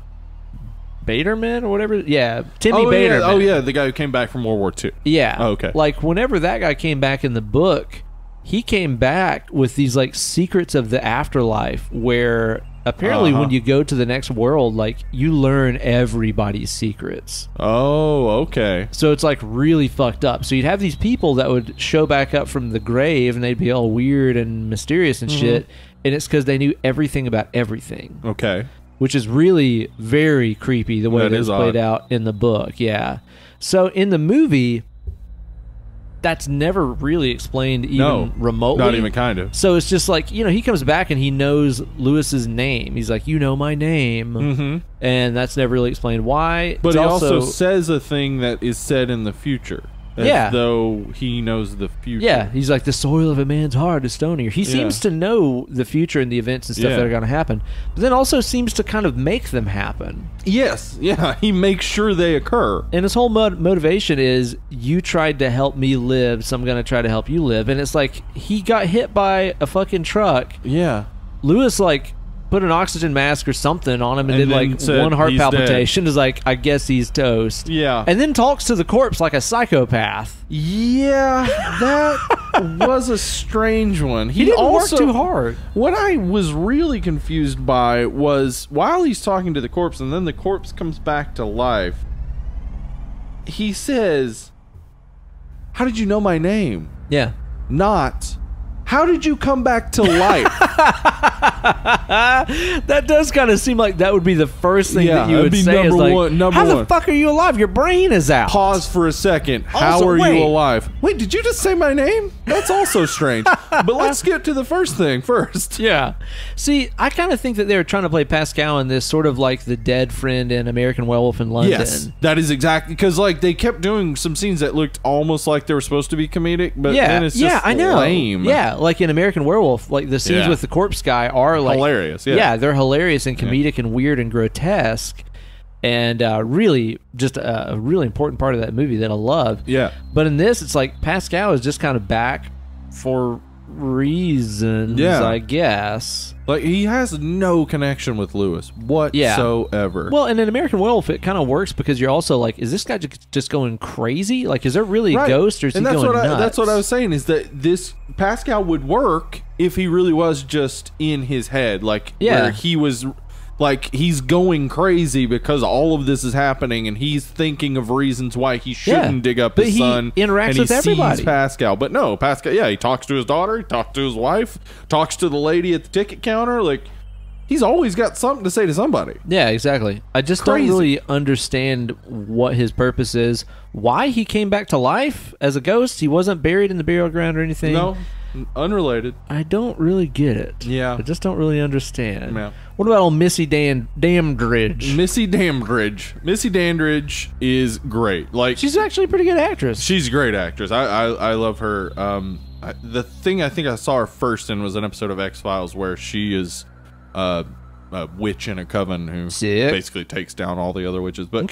Speaker 1: Baterman or whatever. Yeah, Timmy Baterman.
Speaker 2: Yeah. Oh, yeah, the guy who came back from World War II.
Speaker 1: Yeah.
Speaker 2: Oh, okay.
Speaker 1: Like, whenever that guy came back in the book, he came back with these, like, secrets of the afterlife where apparently when you go to the next world, like, you learn everybody's secrets.
Speaker 2: Oh, okay.
Speaker 1: So it's, like, really fucked up. So you'd have these people that would show back up from the grave, and they'd be all weird and mysterious and shit, and it's because they knew everything about everything.
Speaker 2: Okay.
Speaker 1: Which is really very creepy, the way
Speaker 2: That
Speaker 1: that
Speaker 2: is
Speaker 1: it's played
Speaker 2: odd.
Speaker 1: out in the book. Yeah. So in the movie, that's never really explained even remotely.
Speaker 2: Not even kind of.
Speaker 1: So it's just like, you know, he comes back and he knows Lewis's name. He's like, you know my name.
Speaker 2: Mm-hmm.
Speaker 1: And that's never really explained why.
Speaker 2: But
Speaker 1: It's
Speaker 2: he also says a thing that is said in the future. As though he knows the future.
Speaker 1: Yeah, he's like, the soil of a man's heart is stonier. He seems to know the future and the events and stuff that are going to happen, but then also seems to kind of make them happen.
Speaker 2: Yes, yeah, he makes sure they occur.
Speaker 1: And his whole motivation is, you tried to help me live, so I'm going to try to help you live. And it's like, he got hit by a fucking truck.
Speaker 2: Yeah.
Speaker 1: Lewis, like, put an oxygen mask or something on him and did, like, one heart palpitation. Is like, I guess he's toast.
Speaker 2: Yeah.
Speaker 1: And then talks to the corpse like a psychopath.
Speaker 2: Yeah, that was a strange one.
Speaker 1: He didn't work too hard.
Speaker 2: What I was really confused by was, while he's talking to the corpse and then the corpse comes back to life, he says, "How did you know my name?"
Speaker 1: Yeah.
Speaker 2: Not, "How did you come back to life?"
Speaker 1: That does kind of seem like that would be the first thing that you
Speaker 2: that'd
Speaker 1: would
Speaker 2: be
Speaker 1: say. Is like,
Speaker 2: number
Speaker 1: how
Speaker 2: one.
Speaker 1: the fuck are you alive? Your brain is out.
Speaker 2: Pause for a second. How
Speaker 1: Also,
Speaker 2: are
Speaker 1: wait.
Speaker 2: you alive? Wait, did you just say my name? That's also strange. But let's get to the first thing first.
Speaker 1: Yeah. See, I kind of think that they were trying to play Pascal in this sort of like the dead friend in American Werewolf in London.
Speaker 2: Yes, that is exactly, because like they kept doing some scenes that looked almost like they were supposed to be comedic, but then it's just
Speaker 1: I know.
Speaker 2: lame.
Speaker 1: Yeah, like in American Werewolf, like the scenes with the corpse guy are like
Speaker 2: hilarious.
Speaker 1: Yeah, they're hilarious and comedic and weird and grotesque, and really just a really important part of that movie that I love.
Speaker 2: Yeah.
Speaker 1: But in this, it's like Pascal is just kind of back for reasons, I guess.
Speaker 2: Like, he has no connection with Lewis whatsoever.
Speaker 1: Well, and in American Werewolf, it kind of works because you're also like, is this guy just going crazy? Like, is there really a ghost, or is he going nuts?
Speaker 2: That's what I was saying, is that this Pascal would work if he really was just in his head. Like, where he was... Like, he's going crazy because all of this is happening, and he's thinking of reasons why he shouldn't dig up his son.
Speaker 1: He interacts
Speaker 2: and
Speaker 1: with everybody.
Speaker 2: Sees Pascal. But no, Pascal, he talks to his daughter, he talks to his wife, talks to the lady at the ticket counter. Like, he's always got something to say to somebody.
Speaker 1: Yeah, exactly. I just don't really understand what his purpose is. Why he came back to life as a ghost. He wasn't buried in the burial ground or anything.
Speaker 2: No, unrelated.
Speaker 1: I don't really get it.
Speaker 2: Yeah.
Speaker 1: I just don't really understand.
Speaker 2: Yeah.
Speaker 1: What about old Missy Dandridge?
Speaker 2: Missy Dandridge. Missy Dandridge is great. Like,
Speaker 1: she's actually a pretty good actress.
Speaker 2: She's a great actress. I love her. The thing I think I saw her first in was an episode of X-Files where she is a witch in a coven who basically takes down all the other witches. But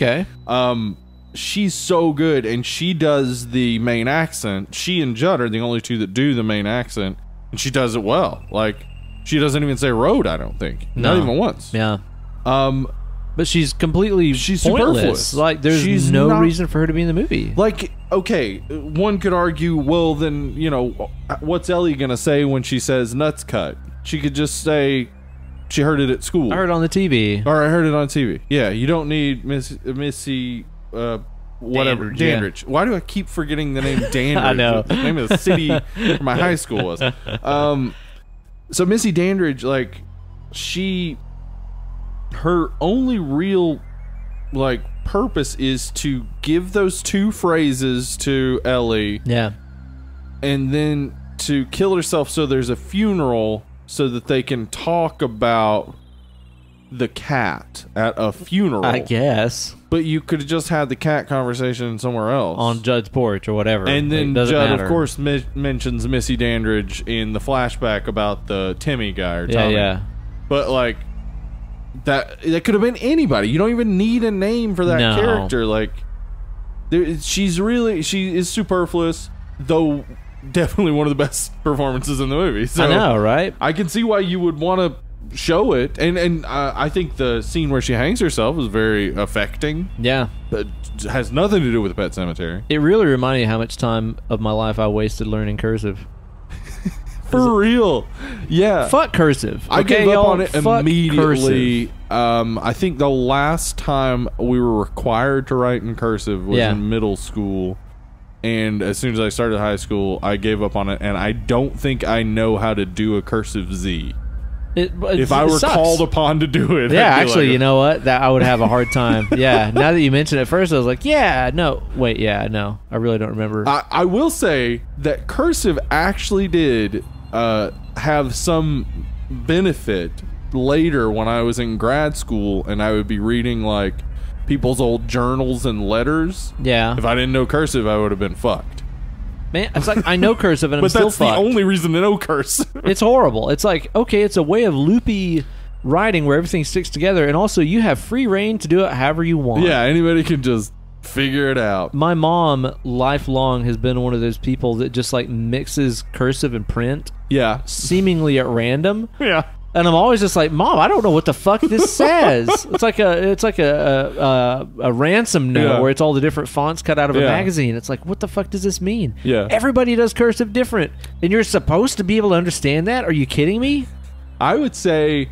Speaker 2: she's so good, and she does the main accent. She and Judd are the only two that do the main accent, and she does it well. Like, she doesn't even say road, I don't think. Not even once.
Speaker 1: Yeah. But she's complet's
Speaker 2: superfluous.
Speaker 1: Like, there's no reason for her to be in the movie.
Speaker 2: Like, okay, one could argue, well, then, you know, what's Ellie gonna say when she says nuts cut? She could just say she heard it at school.
Speaker 1: I heard it on the TV.
Speaker 2: Or I heard it on TV. Yeah, you don't need Missy... whatever, Dandridge. Why do I keep forgetting the name Dandridge?
Speaker 1: I know.
Speaker 2: The name of the city where my high school was. So Missy Dandridge, like, her only real, like, purpose is to give those two phrases to Ellie.
Speaker 1: Yeah.
Speaker 2: And then to kill herself so there's a funeral so that they can talk about the cat at a funeral.
Speaker 1: I guess.
Speaker 2: But you could have just had the cat conversation somewhere else.
Speaker 1: On Judd's porch or whatever.
Speaker 2: And then
Speaker 1: Judd,
Speaker 2: of course, mentions Missy Dandridge in the flashback about the Timmy guy or
Speaker 1: Yeah,
Speaker 2: Tommy.
Speaker 1: yeah.
Speaker 2: But, like, that could have been anybody. You don't even need a name for that character. Like, she is superfluous, though definitely one of the best performances in the movie. So
Speaker 1: I know, right?
Speaker 2: I can see why you would want to show it. And I think the scene where she hangs herself is very affecting.
Speaker 1: Yeah.
Speaker 2: But it has nothing to do with Pet Sematary.
Speaker 1: It really reminded me how much time of my life I wasted learning cursive.
Speaker 2: For real. Yeah.
Speaker 1: Fuck cursive.
Speaker 2: I gave up on it
Speaker 1: Fuck
Speaker 2: immediately.
Speaker 1: cursive.
Speaker 2: I think the last time we were required to write in cursive was in middle school. And as soon as I started high school, I gave up on it. And I don't think I know how to do a cursive Z. If I were called upon to do it.
Speaker 1: Yeah, actually, you know what? That I would have a hard time. Yeah, now that you mention it first, I was like, I really don't remember.
Speaker 2: I will say that cursive actually did have some benefit later when I was in grad school and I would be reading like people's old journals and letters.
Speaker 1: Yeah.
Speaker 2: If I didn't know cursive, I would have been fucked.
Speaker 1: Man, it's like I know cursive and I'm still fucked.
Speaker 2: But that's the only reason to know cursive.
Speaker 1: It's horrible. It's like, okay, it's a way of loopy writing where everything sticks together, and also you have free reign to do it however you want.
Speaker 2: Yeah, anybody can just figure it out.
Speaker 1: My mom, lifelong, has been one of those people that just like mixes cursive and print.
Speaker 2: Yeah.
Speaker 1: Seemingly at random.
Speaker 2: Yeah.
Speaker 1: And I'm always just like, Mom, I don't know what the fuck this says. It's like a ransom note where it's all the different fonts cut out of a magazine. It's like, what the fuck does this mean?
Speaker 2: Yeah.
Speaker 1: Everybody does cursive different, and you're supposed to be able to understand that. Are you kidding me?
Speaker 2: I would say,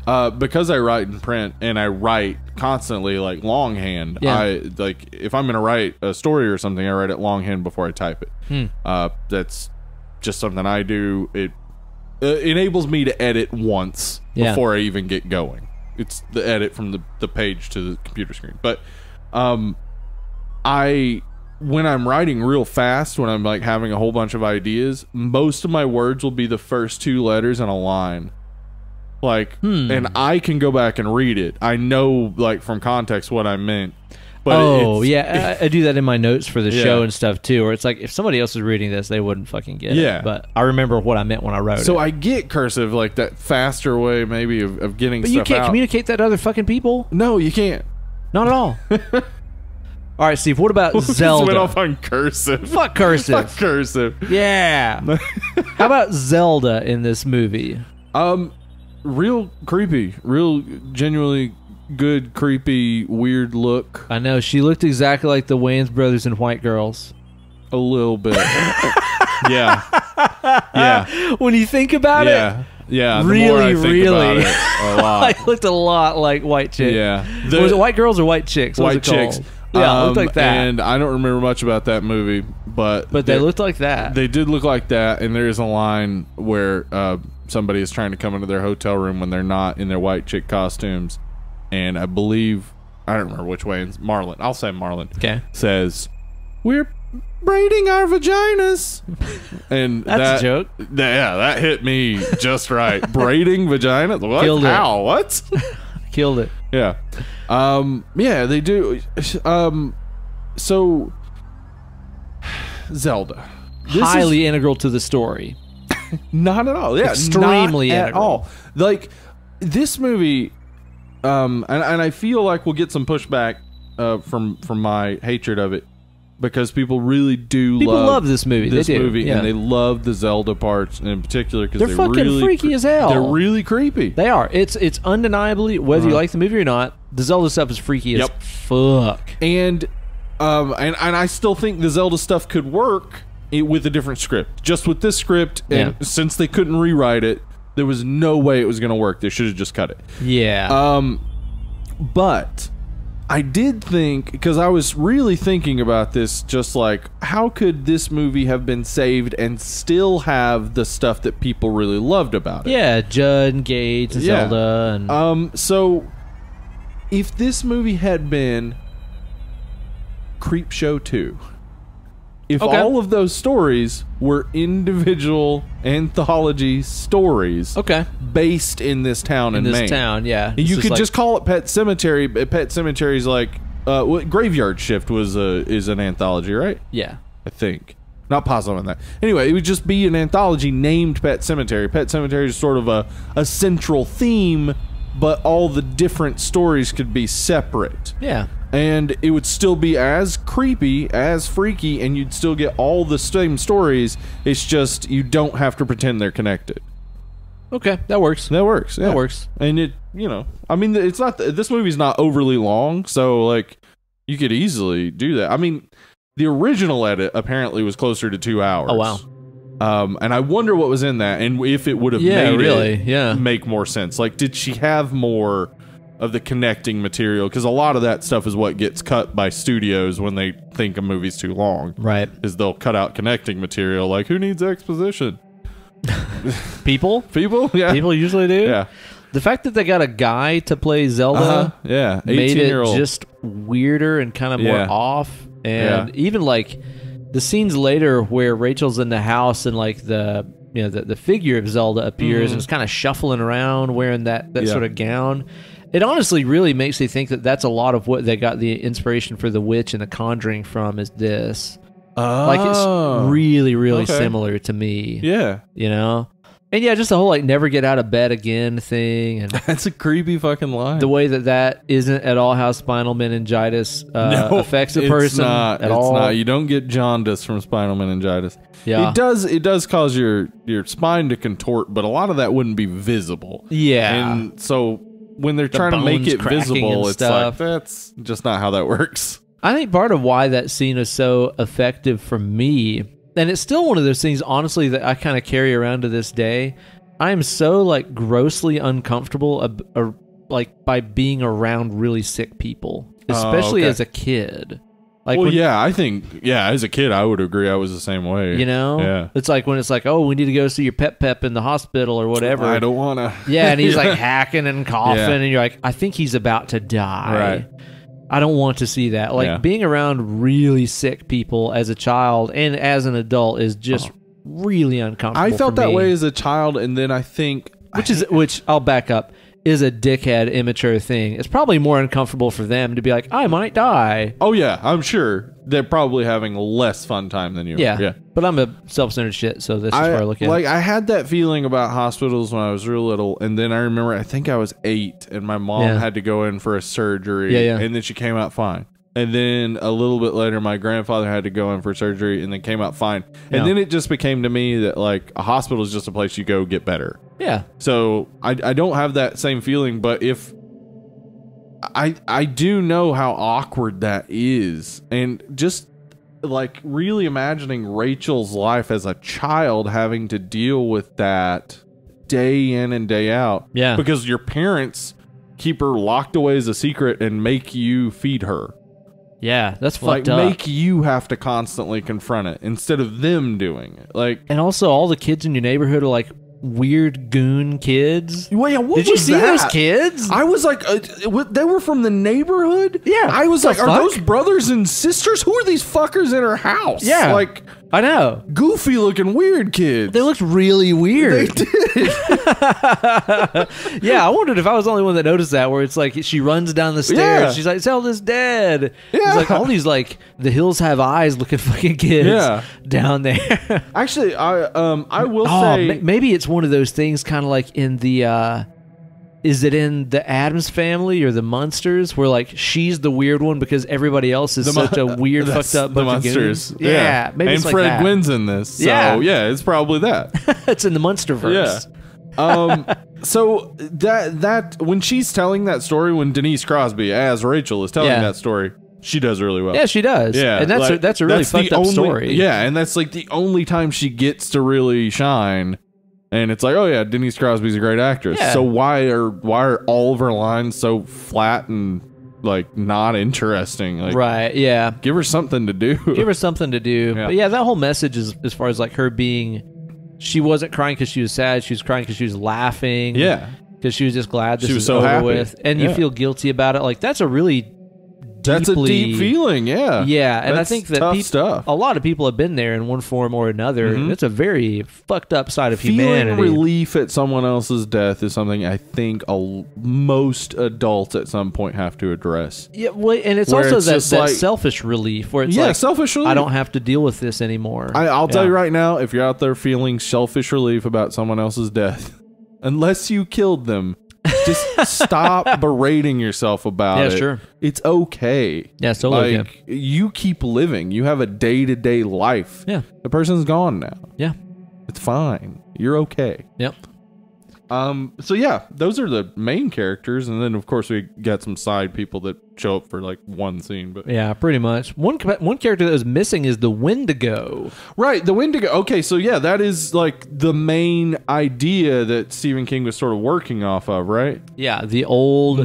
Speaker 2: because I write in print and I write constantly, like longhand. I like if I'm gonna write a story or something, I write it longhand before I type it. That's just something I do. It enables me to edit once before I even get going. It's the edit from the page to the computer screen. But when I'm writing real fast, when I'm like having a whole bunch of ideas, most of my words will be the first two letters in a line. Like, and I can go back and read it. I know, like, from context what I meant. But
Speaker 1: I do that in my notes for the show and stuff too, where it's like if somebody else is reading this, they wouldn't fucking get it. But I remember what I meant when I wrote it.
Speaker 2: So I get cursive, like that faster way maybe of getting stuff out. But
Speaker 1: you can't communicate that to other fucking people.
Speaker 2: No, you can't.
Speaker 1: Not at all. All right, Steve, what about Zelda?
Speaker 2: Went off on cursive.
Speaker 1: Fuck cursive.
Speaker 2: Fuck cursive.
Speaker 1: Yeah. How about Zelda in this movie?
Speaker 2: Real creepy. Real genuinely good, creepy, weird look.
Speaker 1: I know. She looked exactly like the Wayans brothers in White Girls.
Speaker 2: A little bit. Yeah. Yeah.
Speaker 1: When you think about it.
Speaker 2: Yeah.
Speaker 1: The really, more I think
Speaker 2: about it, a lot.
Speaker 1: It looked a lot like White Chick.
Speaker 2: Yeah.
Speaker 1: Was it White Girls or White Chicks?
Speaker 2: White Chicks.
Speaker 1: Yeah, it looked like that.
Speaker 2: And I don't remember much about that movie, but
Speaker 1: they looked like that.
Speaker 2: They did look like that, and there is a line where somebody is trying to come into their hotel room when they're not in their white chick costumes, and I believe, I don't remember which way, Marlon, I'll say Marlon, says, "We're braiding our vaginas." And
Speaker 1: that's a joke.
Speaker 2: That hit me just right. Braiding vaginas? What?
Speaker 1: Killed it.
Speaker 2: How? What?
Speaker 1: Killed it.
Speaker 2: Yeah. Yeah, they do. So Zelda.
Speaker 1: Highly integral to the story.
Speaker 2: Not at all. Yeah,
Speaker 1: extremely
Speaker 2: not
Speaker 1: integral.
Speaker 2: At all. Like this movie, and I feel like we'll get some pushback from my hatred of it, because people really do
Speaker 1: love this movie.
Speaker 2: This movie, and they love the Zelda parts in particular because
Speaker 1: they're fucking
Speaker 2: really
Speaker 1: freaky as hell.
Speaker 2: They're really creepy.
Speaker 1: They are. It's undeniably, whether you like the movie or not, the Zelda stuff is freaky as fuck.
Speaker 2: And I still think the Zelda stuff could work with a different script. Just with this script, and since they couldn't rewrite it, there was no way it was going to work. They should have just cut it.
Speaker 1: Yeah.
Speaker 2: But I did think, because I was really thinking about this, just like, how could this movie have been saved and still have the stuff that people really loved about it?
Speaker 1: Yeah, Judd and Gage and Zelda. And
Speaker 2: so if this movie had been Creepshow 2, if
Speaker 1: Okay.
Speaker 2: all of those stories were individual anthology stories
Speaker 1: Okay.
Speaker 2: based in this town in
Speaker 1: this
Speaker 2: Maine.
Speaker 1: town, yeah.
Speaker 2: And
Speaker 1: This
Speaker 2: you
Speaker 1: is
Speaker 2: could
Speaker 1: like-
Speaker 2: just call it Pet Sematary, but Pet Sematary's like Graveyard Shift is an anthology, right?
Speaker 1: Yeah.
Speaker 2: I think. Not positive on that. Anyway, it would just be an anthology named Pet Sematary. Pet Sematary is sort of a central theme, but all the different stories could be separate.
Speaker 1: Yeah.
Speaker 2: And it would still be as creepy, as freaky, and you'd still get all the same stories. It's just you don't have to pretend they're connected.
Speaker 1: Okay, that works.
Speaker 2: That works. Yeah.
Speaker 1: That works.
Speaker 2: And it, I mean, it's not. This movie's not overly long, so like, you could easily do that. I mean, the original edit apparently was closer to 2 hours.
Speaker 1: Oh wow.
Speaker 2: And I wonder what was in that, and if it would have made it make more sense. Like, did she have more of the connecting material? Because a lot of that stuff is what gets cut by studios when they think a movie's too long.
Speaker 1: Right.
Speaker 2: Is they'll cut out connecting material. Like, who needs exposition?
Speaker 1: People?
Speaker 2: Yeah.
Speaker 1: People usually do?
Speaker 2: Yeah.
Speaker 1: The fact that they got a guy to play Zelda
Speaker 2: yeah.
Speaker 1: made it
Speaker 2: 18-year-old.
Speaker 1: just weirder and kind of more off. And even like the scenes later where Rachel's in the house and like the figure of Zelda appears and is kind of shuffling around wearing that sort of gown. It honestly really makes me think that that's a lot of what they got the inspiration for The Witch and The Conjuring from is this. Like, it's really, really similar to me.
Speaker 2: Yeah.
Speaker 1: And yeah, just the whole like never get out of bed again thing. And
Speaker 2: that's a creepy fucking line.
Speaker 1: the way that isn't at all how spinal meningitis affects a person at all.
Speaker 2: It's not. You don't get jaundice from spinal meningitis.
Speaker 1: Yeah.
Speaker 2: It does cause your spine to contort, but a lot of that wouldn't be visible.
Speaker 1: Yeah.
Speaker 2: And so when they're trying to make
Speaker 1: bones
Speaker 2: it
Speaker 1: cracking
Speaker 2: visible,
Speaker 1: and
Speaker 2: it's
Speaker 1: stuff.
Speaker 2: like, that's just not how that works.
Speaker 1: I think part of why that scene is so effective for me, and it's still one of those things, honestly, that I kind of carry around to this day. I am so like grossly uncomfortable like by being around really sick people, especially as a kid. Like,
Speaker 2: I think, as a kid, I would agree. I was the same way. Yeah.
Speaker 1: It's like when it's like, oh, we need to go see your pep in the hospital or whatever.
Speaker 2: I don't want to.
Speaker 1: Yeah, and he's like hacking and coughing, and you're like, I think he's about to die.
Speaker 2: Right.
Speaker 1: I don't want to see that. Like, being around really sick people as a child and as an adult is just really uncomfortable.
Speaker 2: I felt that way as a child, and then I think...
Speaker 1: Which I'll back up, is a dickhead, immature thing. It's probably more uncomfortable for them to be like, I might die.
Speaker 2: Oh, yeah, I'm sure. They're probably having less fun time than you.
Speaker 1: Yeah. But I'm a self-centered shit, so this is where I look at it.
Speaker 2: Like, I had that feeling about hospitals when I was real little, and then I remember, I think I was 8, and my mom had to go in for a surgery, and then she came out fine. And then a little bit later, my grandfather had to go in for surgery and then came out fine. And then it just became to me that, like, a hospital is just a place you go get better.
Speaker 1: Yeah.
Speaker 2: So I don't have that same feeling, but if... I do know how awkward that is. And just, like, really imagining Rachel's life as a child having to deal with that day in and day out.
Speaker 1: Yeah.
Speaker 2: Because your parents keep her locked away as a secret and make you feed her.
Speaker 1: Yeah, that's
Speaker 2: Like,
Speaker 1: fucked up.
Speaker 2: make you have to constantly confront it instead of them doing it. Like,
Speaker 1: and also, all the kids in your neighborhood are like weird goon kids.
Speaker 2: well, yeah, what
Speaker 1: Did you
Speaker 2: was
Speaker 1: see
Speaker 2: that?
Speaker 1: those kids?
Speaker 2: I was like, they were from the neighborhood?
Speaker 1: Yeah.
Speaker 2: I was
Speaker 1: What
Speaker 2: like,
Speaker 1: the
Speaker 2: are
Speaker 1: fuck?
Speaker 2: those brothers and sisters? Who are these fuckers in her house?
Speaker 1: Yeah.
Speaker 2: Like,
Speaker 1: I know.
Speaker 2: goofy looking weird kids.
Speaker 1: They looked really weird.
Speaker 2: They did.
Speaker 1: Yeah, I wondered if I was the only one that noticed that, where it's like she runs down the stairs.
Speaker 2: Yeah.
Speaker 1: She's like, Zelda's dead.
Speaker 2: Yeah.
Speaker 1: It's like all these like the hills have eyes looking fucking kids down there.
Speaker 2: Actually, I will say...
Speaker 1: maybe it's one of those things kind of like in the... is it in the Addams Family or the Munsters, where like she's the weird one because everybody else is such a weird, fucked up bunch
Speaker 2: the
Speaker 1: of goons?
Speaker 2: Munsters.
Speaker 1: Yeah, maybe
Speaker 2: and
Speaker 1: it's like
Speaker 2: Fred
Speaker 1: that.
Speaker 2: Gwynn's in this. So,
Speaker 1: Yeah.
Speaker 2: it's probably that.
Speaker 1: It's in the Munsterverse.
Speaker 2: Yeah. So that when she's telling that story, when Denise Crosby as Rachel is telling that story, she does really well.
Speaker 1: Yeah, she does.
Speaker 2: Yeah,
Speaker 1: and that's a really fucked up story.
Speaker 2: Yeah, and that's like the only time she gets to really shine. And it's like, oh yeah, Denise Crosby's a great actress.
Speaker 1: Yeah.
Speaker 2: So why are all of her lines so flat and like not interesting? Like,
Speaker 1: Right, yeah.
Speaker 2: give her something to do.
Speaker 1: Give her something to do.
Speaker 2: Yeah.
Speaker 1: But yeah, that whole message is as far as like her being, she wasn't crying because she was sad. She was crying because she was laughing.
Speaker 2: Yeah.
Speaker 1: Because she was just glad this
Speaker 2: She was
Speaker 1: is
Speaker 2: so
Speaker 1: over
Speaker 2: happy.
Speaker 1: with. And you
Speaker 2: Yeah.
Speaker 1: feel guilty about it. Like, that's a really
Speaker 2: That's a deep feeling, yeah.
Speaker 1: Yeah, and
Speaker 2: That's
Speaker 1: I think that
Speaker 2: tough stuff.
Speaker 1: a lot of people have been there in one form or another. And it's a very fucked up side of humanity.
Speaker 2: Feeling relief at someone else's death is something I think most adults at some point have to address.
Speaker 1: Yeah, well, and it's
Speaker 2: Where
Speaker 1: also
Speaker 2: it's
Speaker 1: that
Speaker 2: like,
Speaker 1: selfish relief where it's like,
Speaker 2: selfish relief.
Speaker 1: I don't have to deal with this anymore.
Speaker 2: I'll tell you right now, if you're out there feeling selfish relief about someone else's death, unless you killed them, just stop berating yourself about it.
Speaker 1: Yeah, sure.
Speaker 2: It's okay.
Speaker 1: Yeah, it's totally okay.
Speaker 2: You keep living. You have a day-to-day life.
Speaker 1: Yeah.
Speaker 2: The person's gone now.
Speaker 1: Yeah.
Speaker 2: It's fine. You're okay.
Speaker 1: Yep.
Speaker 2: So yeah, those are the main characters, and then of course we got some side people that show up for like one scene. But
Speaker 1: yeah, pretty much. One character that was missing is the Wendigo.
Speaker 2: Right, the Wendigo. Okay, so yeah, that is like the main idea that Stephen King was sort of working off of, right?
Speaker 1: Yeah, the old,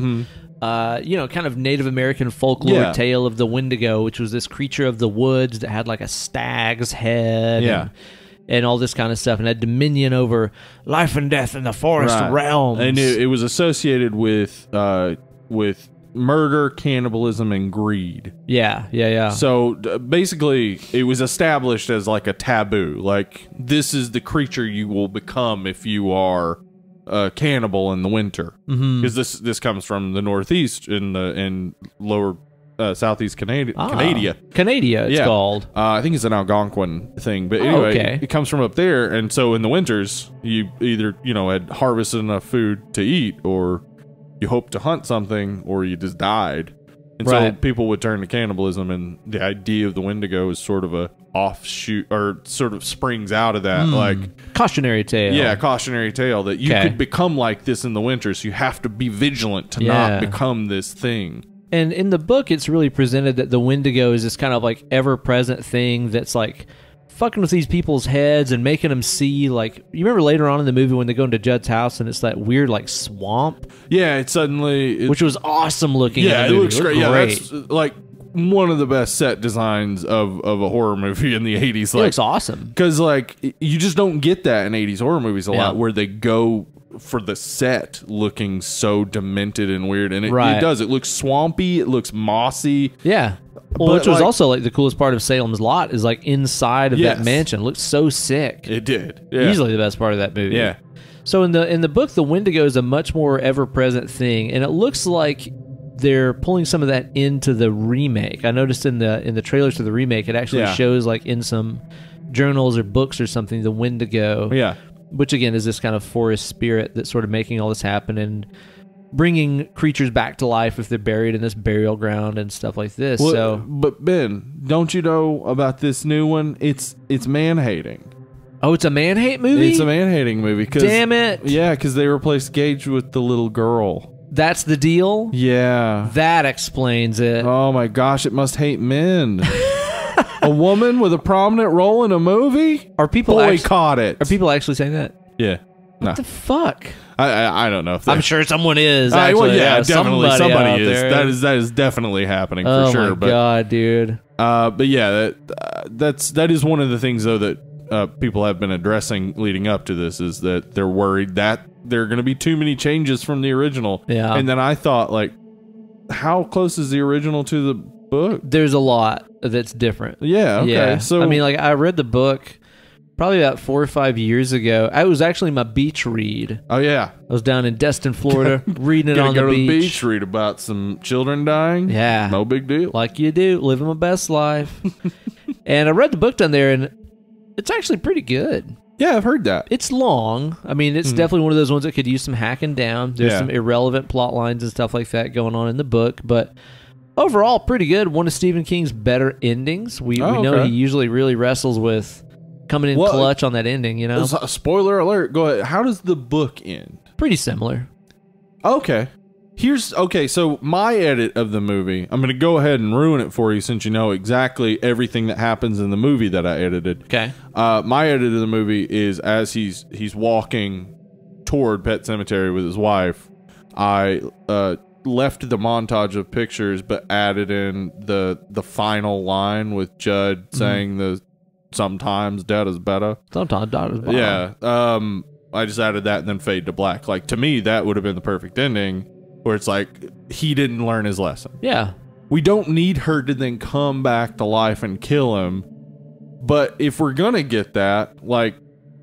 Speaker 1: kind of Native American folklore tale of the Wendigo, which was this creature of the woods that had like a stag's head.
Speaker 2: Yeah.
Speaker 1: And all this kind of stuff, and had dominion over life and death in the forest realms.
Speaker 2: And it was associated with murder, cannibalism, and greed.
Speaker 1: Yeah.
Speaker 2: So basically, it was established as like a taboo. Like, this is the creature you will become if you are a cannibal in the winter. Because this comes from the Northeast in lower Southeast Canada.
Speaker 1: Canada, it's called.
Speaker 2: I think it's an Algonquin thing. But anyway, it comes from up there. And so in the winters, you either, had harvested enough food to eat, or you hoped to hunt something, or you just died. And so people would turn to cannibalism, and the idea of the Wendigo is sort of a offshoot, or sort of springs out of that. Like
Speaker 1: cautionary tale.
Speaker 2: Yeah, cautionary tale that you could become like this in the winter, so you have to be vigilant to not become this thing.
Speaker 1: And in the book, it's really presented that the Wendigo is this kind of like ever-present thing that's like fucking with these people's heads and making them see, like, you remember later on in the movie when they go into Judd's house and it's that weird like swamp?
Speaker 2: Yeah, which
Speaker 1: was awesome looking.
Speaker 2: Yeah, it looks great. Yeah, that's like one of the best set designs of a horror movie in the 80s. Like,
Speaker 1: it looks awesome.
Speaker 2: Because like you just don't get that in 80s horror movies a lot, where they go for the set looking so demented and weird, and it does. It looks swampy, it looks mossy.
Speaker 1: Yeah. Well, which was also like the coolest part of Salem's Lot is like inside of that mansion. It looked so sick.
Speaker 2: It did. Yeah.
Speaker 1: Easily the best part of that movie.
Speaker 2: Yeah.
Speaker 1: So in the book, the Wendigo is a much more ever-present thing, and it looks like they're pulling some of that into the remake. I noticed in the trailers to the remake, it actually shows like in some journals or books or something, the Wendigo.
Speaker 2: Yeah.
Speaker 1: Which again is this kind of forest spirit that's sort of making all this happen and bringing creatures back to life if they're buried in this burial ground and stuff like this. Well,
Speaker 2: but Ben, don't you know about this new one? It's man-hating.
Speaker 1: Oh, it's a man-hate movie?
Speaker 2: It's a man-hating movie.
Speaker 1: Damn it.
Speaker 2: Yeah, because they replaced Gage with the little girl.
Speaker 1: That's the deal?
Speaker 2: Yeah.
Speaker 1: That explains it.
Speaker 2: Oh my gosh, it must hate men. A woman with a prominent role in a movie?
Speaker 1: Are people
Speaker 2: boycott it?
Speaker 1: Are people actually saying that?
Speaker 2: Yeah.
Speaker 1: What the fuck?
Speaker 2: I don't know if
Speaker 1: I'm sure someone is. Actually.
Speaker 2: Definitely somebody is. That is definitely happening for sure.
Speaker 1: Oh my god, dude.
Speaker 2: But yeah, that is one of the things though that people have been addressing leading up to this, is that they're worried that there are going to be too many changes from the original.
Speaker 1: Yeah.
Speaker 2: And then I thought, like, how close is the original to the book?
Speaker 1: There's a lot that's different.
Speaker 2: Yeah. Okay.
Speaker 1: Yeah.
Speaker 2: So
Speaker 1: I mean, like, I read the book probably about 4 or 5 years ago. It was actually my beach read.
Speaker 2: Oh yeah.
Speaker 1: I was down in Destin, Florida, reading it on the
Speaker 2: beach. Go to the beach,
Speaker 1: beach.
Speaker 2: read about some children dying.
Speaker 1: Yeah.
Speaker 2: No big deal.
Speaker 1: Like you do, living my best life. And I read the book down there, and it's actually pretty good.
Speaker 2: Yeah, I've heard that.
Speaker 1: It's long. I mean, it's definitely one of those ones that could use some hacking down. There's some irrelevant plot lines and stuff like that going on in the book, but overall, pretty good. One of Stephen King's better endings. We know he usually really wrestles with coming in clutch on that ending, you know?
Speaker 2: Spoiler alert. Go ahead. How does the book end?
Speaker 1: Pretty similar.
Speaker 2: Okay. So my edit of the movie, I'm going to go ahead and ruin it for you since you know exactly everything that happens in the movie that I edited.
Speaker 1: Okay.
Speaker 2: My edit of the movie is as he's walking toward Pet Sematary with his wife, I left the montage of pictures but added in the final line with Judd saying the sometimes dead is better.
Speaker 1: Sometimes dead is better.
Speaker 2: Yeah. I just added that and then fade to black. Like, to me, that would have been the perfect ending, where it's like he didn't learn his lesson.
Speaker 1: Yeah.
Speaker 2: we don't need her to then come back to life and kill him. But if we're gonna get that, like,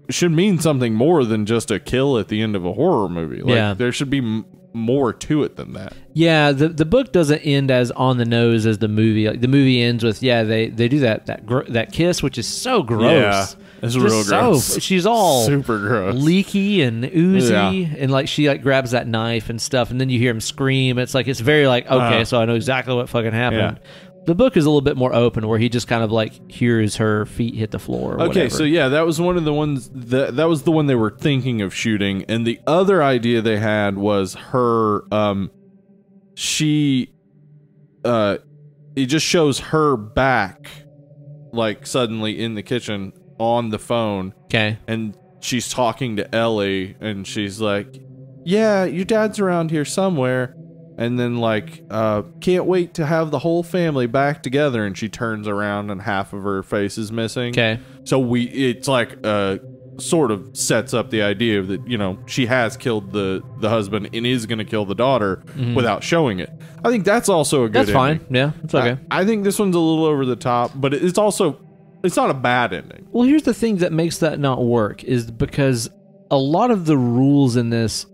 Speaker 2: it should mean something more than just a kill at the end of a horror movie. Like, there should be more to it than that.
Speaker 1: Yeah, the book doesn't end as on the nose as the movie. Like, the movie ends with they do that kiss, which is so gross.
Speaker 2: Yeah, it's real gross.
Speaker 1: She's all
Speaker 2: super gross,
Speaker 1: leaky and oozy, and like she like grabs that knife and stuff, and then you hear him scream. It's like, it's very like, okay, so I know exactly what fucking happened. Yeah. The book is a little bit more open, where he just kind of like hears her feet hit the floor. Or
Speaker 2: okay,
Speaker 1: whatever.
Speaker 2: So yeah, that was one of the ones that was the one they were thinking of shooting, and the other idea they had was her. It just shows her back, like suddenly in the kitchen on the phone.
Speaker 1: Okay,
Speaker 2: and she's talking to Ellie, and she's like, "Yeah, your dad's around here somewhere." And then, like, can't wait to have the whole family back together. And she turns around and half of her face is missing.
Speaker 1: Okay.
Speaker 2: So it's like, sort of sets up the idea that, you know, she has killed the husband and is going to kill the daughter without showing it. I think that's also a good
Speaker 1: ending. That's fine. Yeah, it's okay.
Speaker 2: I think this one's a little over the top, but it's also, it's not a bad ending.
Speaker 1: Well, here's the thing that makes that not work is because a lot of the rules in this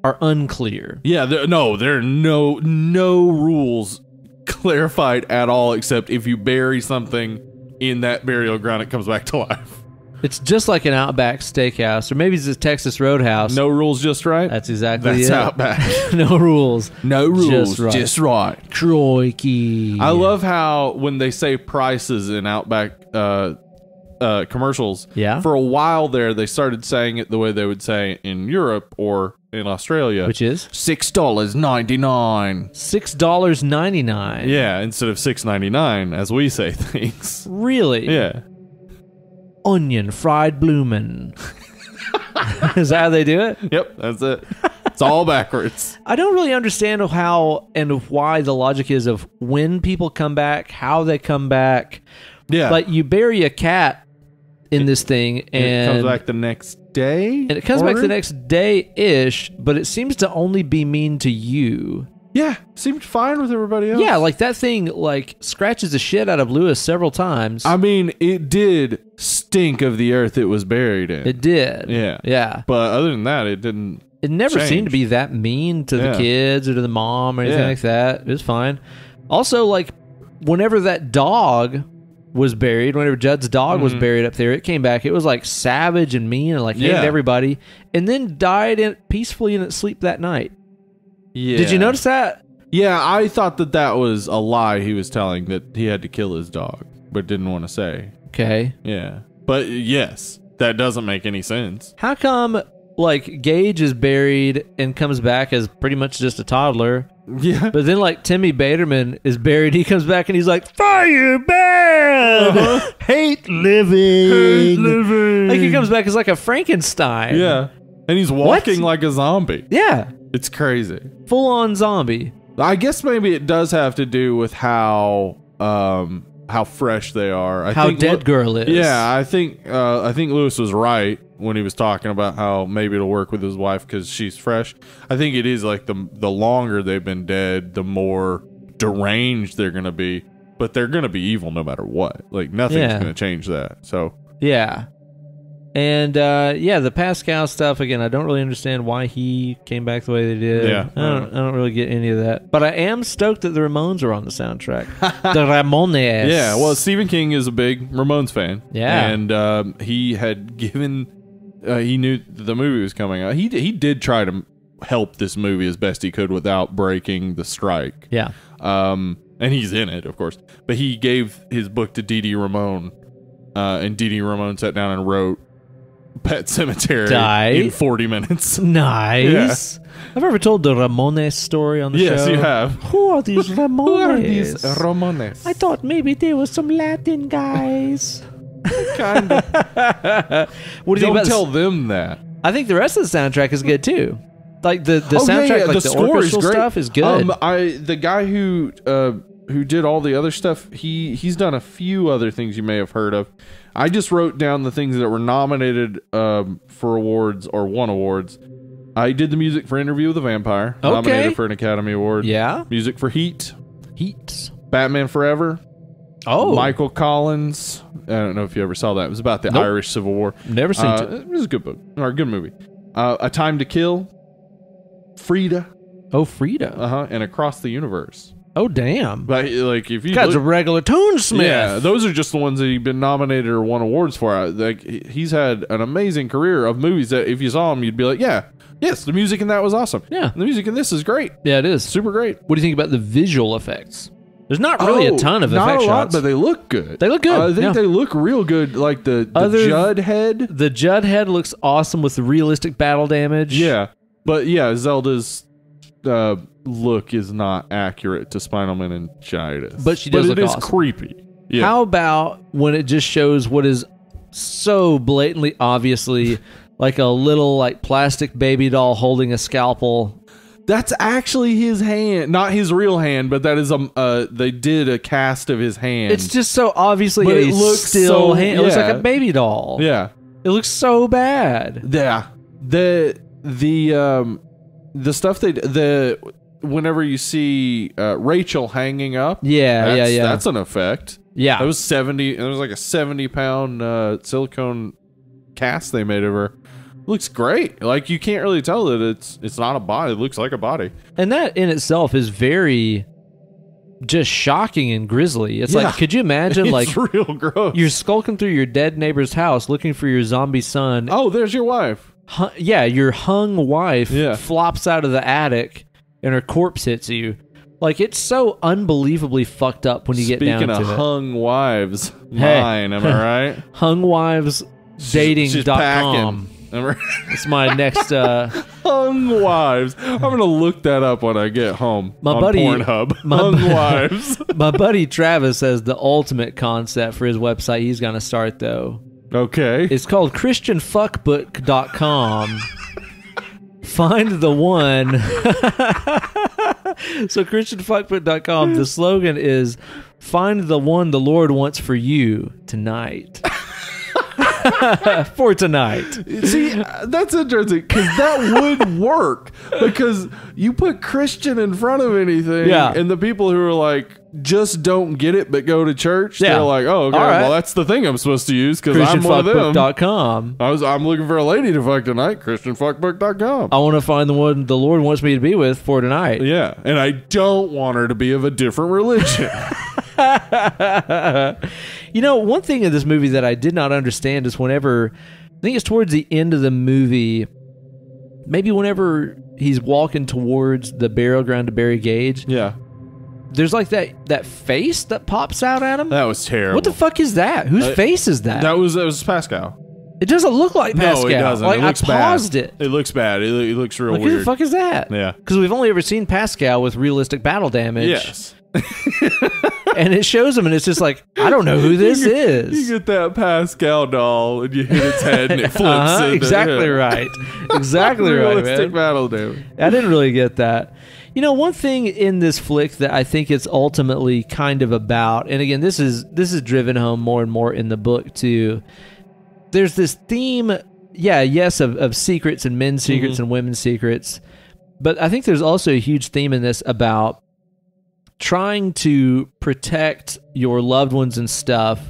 Speaker 1: are unclear.
Speaker 2: Yeah, there are no rules clarified at all, except if you bury something in that burial ground, it comes back to life.
Speaker 1: It's just like an Outback Steakhouse, or maybe it's a Texas Roadhouse.
Speaker 2: No rules, just right?
Speaker 1: That's exactly
Speaker 2: That's
Speaker 1: it.
Speaker 2: Outback.
Speaker 1: No rules.
Speaker 2: No rules, just right.
Speaker 1: Crikey.
Speaker 2: I love how when they say prices in Outback commercials, for a while there, they started saying it the way they would say it in Europe or in Australia,
Speaker 1: which is
Speaker 2: $6.99.
Speaker 1: $6.99.
Speaker 2: Yeah, instead of $6.99 as we say things.
Speaker 1: Really?
Speaker 2: Yeah.
Speaker 1: Onion fried bloomin'. Is that how they do it?
Speaker 2: Yep, that's it. It's all backwards.
Speaker 1: I don't really understand how and why the logic is of when people come back, how they come back.
Speaker 2: Yeah.
Speaker 1: Like, you bury a cat in this thing, and
Speaker 2: it comes back the next day.
Speaker 1: And it comes back the next day-ish, but it seems to only be mean to you.
Speaker 2: Yeah, seemed fine with everybody else.
Speaker 1: Yeah, like that thing like scratches the shit out of Lewis several times.
Speaker 2: I mean, it did stink of the earth it was buried in.
Speaker 1: It did.
Speaker 2: Yeah.
Speaker 1: Yeah.
Speaker 2: But other than that, it didn't.
Speaker 1: It never seemed to be that mean to the kids or to the mom or anything like that. It was fine. Also, like, whenever that dog was buried, whenever Judd's dog was buried up there, it came back. It was like savage and mean and like hated everybody, and then died peacefully in its sleep that night. Yeah. Did you notice that?
Speaker 2: Yeah, I thought that was a lie he was telling, that he had to kill his dog, but didn't want to say.
Speaker 1: Okay.
Speaker 2: Yeah. But yes, that doesn't make any sense.
Speaker 1: How come, like, Gage is buried and comes back as pretty much just a toddler?
Speaker 2: Yeah.
Speaker 1: But then, like, Timmy Baterman is buried. He comes back and he's like, fire bad! Hate living!
Speaker 2: Hate living!
Speaker 1: Like, he comes back as like a Frankenstein.
Speaker 2: Yeah. And he's walking like a zombie.
Speaker 1: Yeah.
Speaker 2: It's crazy.
Speaker 1: Full-on zombie.
Speaker 2: I guess maybe it does have to do with how fresh they are.
Speaker 1: How Dead Girl is.
Speaker 2: Yeah, I think Lewis was right when he was talking about how maybe it'll work with his wife because she's fresh. I think it is like the longer they've been dead, the more deranged they're going to be. But they're going to be evil no matter what. Like, nothing's going to change that. So
Speaker 1: yeah. And the Pascal stuff, again, I don't really understand why he came back the way they did.
Speaker 2: Yeah,
Speaker 1: I don't really get any of that. But I am stoked that the Ramones are on the soundtrack. The Ramones.
Speaker 2: Yeah, well, Stephen King is a big Ramones fan.
Speaker 1: Yeah.
Speaker 2: And he had given... he knew the movie was coming out. He did try to help this movie as best he could without breaking the strike.
Speaker 1: Yeah.
Speaker 2: And he's in it, of course. But he gave his book to Dee Dee Ramone. And Dee Dee Ramone sat down and wrote Pet Sematary in 40 minutes.
Speaker 1: Nice. Yeah. I've ever told the Ramones story on the show.
Speaker 2: Yes, you have.
Speaker 1: Who are these Ramones?
Speaker 2: Who are these Ramones?
Speaker 1: I thought maybe they were some Latin guys.
Speaker 2: Kind of.
Speaker 1: What do you
Speaker 2: Don't tell them that.
Speaker 1: I think the rest of the soundtrack is good too. Like the soundtrack, like the score is great. Stuff is good.
Speaker 2: The guy who did all the other stuff, he's done a few other things you may have heard of. I just wrote down the things that were nominated for awards or won awards. I did the music for Interview with a Vampire, nominated for an Academy Award.
Speaker 1: Yeah.
Speaker 2: Music for Heat. Batman Forever.
Speaker 1: Oh,
Speaker 2: Michael Collins. I don't know if you ever saw that. It was about the Irish Civil War.
Speaker 1: Never seen it.
Speaker 2: It was a good book or a good movie. A Time to Kill. Frida.
Speaker 1: Oh, Frida.
Speaker 2: And Across the Universe.
Speaker 1: Oh, damn.
Speaker 2: But like, if you
Speaker 1: guy's a regular Toonsmith.
Speaker 2: Yeah, those are just the ones that he's been nominated or won awards for. Like, he's had an amazing career of movies that if you saw him, you'd be like, yes, the music in that was awesome.
Speaker 1: Yeah,
Speaker 2: the music in this is great.
Speaker 1: Yeah, it is
Speaker 2: super great.
Speaker 1: What do you think about the visual effects? There's not really a ton of effect
Speaker 2: shots. Not a lot, but they look good.
Speaker 1: They look good.
Speaker 2: I think they look real good. Like the Judd head.
Speaker 1: The Judd head looks awesome with the realistic battle damage.
Speaker 2: Yeah, but Zelda's look is not accurate to spinal meningitis.
Speaker 1: But she does look awesome.
Speaker 2: It is creepy. Yeah.
Speaker 1: How about when it just shows what is so blatantly, obviously, like a little like plastic baby doll holding a scalpel?
Speaker 2: That's actually his hand, not his real hand, but that is they did a cast of his hand.
Speaker 1: It's just so obviously
Speaker 2: but
Speaker 1: a
Speaker 2: it looks
Speaker 1: still hand. It looks like a baby doll.
Speaker 2: Yeah,
Speaker 1: it looks so bad.
Speaker 2: Yeah, the stuff whenever you see Rachel hanging up, that's an effect.
Speaker 1: Yeah,
Speaker 2: that was 70. It was like a 70-pound silicone cast they made of her. Looks great. Like, you can't really tell that it's not a body. It looks like a body.
Speaker 1: And that in itself is very just shocking and grisly. It's like, could you imagine,
Speaker 2: it's
Speaker 1: like,
Speaker 2: real gross.
Speaker 1: You're skulking through your dead neighbor's house looking for your zombie son.
Speaker 2: Oh, there's your wife.
Speaker 1: Your hung wife flops out of the attic and her corpse hits you. Like, it's so unbelievably fucked up when you get down to it.
Speaker 2: Speaking of hung wives, mine, am I right?
Speaker 1: Hungwivesdating.com. It's my next
Speaker 2: Hung Wives. I'm gonna look that up when I get home on Pornhub. Hung Wives.
Speaker 1: My buddy Travis has the ultimate concept for his website he's gonna start, though.
Speaker 2: Okay.
Speaker 1: It's called christianfuckbook.com. Find the one. So christianfuckbook.com, the slogan is find the one the Lord wants for you tonight. For tonight.
Speaker 2: See, that's interesting because that would work because you put Christian in front of anything and the people who are like just don't get it but go to church, they're like, oh, okay, well, that's the thing I'm supposed to use because I'm one of them.
Speaker 1: ChristianFuckBook.com.
Speaker 2: I'm looking for a lady to fuck tonight. ChristianFuckBook.com.
Speaker 1: I want to find the one the Lord wants me to be with for tonight.
Speaker 2: Yeah, and I don't want her to be of a different religion.
Speaker 1: You know, one thing in this movie that I did not understand is whenever, I think it's towards the end of the movie, maybe whenever he's walking towards the burial ground to bury Gage.
Speaker 2: Yeah.
Speaker 1: There's like that face that pops out at him.
Speaker 2: That was terrible.
Speaker 1: What the fuck is that? Whose face is that?
Speaker 2: That was Pascal.
Speaker 1: It doesn't look like Pascal.
Speaker 2: No, it doesn't.
Speaker 1: Like,
Speaker 2: it looks
Speaker 1: I paused
Speaker 2: bad. It looks bad. It looks real weird.
Speaker 1: Who the fuck is that?
Speaker 2: Yeah.
Speaker 1: Because we've only ever seen Pascal with realistic battle damage.
Speaker 2: Yes.
Speaker 1: And it shows him, and it's just like, I don't know who this is.
Speaker 2: You get that Pascal doll, and you hit its head, and it flips.
Speaker 1: Exactly right. Exactly right,
Speaker 2: realistic battle damage.
Speaker 1: I didn't really get that. You know, one thing in this flick that I think it's ultimately kind of about, and again, this is driven home more and more in the book too. There's this theme, of secrets and men's secrets and women's secrets, but I think there's also a huge theme in this about trying to protect your loved ones and stuff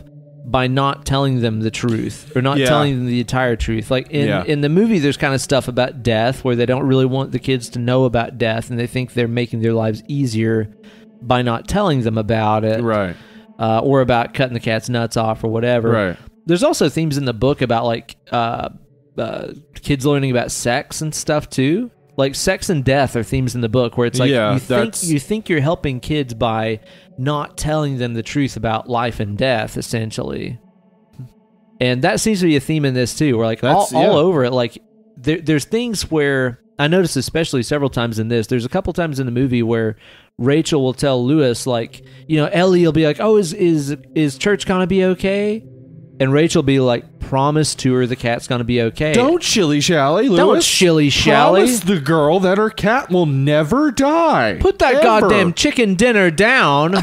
Speaker 1: by not telling them the truth or not telling them the entire truth. Like in the movie, there's kind of stuff about death where they don't really want the kids to know about death, and they think they're making their lives easier by not telling them about it,
Speaker 2: right?
Speaker 1: Or about cutting the cat's nuts off or whatever.
Speaker 2: Right.
Speaker 1: There's also themes in the book about like kids learning about sex and stuff too. Like sex and death are themes in the book where it's like you think you're helping kids by not telling them the truth about life and death, essentially. And that seems to be a theme in this too, where like all over it, like there's things where I noticed, especially several times in this, there's a couple times in the movie where Rachel will tell Lewis, like, you know, Ellie will be like, oh, is church gonna be okay? And Rachel will be like, promise to her the cat's going to be okay.
Speaker 2: Don't shilly-shally, Lewis.
Speaker 1: Don't shilly-shally.
Speaker 2: Promise the girl that her cat will never die.
Speaker 1: Put that goddamn chicken dinner down.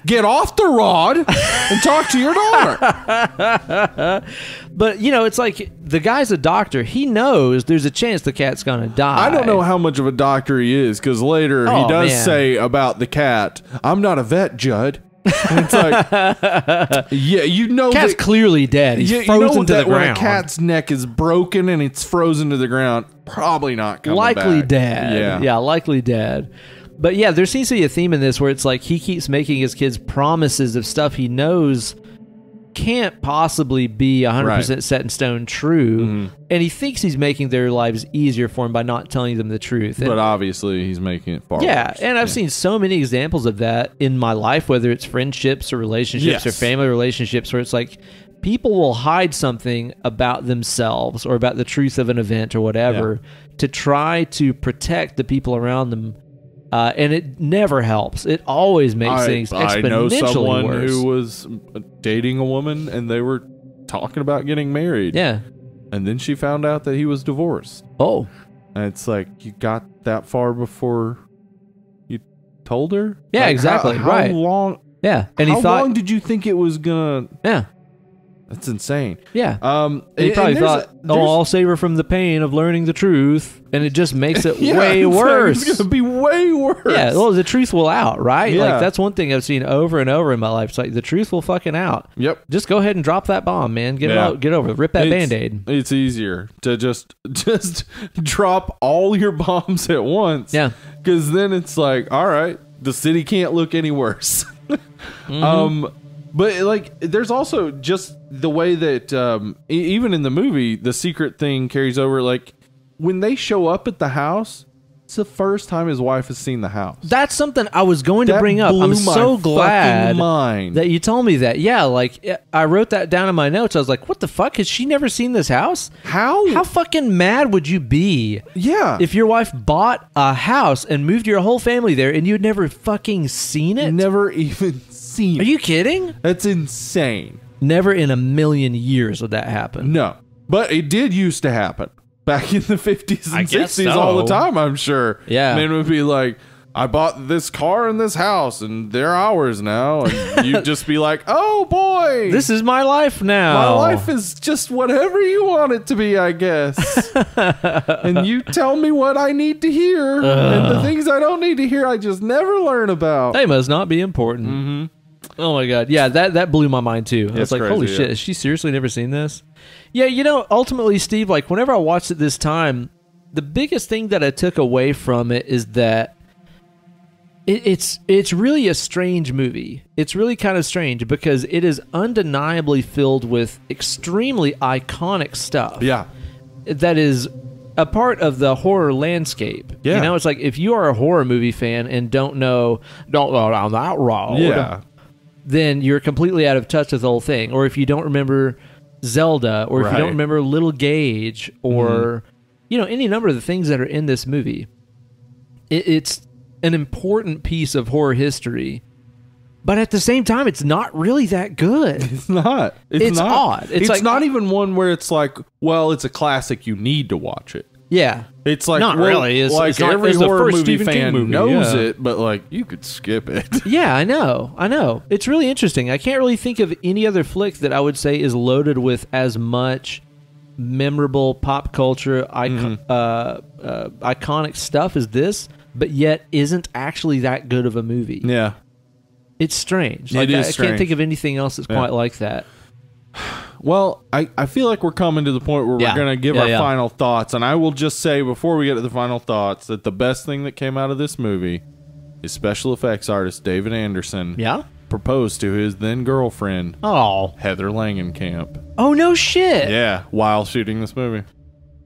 Speaker 2: Get off the rod and talk to your daughter.
Speaker 1: But, you know, it's like the guy's a doctor. He knows there's a chance the cat's going to die.
Speaker 2: I don't know how much of a doctor he is, because later he does say about the cat, I'm not a vet, Judd. And it's like, yeah, you know,
Speaker 1: cat's clearly dead. He's frozen to the ground.
Speaker 2: When a cat's neck is broken and it's frozen to the ground, probably not coming
Speaker 1: likely
Speaker 2: back.
Speaker 1: Dead. Yeah, likely dead. But yeah, there seems to be a theme in this where it's like he keeps making his kids promises of stuff he knows can't possibly be 100% set in stone true, and he thinks he's making their lives easier for him by not telling them the truth.
Speaker 2: But obviously he's making it far
Speaker 1: worse. And I've seen so many examples of that in my life, whether it's friendships or relationships or family relationships, where it's like people will hide something about themselves or about the truth of an event or whatever to try to protect the people around them. And it never helps. It always makes things exponentially worse. I know someone
Speaker 2: who was dating a woman and they were talking about getting married.
Speaker 1: Yeah.
Speaker 2: And then she found out that he was divorced.
Speaker 1: Oh.
Speaker 2: And it's like, you got that far before you told her?
Speaker 1: Yeah,
Speaker 2: like,
Speaker 1: exactly.
Speaker 2: How long?
Speaker 1: Yeah.
Speaker 2: And how long did you think it was going to...
Speaker 1: Yeah.
Speaker 2: That's insane.
Speaker 1: Yeah. He probably thought, I'll save her from the pain of learning the truth, and it just makes it way worse.
Speaker 2: It's going to be way worse.
Speaker 1: Yeah, well, the truth will out, right?
Speaker 2: Yeah.
Speaker 1: Like, that's one thing I've seen over and over in my life. It's like, the truth will fucking out.
Speaker 2: Yep.
Speaker 1: Just go ahead and drop that bomb, man. Get it out. Get over it. Rip that Band-Aid.
Speaker 2: It's easier to just drop all your bombs at once.
Speaker 1: Yeah.
Speaker 2: Because then it's like, all right, the city can't look any worse. But like, there's also just the way that even in the movie, the secret thing carries over. Like, when they show up at the house, it's the first time his wife has seen the house.
Speaker 1: That's something I was going to bring up. I'm so glad that you told me that. Yeah, like, I wrote that down in my notes. I was like, what the fuck? Has she never seen this house? How fucking mad would you be?
Speaker 2: Yeah.
Speaker 1: If your wife bought a house and moved your whole family there and you'd never fucking seen it?
Speaker 2: Never even seen it.
Speaker 1: Are you kidding?
Speaker 2: That's insane.
Speaker 1: Never in a million years would that happen.
Speaker 2: No. But it did used to happen. Back in the 50s and 60s all the time, I'm sure.
Speaker 1: Yeah.
Speaker 2: Men would be like, I bought this car and this house, and they're ours now. And you'd just be like, oh, boy.
Speaker 1: This is my life now.
Speaker 2: My life is just whatever you want it to be, I guess. And you tell me what I need to hear. And the things I don't need to hear, I just never learn about.
Speaker 1: They must not be important.
Speaker 2: Mm-hmm.
Speaker 1: Oh, my God. Yeah, that blew my mind, too. I was like,
Speaker 2: crazy,
Speaker 1: holy shit, has she seriously never seen this? Yeah, you know, ultimately, Steve, like, whenever I watched it this time, the biggest thing that I took away from it is that it's really a strange movie. It's really kind of strange because it is undeniably filled with extremely iconic stuff.
Speaker 2: Yeah.
Speaker 1: That is a part of the horror landscape.
Speaker 2: Yeah.
Speaker 1: You know, it's like if you are a horror movie fan and don't go down that road, then you're completely out of touch with the whole thing. Or if you don't remember Zelda, or if you don't remember Little Gage, or you know, any number of the things that are in this movie, it's an important piece of horror history. But at the same time, it's not really that good.
Speaker 2: It's not. It's not.
Speaker 1: Odd.
Speaker 2: It's
Speaker 1: like,
Speaker 2: not even one where it's like, well, it's a classic. You need to watch it.
Speaker 1: Yeah.
Speaker 2: It's like,
Speaker 1: not really. It's
Speaker 2: like
Speaker 1: not,
Speaker 2: every
Speaker 1: it's
Speaker 2: horror
Speaker 1: the first
Speaker 2: movie
Speaker 1: Stephen
Speaker 2: fan
Speaker 1: King movie
Speaker 2: knows it, but like, you could skip it.
Speaker 1: Yeah, I know. It's really interesting. I can't really think of any other flick that I would say is loaded with as much memorable pop culture iconic stuff as this, but yet isn't actually that good of a movie.
Speaker 2: Yeah.
Speaker 1: It's strange. Like, I can't think of anything else that's quite like that.
Speaker 2: Well, I feel like we're coming to the point where we're going to give our final thoughts, and I will just say before we get to the final thoughts that the best thing that came out of this movie is special effects artist David Anderson proposed to his then girlfriend, Heather Langenkamp.
Speaker 1: Oh, no shit.
Speaker 2: Yeah, while shooting this movie.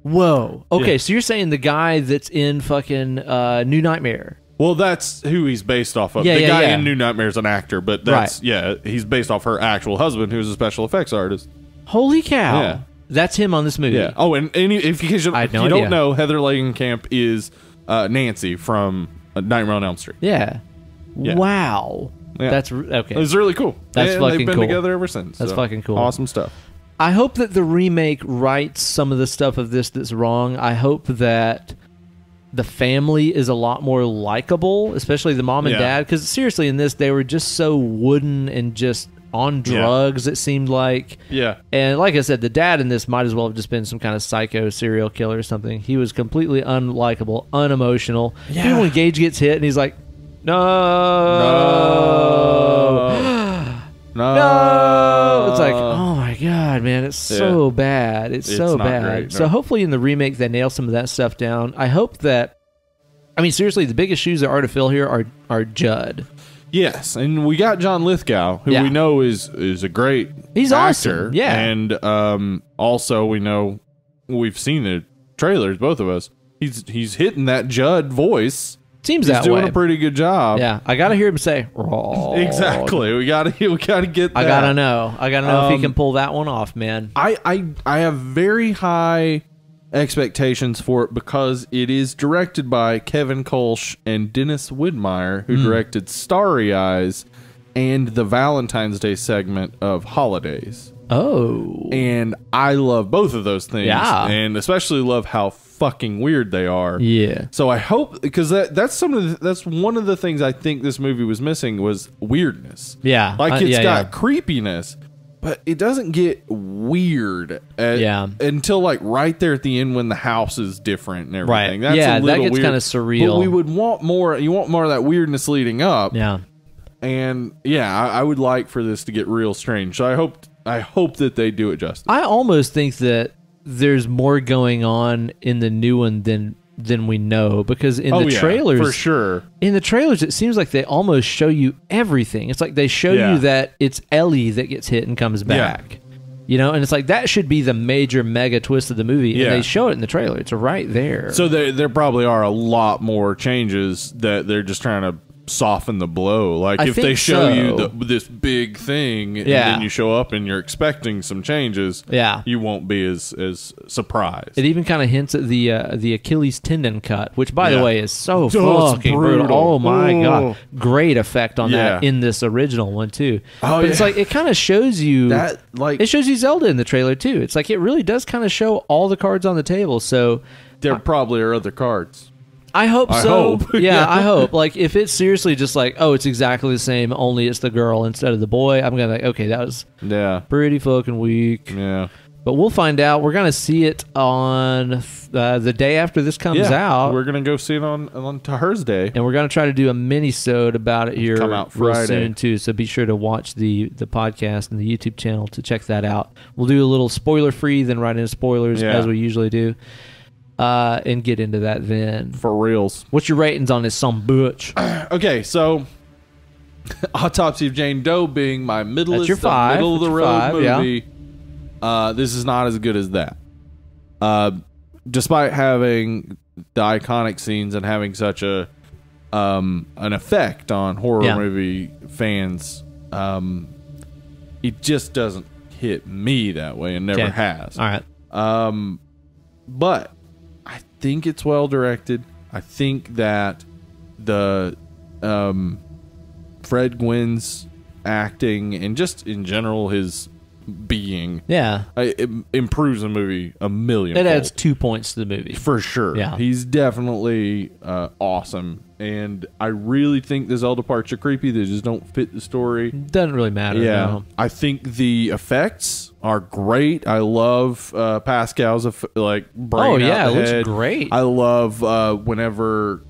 Speaker 1: Whoa. Okay, so you're saying the guy that's in fucking New Nightmare.
Speaker 2: Well, that's who he's based off of. The guy in New Nightmare is an actor, but that's he's based off her actual husband, who's a special effects artist.
Speaker 1: Holy cow!
Speaker 2: Yeah.
Speaker 1: That's him on this movie.
Speaker 2: Yeah. Oh, and if you don't know, Heather Langenkamp is Nancy from Nightmare on Elm Street.
Speaker 1: Yeah. Wow.
Speaker 2: Yeah.
Speaker 1: That's okay.
Speaker 2: It's really cool.
Speaker 1: That's fucking cool.
Speaker 2: They've been together ever since.
Speaker 1: That's fucking cool.
Speaker 2: Awesome stuff.
Speaker 1: I hope that the remake rights some of the stuff of this that's wrong. I hope that the family is a lot more likable, especially the mom and dad. Because seriously, in this, they were just so wooden and just on drugs, it seemed like.
Speaker 2: Yeah.
Speaker 1: And like I said, the dad in this might as well have just been some kind of psycho serial killer or something. He was completely unlikable, unemotional.
Speaker 2: Yeah.
Speaker 1: Even when Gage gets hit and he's like, no. No. It's like, oh my God, man, it's so bad. It's so bad. Great, no. So hopefully in the remake they nail some of that stuff down. I hope that, I mean, seriously, the biggest shoes that are to fill here are Judd.
Speaker 2: Yes, and we got John Lithgow, who we know is a great actor.
Speaker 1: Awesome. Yeah.
Speaker 2: And also we know, we've seen the trailers, both of us. He's hitting that Judd voice.
Speaker 1: Seems that way.
Speaker 2: He's doing a pretty good job.
Speaker 1: Yeah, I gotta hear him say raw.
Speaker 2: Exactly. We gotta get that.
Speaker 1: I gotta know if he can pull that one off, man.
Speaker 2: I have very high expectations for it because it is directed by Kevin Kolsch and Dennis Widmeyer, who directed Starry Eyes and the Valentine's Day segment of Holidays.
Speaker 1: Oh.
Speaker 2: And I love both of those things.
Speaker 1: Yeah.
Speaker 2: And especially love how fucking weird they are.
Speaker 1: Yeah.
Speaker 2: So I hope, because that's one of the things I think this movie was missing was weirdness.
Speaker 1: Yeah.
Speaker 2: Like it's got creepiness, but it doesn't get weird until like right there at the end when the house is different and everything.
Speaker 1: Right.
Speaker 2: That's
Speaker 1: that gets kind of surreal.
Speaker 2: But we would want more. You want more of that weirdness leading up.
Speaker 1: Yeah.
Speaker 2: And I would like for this to get real strange. So I hope that they do it justice.
Speaker 1: I almost think that there's more going on in the new one than we know, because in the trailers,
Speaker 2: for sure.
Speaker 1: In the trailers, it seems like they almost show you everything. It's like they show you that it's Ellie that gets hit and comes back. You know, and it's like that should be the major mega twist of the movie, and they show it in the trailer. It's right there.
Speaker 2: So there probably are a lot more changes that they're just trying to soften the blow. Like if they show you this big thing and then you show up and you're expecting some changes, you won't be as surprised.
Speaker 1: It even kind of hints at the Achilles tendon cut, which by the way is so fucking brutal. Oh my God. Great effect on that in this original one too. But it's like it kind of shows you that, like, it shows you Zelda in the trailer too. It's like it really does kind of show all the cards on the table. So
Speaker 2: there probably are other cards.
Speaker 1: I hope so.
Speaker 2: Hope.
Speaker 1: Yeah, I hope. Like, if it's seriously just like, oh, it's exactly the same, only it's the girl instead of the boy, I'm going to like, okay, that was pretty fucking weak.
Speaker 2: Yeah.
Speaker 1: But we'll find out. We're going to see it on the day after this comes out.
Speaker 2: We're going to go see it on Thursday.
Speaker 1: And we're going to try to do a mini-sode about it here
Speaker 2: come out
Speaker 1: real
Speaker 2: Friday
Speaker 1: soon, too. So be sure to watch the podcast and the YouTube channel to check that out. We'll do a little spoiler-free, then right into spoilers, as we usually do. And get into that then.
Speaker 2: For reals.
Speaker 1: What's your ratings on this some bitch?
Speaker 2: Okay, so Autopsy of Jane Doe being my middle of the road movie. Yeah. This is not as good as that. Despite having the iconic scenes and having such an effect on horror movie fans, it just doesn't hit me that way and never has.
Speaker 1: All right.
Speaker 2: But I think it's well directed. I think that the Fred Gwynn's acting and just in general his being it improves the movie a million.
Speaker 1: It adds 2 points to the movie
Speaker 2: for sure. He's definitely awesome, and I really think the Zelda parts are creepy. They just don't fit the story.
Speaker 1: Doesn't really matter. No.
Speaker 2: I think the effects are great. I love Pascal's brain out the
Speaker 1: it
Speaker 2: head.
Speaker 1: Looks great.
Speaker 2: I love whenever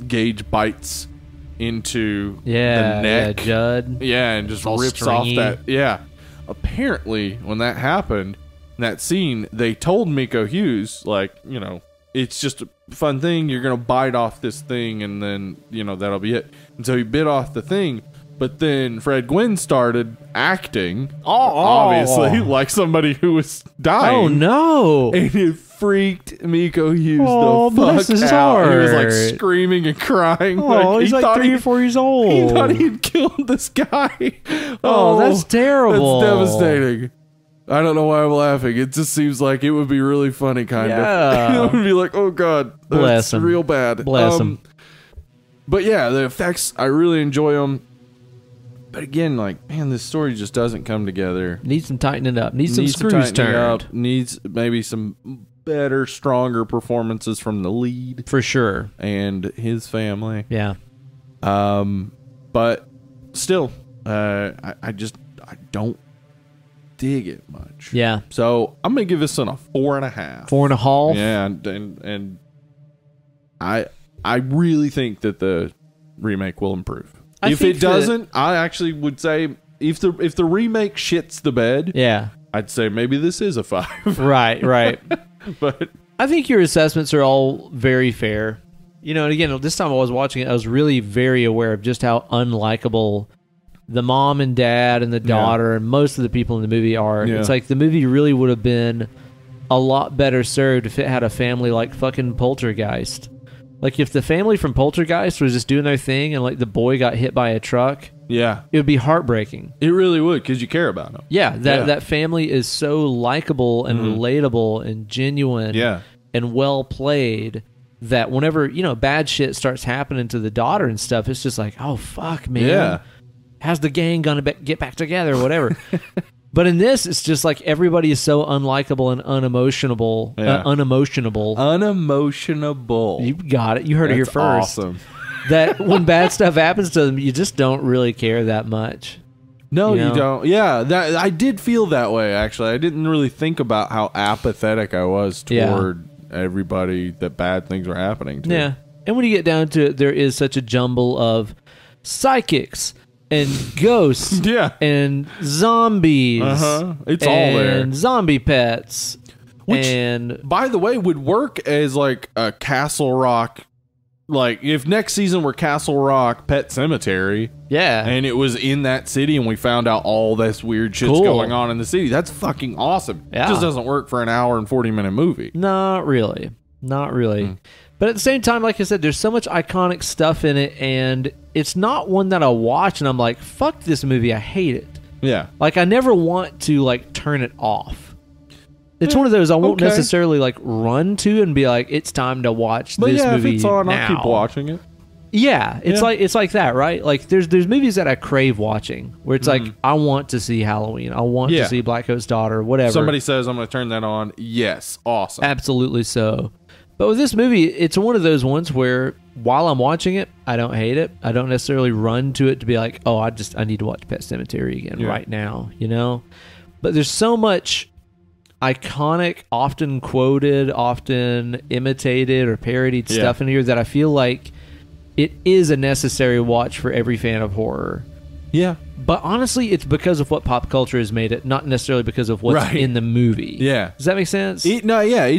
Speaker 2: Gage bites into the neck,
Speaker 1: Judd,
Speaker 2: and just rips
Speaker 1: stringy
Speaker 2: off that. Apparently, when that happened, in that scene, they told Miko Hughes, like, you know, it's just a fun thing. You're going to bite off this thing, and then, you know, that'll be it. And so he bit off the thing, but then Fred Gwynn started acting, obviously, like somebody who was dying.
Speaker 1: Oh, no.
Speaker 2: And it freaked Miko Hughes the fuck out. He was, like, screaming and crying.
Speaker 1: Oh, he's like 3 or 4 years old.
Speaker 2: He thought he had killed this guy.
Speaker 1: Oh, that's terrible.
Speaker 2: That's devastating. I don't know why I'm laughing. It just seems like it would be really funny, kind of. It would be like, oh, God.
Speaker 1: Bless him.
Speaker 2: Real bad.
Speaker 1: Bless him.
Speaker 2: But, yeah, the effects, I really enjoy them. But again, like, man, this story just doesn't come together.
Speaker 1: Needs some tightening up. Needs some screws turned.
Speaker 2: Needs maybe some better, stronger performances from the lead
Speaker 1: For sure.
Speaker 2: and his family.
Speaker 1: Yeah.
Speaker 2: But still, I don't dig it much.
Speaker 1: Yeah.
Speaker 2: So I'm gonna give this one a 4.5.
Speaker 1: 4.5.
Speaker 2: Yeah, and I really think that the remake will improve. If it doesn't, I actually would say if the remake shits the bed,
Speaker 1: Yeah.
Speaker 2: I'd say maybe this is a 5.
Speaker 1: Right.
Speaker 2: But
Speaker 1: I think your assessments are all very fair. You know, and again, this time I was watching it, I was really very aware of just how unlikable the mom and dad and the daughter and most of the people in the movie are.
Speaker 2: Yeah.
Speaker 1: It's like the movie really would have been a lot better served if it had a family like fucking Poltergeist. Like if the family from Poltergeist was just doing their thing and like the boy got hit by a truck,
Speaker 2: yeah,
Speaker 1: it would be heartbreaking.
Speaker 2: it really would because you care about them.
Speaker 1: Yeah, that family is so likable and relatable and genuine and well played that whenever, bad shit starts happening to the daughter and stuff, it's just like, oh, fuck, man.
Speaker 2: Yeah.
Speaker 1: How's the gang going to get back together or whatever? But in this, it's just like everybody is so unlikable and unemotionable.
Speaker 2: Unemotionable.
Speaker 1: You got it. You heard it here first.
Speaker 2: Awesome.
Speaker 1: That when bad stuff happens to them, you just don't really care that much.
Speaker 2: No,
Speaker 1: You
Speaker 2: you
Speaker 1: know?
Speaker 2: don't. Yeah, that I did feel that way, actually. I didn't really think about how apathetic I was toward everybody that bad things were happening to.
Speaker 1: Yeah. And when you get down to it, there is such a jumble of psychics and ghosts and zombies.
Speaker 2: It's all there.
Speaker 1: And zombie pets.
Speaker 2: Which,
Speaker 1: and
Speaker 2: by the way, would work as like a Castle Rock. Like, if next season were Castle Rock Pet Sematary, and it was in that city and we found out all this weird shit's going on in the city, that's fucking awesome.
Speaker 1: Yeah.
Speaker 2: It just doesn't work for an hour and 40-minute movie.
Speaker 1: Not really. But at the same time, like I said, there's so much iconic stuff in it, and it's not one that I watch and I'm like, fuck this movie, I hate it.
Speaker 2: Yeah.
Speaker 1: Like, I never want to, like, turn it off. It's one of those I won't necessarily, like, run to and be like, it's time to watch this movie
Speaker 2: if it's on,
Speaker 1: now.
Speaker 2: I'll keep watching it.
Speaker 1: Yeah, it's like that, right? Like, there's movies that I crave watching, where it's like, I want to see Halloween. I want to see Black Coat's Daughter, whatever.
Speaker 2: Somebody says, I'm going to turn that on. Yes. Awesome.
Speaker 1: Absolutely so. But with this movie, it's one of those ones where while I'm watching it, I don't hate it. I don't necessarily run to it to be like, oh, I need to watch Pet Sematary again right now, But there's so much iconic, often quoted, often imitated or parodied stuff in here that I feel like it is a necessary watch for every fan of horror.
Speaker 2: Yeah.
Speaker 1: But honestly, it's because of what pop culture has made it, not necessarily because of what's in the movie.
Speaker 2: Yeah.
Speaker 1: Does that make sense?
Speaker 2: It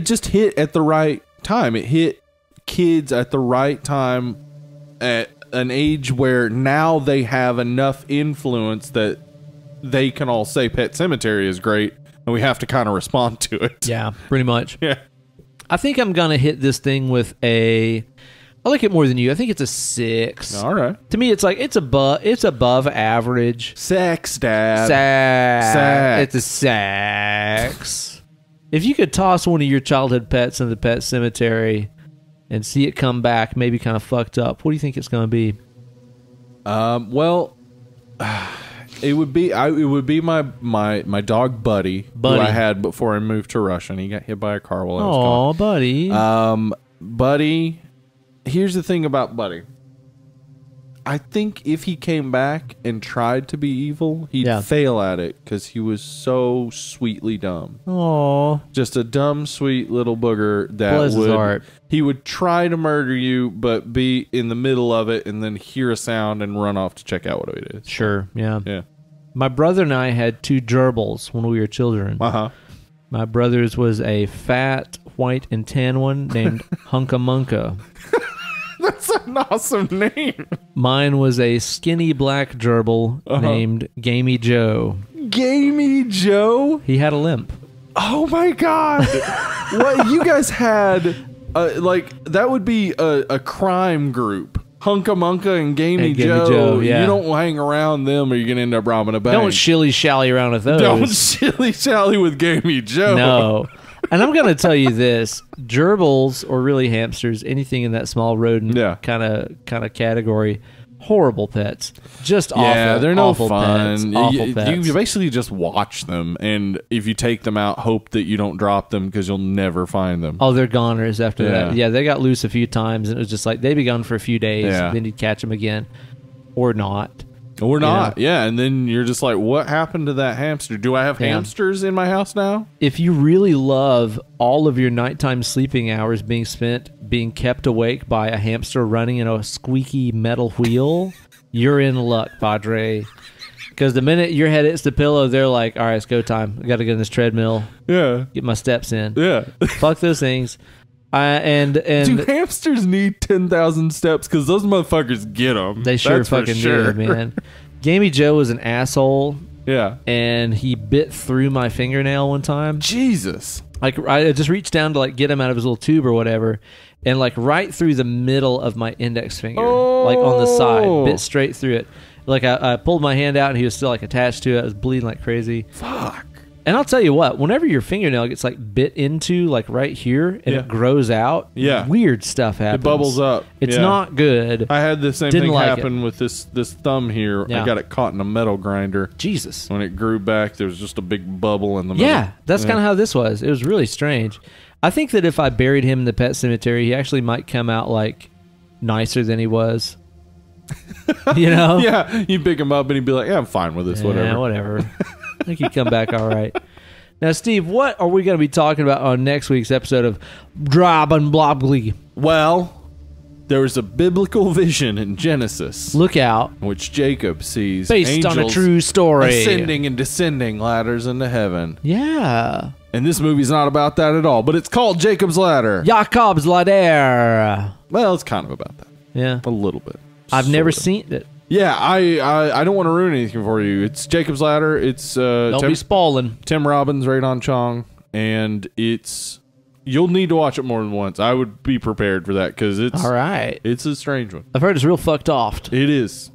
Speaker 2: just hit at the right time. It hit kids at the right time at an age where now they have enough influence that they can all say Pet Sematary is great, and we have to kind of respond to it.
Speaker 1: Yeah, pretty much.
Speaker 2: Yeah.
Speaker 1: I think I'm going to hit this thing with I like it more than you. I think it's a 6.
Speaker 2: All right.
Speaker 1: To me, it's like, it's above average.
Speaker 2: Sex, Dad.
Speaker 1: It's a sex. If you could toss one of your childhood pets into the Pet Sematary and see it come back, maybe kind of fucked up, what do you think it's going to be?
Speaker 2: Well, it would be my dog Buddy, who I had before I moved to Russia, and he got hit by a car while I was gone.
Speaker 1: Oh, Buddy.
Speaker 2: Buddy. Here's the thing about Buddy. I think if he came back and tried to be evil, he'd fail at it because he was so sweetly dumb.
Speaker 1: Oh,
Speaker 2: just a dumb, sweet little booger that
Speaker 1: bless his heart.
Speaker 2: He would try to murder you, but be in the middle of it and then hear a sound and run off to check out what it is.
Speaker 1: Sure, yeah.
Speaker 2: My
Speaker 1: brother and I had 2 gerbils when we were children. My brother's was a fat, white, and tan one named Hunka Munka.
Speaker 2: That's an awesome name.
Speaker 1: Mine was a skinny black gerbil named Gamey Joe.
Speaker 2: Gamey Joe?
Speaker 1: He had a limp.
Speaker 2: Oh my God. What you guys had, that would be a crime group. Hunka Munka and Gamey Joe. You don't hang around them or you're going to end up robbing a bank.
Speaker 1: Don't shilly-shally around with those.
Speaker 2: Don't shilly-shally with Gamey Joe.
Speaker 1: No. And I'm going to tell you this. Gerbils, or really hamsters, anything in that small rodent kind of category, Horrible pets. Just awful.
Speaker 2: Yeah, they're no
Speaker 1: awful
Speaker 2: fun.
Speaker 1: Pets. Awful pets.
Speaker 2: You basically just watch them, and if you take them out, hope that you don't drop them because you'll never find them.
Speaker 1: Oh, they're goners after that. Yeah, they got loose a few times, and it was just like they'd be gone for a few days.
Speaker 2: Yeah.
Speaker 1: Then you'd catch them again, or not.
Speaker 2: Or not. Yeah, and then you're just like, what happened to that hamster? Do I have hamsters in my house now?
Speaker 1: If you really love all of your nighttime sleeping hours being spent being kept awake by a hamster running in a squeaky metal wheel, you're in luck, Padre. Because the minute your head hits the pillow, they're like, all right, it's go time. I got to get on this treadmill.
Speaker 2: Yeah.
Speaker 1: Get my steps in.
Speaker 2: Yeah.
Speaker 1: Fuck those things. And
Speaker 2: do hamsters need 10,000 steps? Because those motherfuckers get them.
Speaker 1: They sure fucking do, man. Gamey Joe was an asshole.
Speaker 2: Yeah.
Speaker 1: And he bit through my fingernail one time.
Speaker 2: Jesus.
Speaker 1: Like, I just reached down to like get him out of his little tube or whatever, and like right through the middle of my index finger, like on the side, bit straight through it. Like I pulled my hand out and he was still like attached to it. I was bleeding like crazy.
Speaker 2: Fuck.
Speaker 1: And I'll tell you what, whenever your fingernail gets like bit into like right here and it grows out, weird stuff happens.
Speaker 2: It bubbles up.
Speaker 1: It's not good.
Speaker 2: I had the same
Speaker 1: Didn't
Speaker 2: thing
Speaker 1: like
Speaker 2: happen with this thumb here.
Speaker 1: Yeah.
Speaker 2: I got it caught in a metal grinder.
Speaker 1: Jesus.
Speaker 2: When it grew back, there was just a big bubble in the middle.
Speaker 1: Yeah, that's kind of how this was. It was really strange. I think that if I buried him in the pet cemetery, he actually might come out like nicer than he was. You know?
Speaker 2: Yeah, you pick him up and he'd be like, yeah, I'm fine with this,
Speaker 1: Yeah, whatever. I think he'd come back all right. Now, Steve, what are we going to be talking about on next week's episode of Drob and Blobly?
Speaker 2: Well, there was a biblical vision in Genesis.
Speaker 1: Look out.
Speaker 2: In which Jacob sees
Speaker 1: based on a
Speaker 2: angels
Speaker 1: true story.
Speaker 2: ascending and descending ladders into heaven.
Speaker 1: Yeah.
Speaker 2: And this movie's not about that at all, but it's called Jacob's Ladder.
Speaker 1: Jacob's Ladder.
Speaker 2: Well, it's kind of about that.
Speaker 1: Yeah.
Speaker 2: A little bit.
Speaker 1: I've never seen it.
Speaker 2: Yeah, I don't want to ruin anything for you. It's Jacob's Ladder. It's
Speaker 1: don't be spoiling.
Speaker 2: Tim Robbins, Radon Chong, and you'll need to watch it more than once. I would be prepared for that because it's
Speaker 1: all right.
Speaker 2: It's a strange one.
Speaker 1: I've heard it's real fucked off.
Speaker 2: It is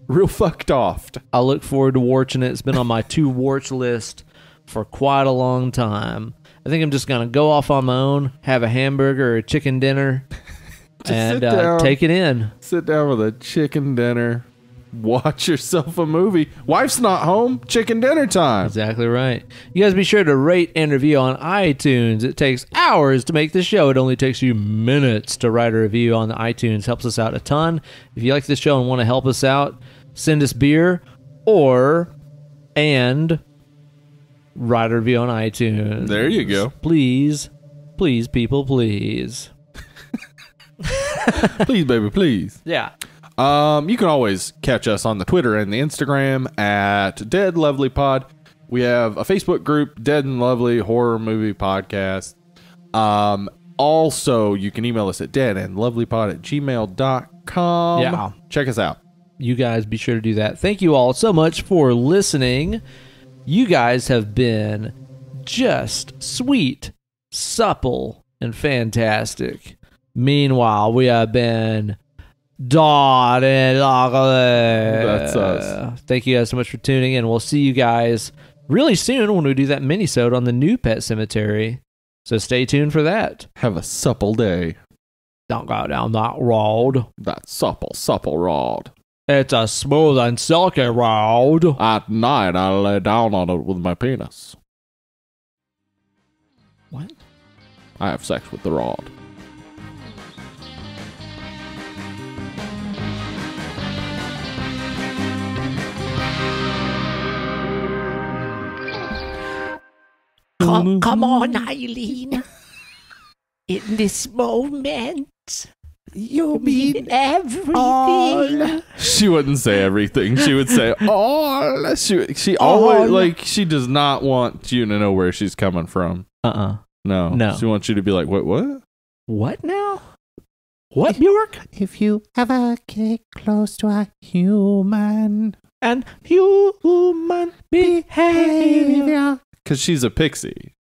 Speaker 2: real fucked off.
Speaker 1: I look forward to watching it. It's been on my to-watch list for quite a long time. I think I'm just gonna go off on my own, have a hamburger or a chicken dinner. And take it in.
Speaker 2: Sit down with a chicken dinner. Watch yourself a movie. Wife's not home. Chicken dinner time.
Speaker 1: Exactly right. You guys be sure to rate and review on iTunes. It takes hours to make the show. It only takes you minutes to write a review on the iTunes. Helps us out a ton. If you like this show and want to help us out, send us beer and write a review on iTunes.
Speaker 2: There you go.
Speaker 1: Please, people, please.
Speaker 2: Please, baby, please.
Speaker 1: Yeah.
Speaker 2: You can always catch us on the Twitter and the Instagram at Dead Lovely Pod. We have a Facebook group, Dead and Lovely Horror Movie Podcast. Also, you can email us at deadandlovelypod@gmail.com.
Speaker 1: Yeah.
Speaker 2: Check us out.
Speaker 1: You guys be sure to do that. Thank you all so much for listening. You guys have been just sweet, supple, and fantastic. Meanwhile, we have been Dodd and
Speaker 2: That's us.
Speaker 1: Thank you guys so much for tuning in. We'll see you guys really soon when we do that mini-sode on the new Pet Sematary. So stay tuned for that.
Speaker 2: Have a supple day.
Speaker 1: Don't go down that road.
Speaker 2: That supple road.
Speaker 1: It's a smooth and silky road.
Speaker 2: At night, I lay down on it with my penis.
Speaker 1: What?
Speaker 2: I have sex with the rod.
Speaker 3: Come on, Eileen. In this moment, you mean everything.
Speaker 2: She wouldn't say everything. She would say all. She always like she does not want you to know where she's coming from. No. She wants you to be like, what?
Speaker 1: What now? What, Bjork?
Speaker 3: If you ever get close to a human
Speaker 1: and human behavior.
Speaker 2: Because she's a pixie.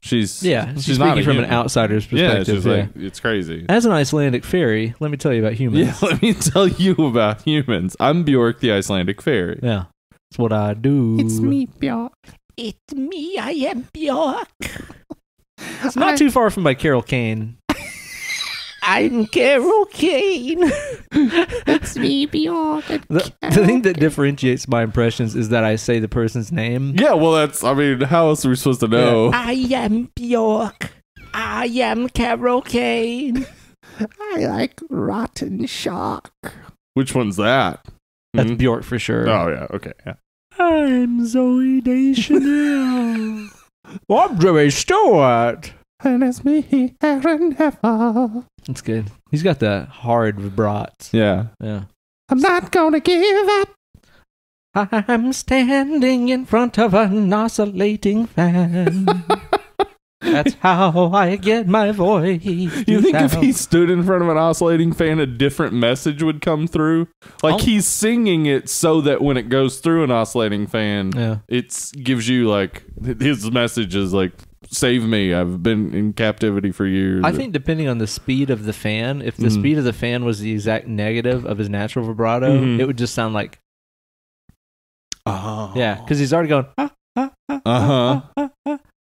Speaker 2: She's
Speaker 1: not
Speaker 2: speaking
Speaker 1: from an outsider's perspective.
Speaker 2: Yeah, she's like, it's crazy.
Speaker 1: As an Icelandic fairy, let me tell you about humans.
Speaker 2: Yeah, let me tell you about humans. I'm Bjork, the Icelandic fairy.
Speaker 1: Yeah, that's what I do.
Speaker 3: It's me, Bjork. It's me, I am Bjork.
Speaker 1: It's not too far from by Carol Kane. I'm Carol Kane.
Speaker 3: It's me, Bjork.
Speaker 1: The thing that differentiates my impressions is that I say the person's name.
Speaker 2: Yeah, well, how else are we supposed to know?
Speaker 1: I am Bjork. I am Carol Kane.
Speaker 3: I like rotten shark.
Speaker 2: Which one's that?
Speaker 1: That's Bjork for sure.
Speaker 2: Oh, yeah, okay. Yeah.
Speaker 1: I'm Zoe Deschanel. I'm Joey Stewart.
Speaker 3: And it's me, Aaron Heffer.
Speaker 1: That's good. He's got the hard vibrats.
Speaker 2: Yeah.
Speaker 1: Yeah.
Speaker 3: I'm not gonna give up.
Speaker 1: I'm standing in front of an oscillating fan. That's how I get my voice.
Speaker 2: You think if he stood in front of an oscillating fan, a different message would come through? Like he's singing it so that when it goes through an oscillating fan, it gives you like his message is like, save me. I've been in captivity for years.
Speaker 1: I think depending on the speed of the fan, if the speed of the fan was the exact negative of his natural vibrato, it would just sound like, yeah, because he's already going,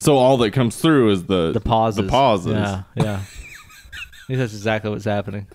Speaker 2: So all that comes through is the
Speaker 1: pauses.
Speaker 2: The pauses.
Speaker 1: Yeah, yeah. I think that's exactly what's happening.